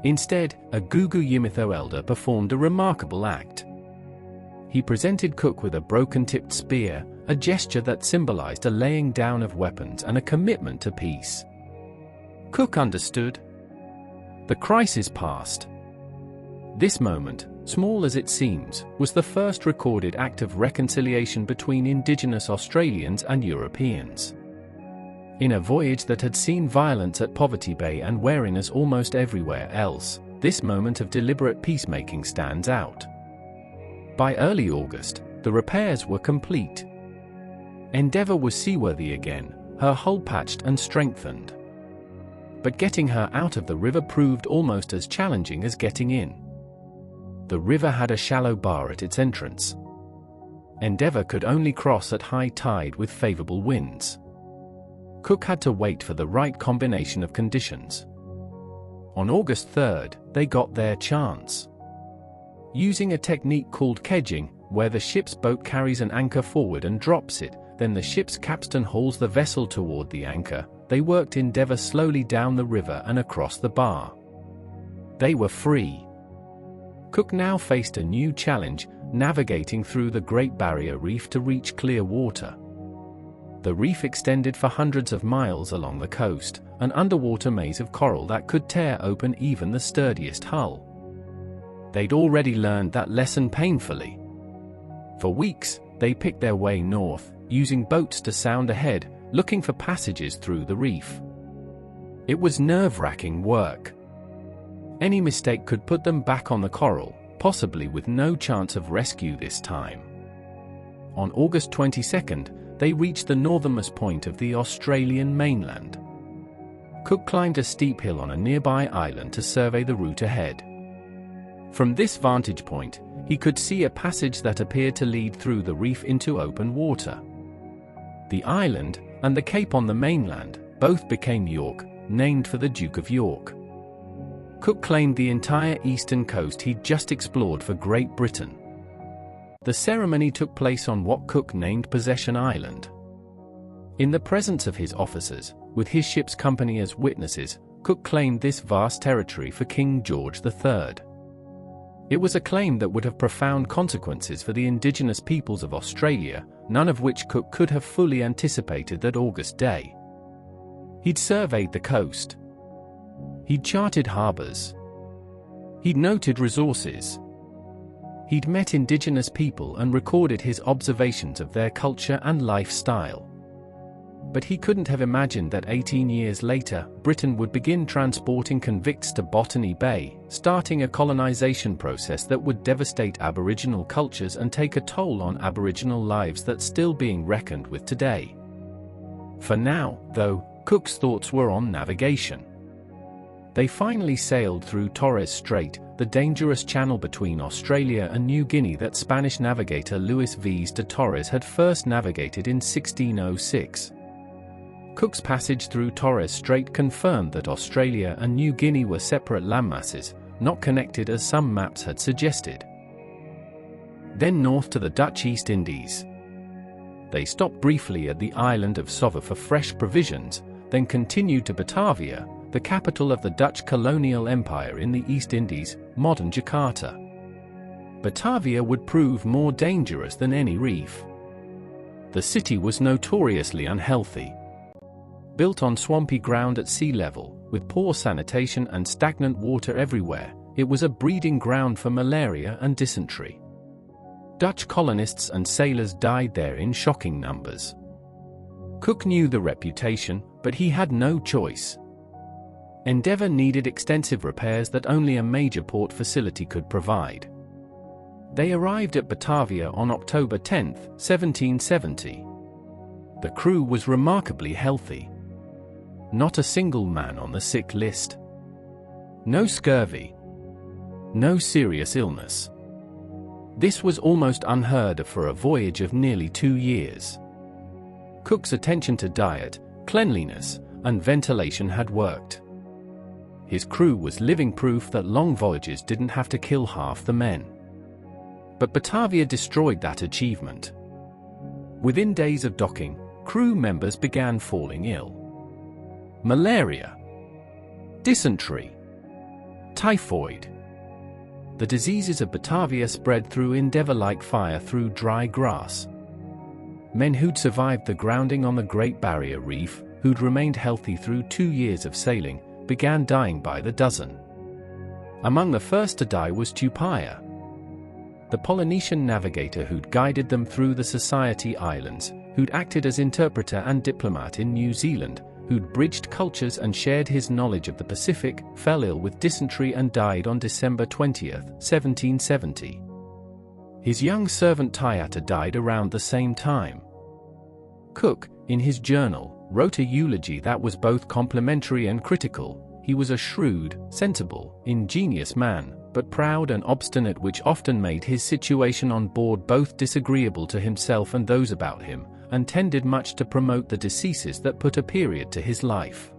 Instead, a Gugu Yimithirr elder performed a remarkable act. He presented Cook with a broken-tipped spear, a gesture that symbolized a laying down of weapons and a commitment to peace. Cook understood. The crisis passed. This moment, small as it seems, was the first recorded act of reconciliation between indigenous Australians and Europeans. In a voyage that had seen violence at Poverty Bay and wariness almost everywhere else, this moment of deliberate peacemaking stands out. By early August, the repairs were complete. Endeavour was seaworthy again, her hull patched and strengthened. But getting her out of the river proved almost as challenging as getting in. The river had a shallow bar at its entrance. Endeavour could only cross at high tide with favourable winds. Cook had to wait for the right combination of conditions. On August 3rd, they got their chance. Using a technique called kedging, where the ship's boat carries an anchor forward and drops it, then the ship's capstan hauls the vessel toward the anchor, they worked Endeavour slowly down the river and across the bar. They were free. Cook now faced a new challenge, navigating through the Great Barrier Reef to reach clear water. The reef extended for hundreds of miles along the coast, an underwater maze of coral that could tear open even the sturdiest hull. They'd already learned that lesson painfully. For weeks, they picked their way north, using boats to sound ahead, looking for passages through the reef. It was nerve-wracking work. Any mistake could put them back on the coral, possibly with no chance of rescue this time. On August 22nd, they reached the northernmost point of the Australian mainland. Cook climbed a steep hill on a nearby island to survey the route ahead. From this vantage point, he could see a passage that appeared to lead through the reef into open water. The island, and the cape on the mainland, both became York, named for the Duke of York. Cook claimed the entire eastern coast he'd just explored for Great Britain. The ceremony took place on what Cook named Possession Island. In the presence of his officers, with his ship's company as witnesses, Cook claimed this vast territory for King George III. It was a claim that would have profound consequences for the indigenous peoples of Australia, none of which Cook could have fully anticipated that August day. He'd surveyed the coast. He'd charted harbors. He'd noted resources. He'd met indigenous people and recorded his observations of their culture and lifestyle. But he couldn't have imagined that 18 years later, Britain would begin transporting convicts to Botany Bay, starting a colonization process that would devastate Aboriginal cultures and take a toll on Aboriginal lives that's still being reckoned with today. For now, though, Cook's thoughts were on navigation. They finally sailed through Torres Strait, the dangerous channel between Australia and New Guinea that Spanish navigator Luis Vaz de Torres had first navigated in 1606. Cook's passage through Torres Strait confirmed that Australia and New Guinea were separate landmasses, not connected as some maps had suggested. Then north to the Dutch East Indies. They stopped briefly at the island of Sova for fresh provisions, then continued to Batavia, the capital of the Dutch colonial empire in the East Indies, modern Jakarta. Batavia would prove more dangerous than any reef. The city was notoriously unhealthy. Built on swampy ground at sea level, with poor sanitation and stagnant water everywhere, it was a breeding ground for malaria and dysentery. Dutch colonists and sailors died there in shocking numbers. Cook knew the reputation, but he had no choice. Endeavour needed extensive repairs that only a major port facility could provide. They arrived at Batavia on October 10, 1770. The crew was remarkably healthy. Not a single man on the sick list. No scurvy. No serious illness. This was almost unheard of for a voyage of nearly 2 years. Cook's attention to diet, cleanliness, and ventilation had worked. His crew was living proof that long voyages didn't have to kill half the men. But Batavia destroyed that achievement. Within days of docking, crew members began falling ill. Malaria, dysentery, typhoid. The diseases of Batavia spread through Endeavour like fire through dry grass. Men who'd survived the grounding on the Great Barrier Reef, who'd remained healthy through 2 years of sailing, began dying by the dozen. Among the first to die was Tupaia, the Polynesian navigator who'd guided them through the Society Islands, who'd acted as interpreter and diplomat in New Zealand, who'd bridged cultures and shared his knowledge of the Pacific, fell ill with dysentery and died on December 20, 1770. His young servant Tayata died around the same time. Cook, in his journal, wrote a eulogy that was both complimentary and critical. He was a shrewd, sensible, ingenious man, but proud and obstinate, which often made his situation on board both disagreeable to himself and those about him, and tended much to promote the deceases that put a period to his life.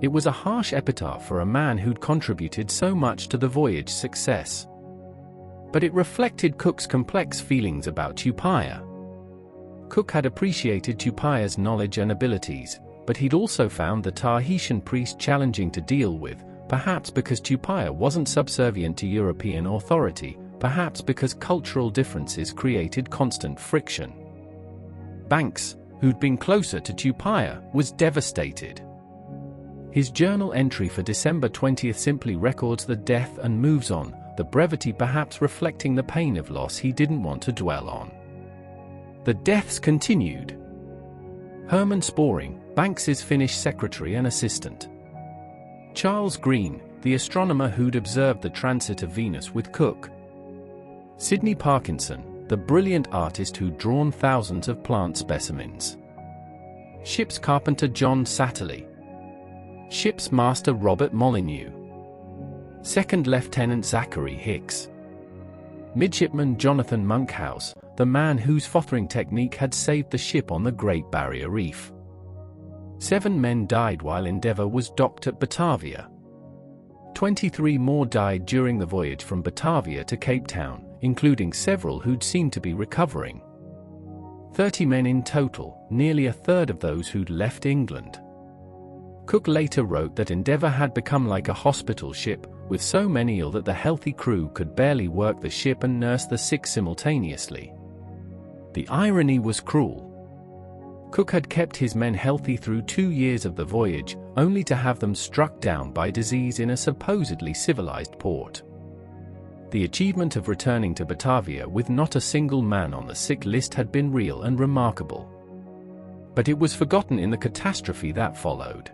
It was a harsh epitaph for a man who'd contributed so much to the voyage's success. But it reflected Cook's complex feelings about Tupaia. Cook had appreciated Tupaia's knowledge and abilities, but he'd also found the Tahitian priest challenging to deal with, perhaps because Tupaia wasn't subservient to European authority, perhaps because cultural differences created constant friction. Banks, who'd been closer to Tupaia, was devastated. His journal entry for December 20 simply records the death and moves on, the brevity perhaps reflecting the pain of loss he didn't want to dwell on. The deaths continued. Herman Sporing, Banks's Finnish secretary and assistant. Charles Green, the astronomer who'd observed the transit of Venus with Cook. Sidney Parkinson, the brilliant artist who'd drawn thousands of plant specimens. Ship's carpenter John Satterley. Ship's master Robert Molyneux. Second Lieutenant Zachary Hicks. Midshipman Jonathan Monkhouse, the man whose fothering technique had saved the ship on the Great Barrier Reef. 7 men died while Endeavour was docked at Batavia. 23 more died during the voyage from Batavia to Cape Town, including several who'd seemed to be recovering. 30 men in total, nearly a third of those who'd left England. Cook later wrote that Endeavour had become like a hospital ship, with so many ill that the healthy crew could barely work the ship and nurse the sick simultaneously. The irony was cruel. Cook had kept his men healthy through 2 years of the voyage, only to have them struck down by disease in a supposedly civilized port. The achievement of returning to Batavia with not a single man on the sick list had been real and remarkable. But it was forgotten in the catastrophe that followed.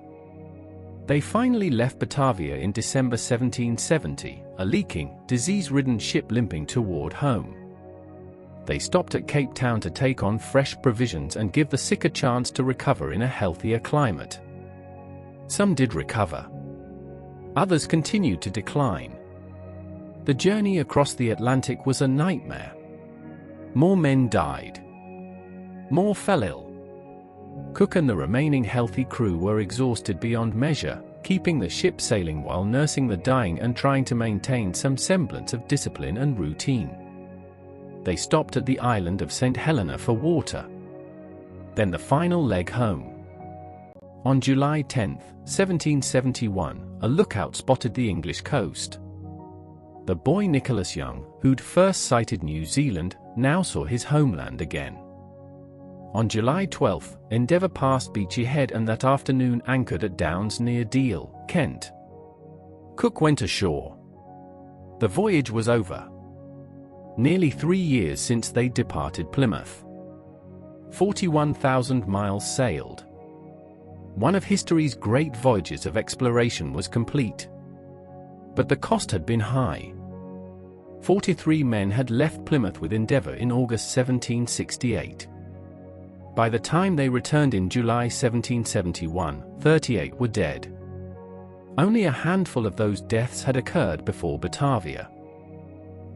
They finally left Batavia in December 1770, a leaking, disease-ridden ship limping toward home. They stopped at Cape Town to take on fresh provisions and give the sick a chance to recover in a healthier climate. Some did recover. Others continued to decline. The journey across the Atlantic was a nightmare. More men died. More fell ill. Cook and the remaining healthy crew were exhausted beyond measure, keeping the ship sailing while nursing the dying and trying to maintain some semblance of discipline and routine. They stopped at the island of St. Helena for water. Then the final leg home. On July 10, 1771, a lookout spotted the English coast. The boy Nicholas Young, who'd first sighted New Zealand, now saw his homeland again. On July 12, Endeavour passed Beachy Head and that afternoon anchored at Downs near Deal, Kent. Cook went ashore. The voyage was over. Nearly 3 years since they departed Plymouth. 41,000 miles sailed. One of history's great voyages of exploration was complete. But the cost had been high. 43 men had left Plymouth with Endeavour in August 1768. By the time they returned in July 1771, 38 were dead. Only a handful of those deaths had occurred before Batavia.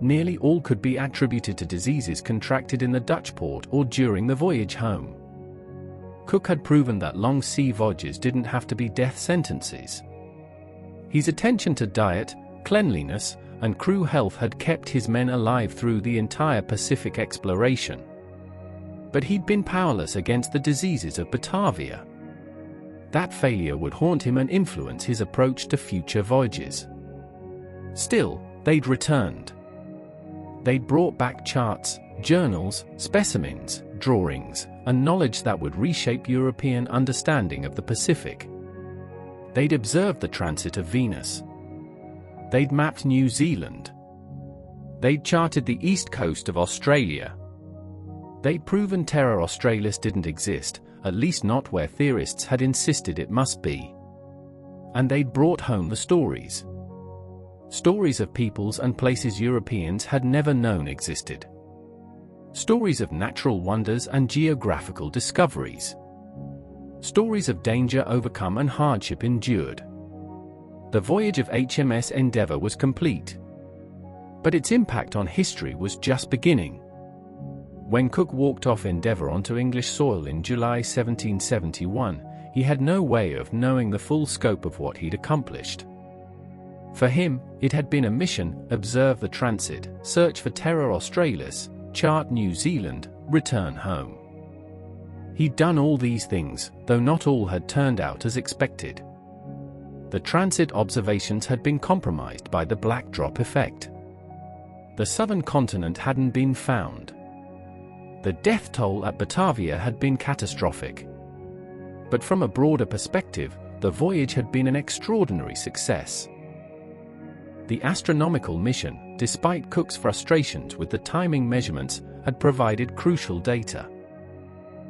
Nearly all could be attributed to diseases contracted in the Dutch port or during the voyage home. Cook had proven that long sea voyages didn't have to be death sentences. His attention to diet, cleanliness, and crew health had kept his men alive through the entire Pacific exploration. But he'd been powerless against the diseases of Batavia. That failure would haunt him and influence his approach to future voyages. Still, they'd returned. They'd brought back charts, journals, specimens, drawings, and knowledge that would reshape European understanding of the Pacific. They'd observed the transit of Venus. They'd mapped New Zealand. They'd charted the east coast of Australia. They'd proven Terra Australis didn't exist, at least not where theorists had insisted it must be. And they'd brought home the stories. Stories of peoples and places Europeans had never known existed. Stories of natural wonders and geographical discoveries. Stories of danger overcome and hardship endured. The voyage of HMS Endeavour was complete. But its impact on history was just beginning. When Cook walked off Endeavour onto English soil in July 1771, he had no way of knowing the full scope of what he'd accomplished. For him, it had been a mission: observe the transit, search for Terra Australis, chart New Zealand, return home. He'd done all these things, though not all had turned out as expected. The transit observations had been compromised by the black drop effect. The southern continent hadn't been found. The death toll at Batavia had been catastrophic. But from a broader perspective, the voyage had been an extraordinary success. The astronomical mission, despite Cook's frustrations with the timing measurements, had provided crucial data.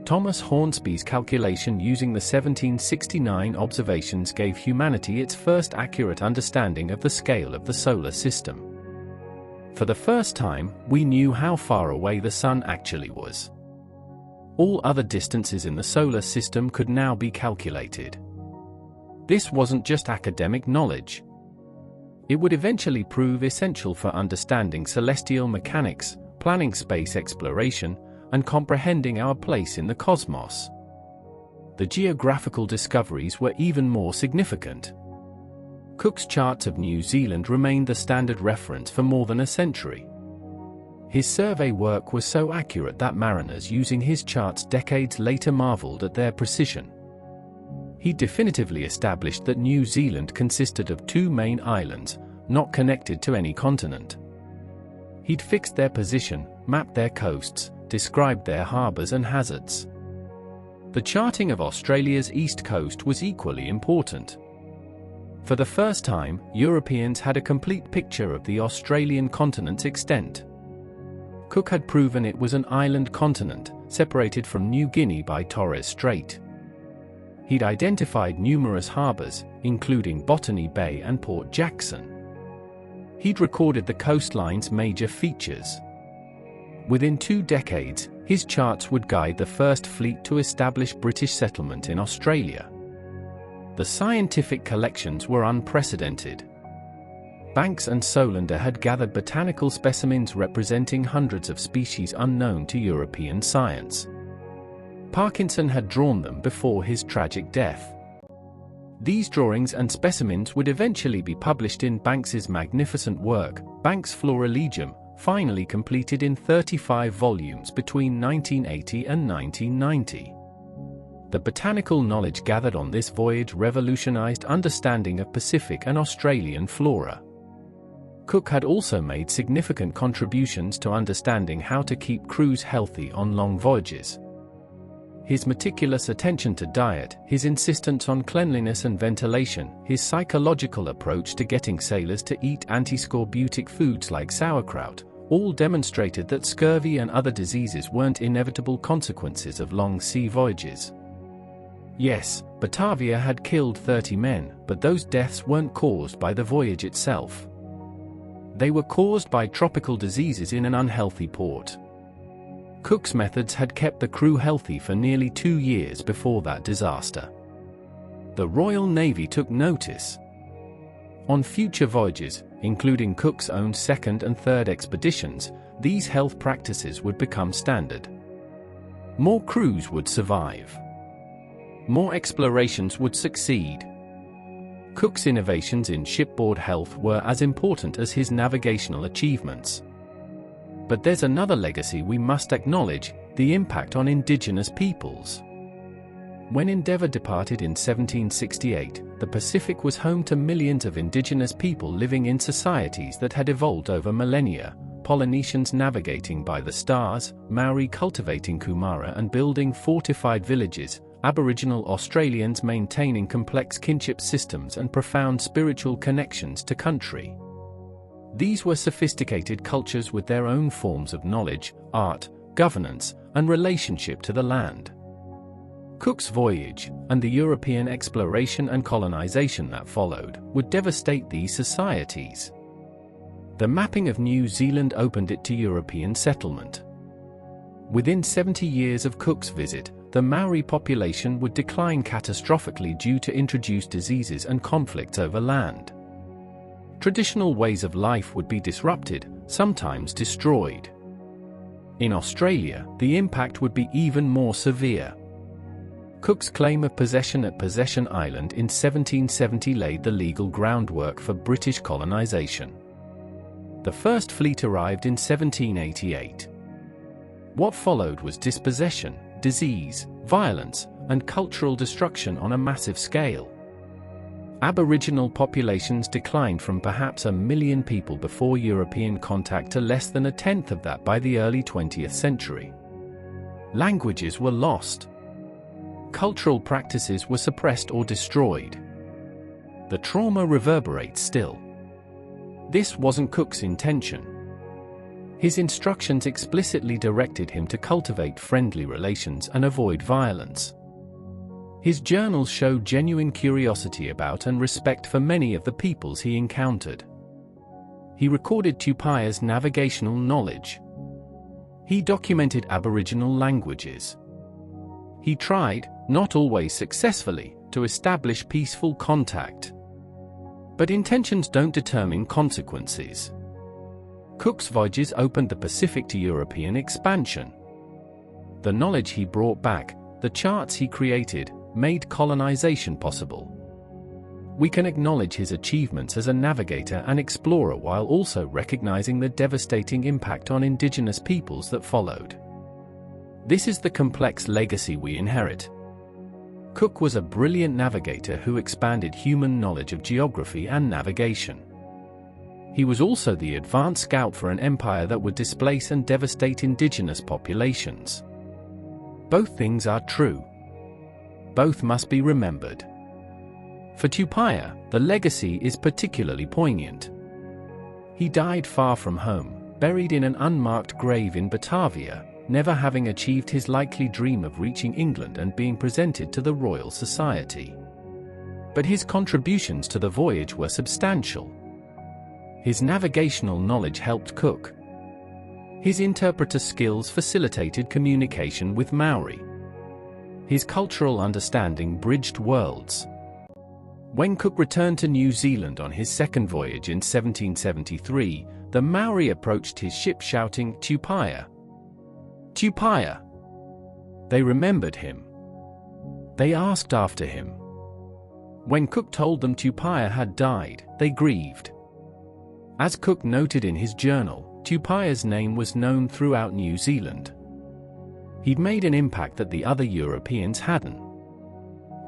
Thomas Hornsby's calculation using the 1769 observations gave humanity its first accurate understanding of the scale of the solar system. For the first time, we knew how far away the Sun actually was. All other distances in the solar system could now be calculated. This wasn't just academic knowledge. It would eventually prove essential for understanding celestial mechanics, planning space exploration, and comprehending our place in the cosmos. The geographical discoveries were even more significant. Cook's charts of New Zealand remained the standard reference for more than a century. His survey work was so accurate that mariners using his charts decades later marveled at their precision. He definitively established that New Zealand consisted of two main islands, not connected to any continent. He'd fixed their position, mapped their coasts, described their harbors and hazards. The charting of Australia's east coast was equally important. For the first time, Europeans had a complete picture of the Australian continent's extent. Cook had proven it was an island continent, separated from New Guinea by Torres Strait. He'd identified numerous harbors, including Botany Bay and Port Jackson. He'd recorded the coastline's major features. Within 2 decades, his charts would guide the first fleet to establish British settlement in Australia. The scientific collections were unprecedented. Banks and Solander had gathered botanical specimens representing hundreds of species unknown to European science. Parkinson had drawn them before his tragic death. These drawings and specimens would eventually be published in Banks's magnificent work, Banks Florilegium, finally completed in 35 volumes between 1980 and 1990. The botanical knowledge gathered on this voyage revolutionized understanding of Pacific and Australian flora. Cook had also made significant contributions to understanding how to keep crews healthy on long voyages. His meticulous attention to diet, his insistence on cleanliness and ventilation, his psychological approach to getting sailors to eat anti-scorbutic foods like sauerkraut, all demonstrated that scurvy and other diseases weren't inevitable consequences of long sea voyages. Yes, Batavia had killed 30 men, but those deaths weren't caused by the voyage itself. They were caused by tropical diseases in an unhealthy port. Cook's methods had kept the crew healthy for nearly 2 years before that disaster. The Royal Navy took notice. On future voyages, including Cook's own second and third expeditions, these health practices would become standard. More crews would survive. More explorations would succeed. Cook's innovations in shipboard health were as important as his navigational achievements. But there's another legacy we must acknowledge: the impact on indigenous peoples. When Endeavour departed in 1768, the Pacific was home to millions of indigenous people living in societies that had evolved over millennia: Polynesians navigating by the stars, Maori cultivating kumara and building fortified villages, Aboriginal Australians maintaining complex kinship systems and profound spiritual connections to country. These were sophisticated cultures with their own forms of knowledge, art, governance, and relationship to the land. Cook's voyage, and the European exploration and colonization that followed, would devastate these societies. The mapping of New Zealand opened it to European settlement. Within 70 years of Cook's visit, the Maori population would decline catastrophically due to introduced diseases and conflicts over land. Traditional ways of life would be disrupted, sometimes destroyed. In Australia, the impact would be even more severe. Cook's claim of possession at Possession Island in 1770 laid the legal groundwork for British colonization. The first fleet arrived in 1788. What followed was dispossession, disease, violence, and cultural destruction on a massive scale. Aboriginal populations declined from perhaps 1 million people before European contact to less than 1/10 of that by the early 20th century. Languages were lost. Cultural practices were suppressed or destroyed. The trauma reverberates still. This wasn't Cook's intention. His instructions explicitly directed him to cultivate friendly relations and avoid violence. His journals show genuine curiosity about and respect for many of the peoples he encountered. He recorded Tupaia's navigational knowledge. He documented Aboriginal languages. He tried, not always successfully, to establish peaceful contact. But intentions don't determine consequences. Cook's voyages opened the Pacific to European expansion. The knowledge he brought back, the charts he created, made colonization possible. We can acknowledge his achievements as a navigator and explorer while also recognizing the devastating impact on indigenous peoples that followed. This is the complex legacy we inherit. Cook was a brilliant navigator who expanded human knowledge of geography and navigation. He was also the advanced scout for an empire that would displace and devastate indigenous populations. Both things are true. Both must be remembered. For Tupaia, the legacy is particularly poignant. He died far from home, buried in an unmarked grave in Batavia, never having achieved his likely dream of reaching England and being presented to the Royal Society. But his contributions to the voyage were substantial. His navigational knowledge helped Cook. His interpreter skills facilitated communication with Maori. His cultural understanding bridged worlds. When Cook returned to New Zealand on his second voyage in 1773, the Maori approached his ship shouting, "Tupaia! Tupaia!" They remembered him. They asked after him. When Cook told them Tupaia had died, they grieved. As Cook noted in his journal, Tupaia's name was known throughout New Zealand. He'd made an impact that the other Europeans hadn't.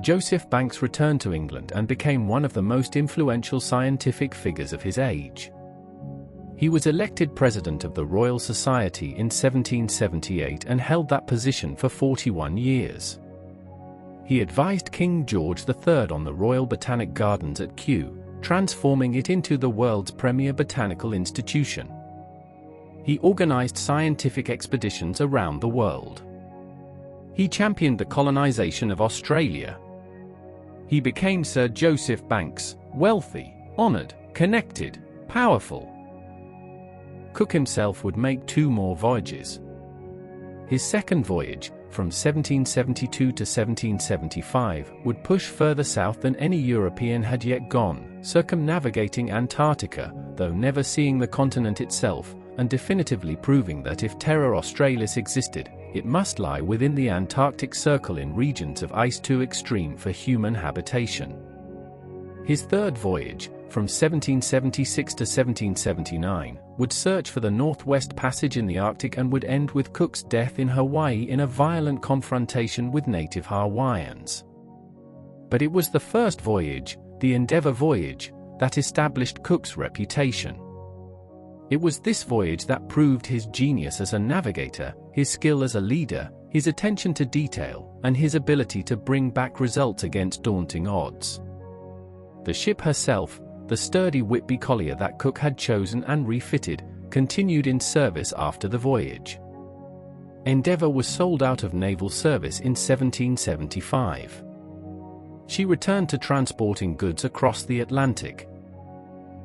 Joseph Banks returned to England and became one of the most influential scientific figures of his age. He was elected president of the Royal Society in 1778 and held that position for 41 years. He advised King George III on the Royal Botanic Gardens at Kew, transforming it into the world's premier botanical institution. He organized scientific expeditions around the world. He championed the colonization of Australia. He became Sir Joseph Banks, wealthy, honored, connected, powerful. Cook himself would make 2 more voyages. His second voyage, from 1772 to 1775, would push further south than any European had yet gone, circumnavigating Antarctica, though never seeing the continent itself, and definitively proving that if Terra Australis existed, it must lie within the Antarctic Circle in regions of ice too extreme for human habitation. His third voyage, from 1776 to 1779, would search for the Northwest Passage in the Arctic and would end with Cook's death in Hawaii in a violent confrontation with native Hawaiians. But it was the first voyage, the Endeavour voyage, that established Cook's reputation. It was this voyage that proved his genius as a navigator, his skill as a leader, his attention to detail, and his ability to bring back results against daunting odds. The ship herself, the sturdy Whitby collier that Cook had chosen and refitted, continued in service after the voyage. Endeavour was sold out of naval service in 1775. She returned to transporting goods across the Atlantic.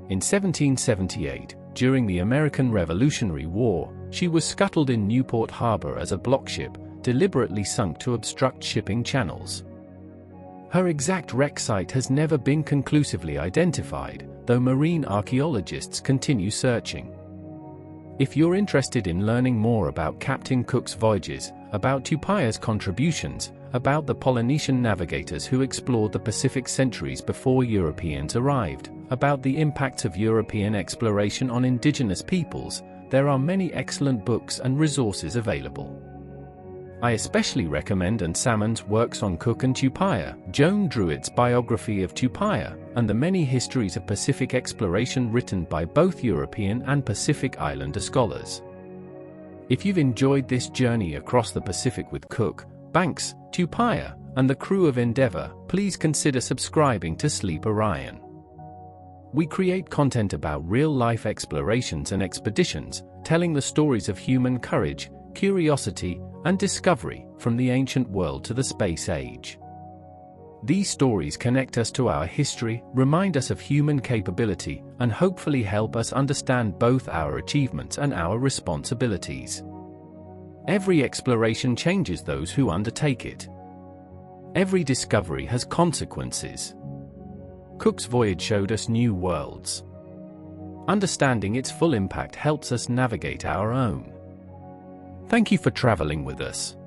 In 1778, during the American Revolutionary War, she was scuttled in Newport Harbor as a blockship, deliberately sunk to obstruct shipping channels. Her exact wreck site has never been conclusively identified, though marine archaeologists continue searching. If you're interested in learning more about Captain Cook's voyages, about Tupaia's contributions, about the Polynesian navigators who explored the Pacific centuries before Europeans arrived, about the impacts of European exploration on indigenous peoples, there are many excellent books and resources available. I especially recommend Anne Salmon's works on Cook and Tupaia, Joan Druitt's biography of Tupaia, and the many histories of Pacific exploration written by both European and Pacific Islander scholars. If you've enjoyed this journey across the Pacific with Cook, Banks, Tupaia, and the crew of Endeavour, please consider subscribing to Sleep Orion. We create content about real-life explorations and expeditions, telling the stories of human courage, curiosity, and discovery, from the ancient world to the space age. These stories connect us to our history, remind us of human capability, and hopefully help us understand both our achievements and our responsibilities. Every exploration changes those who undertake it. Every discovery has consequences. Cook's voyage showed us new worlds. Understanding its full impact helps us navigate our own. Thank you for traveling with us.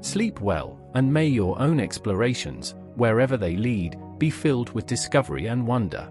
Sleep well, and may your own explorations, wherever they lead, be filled with discovery and wonder.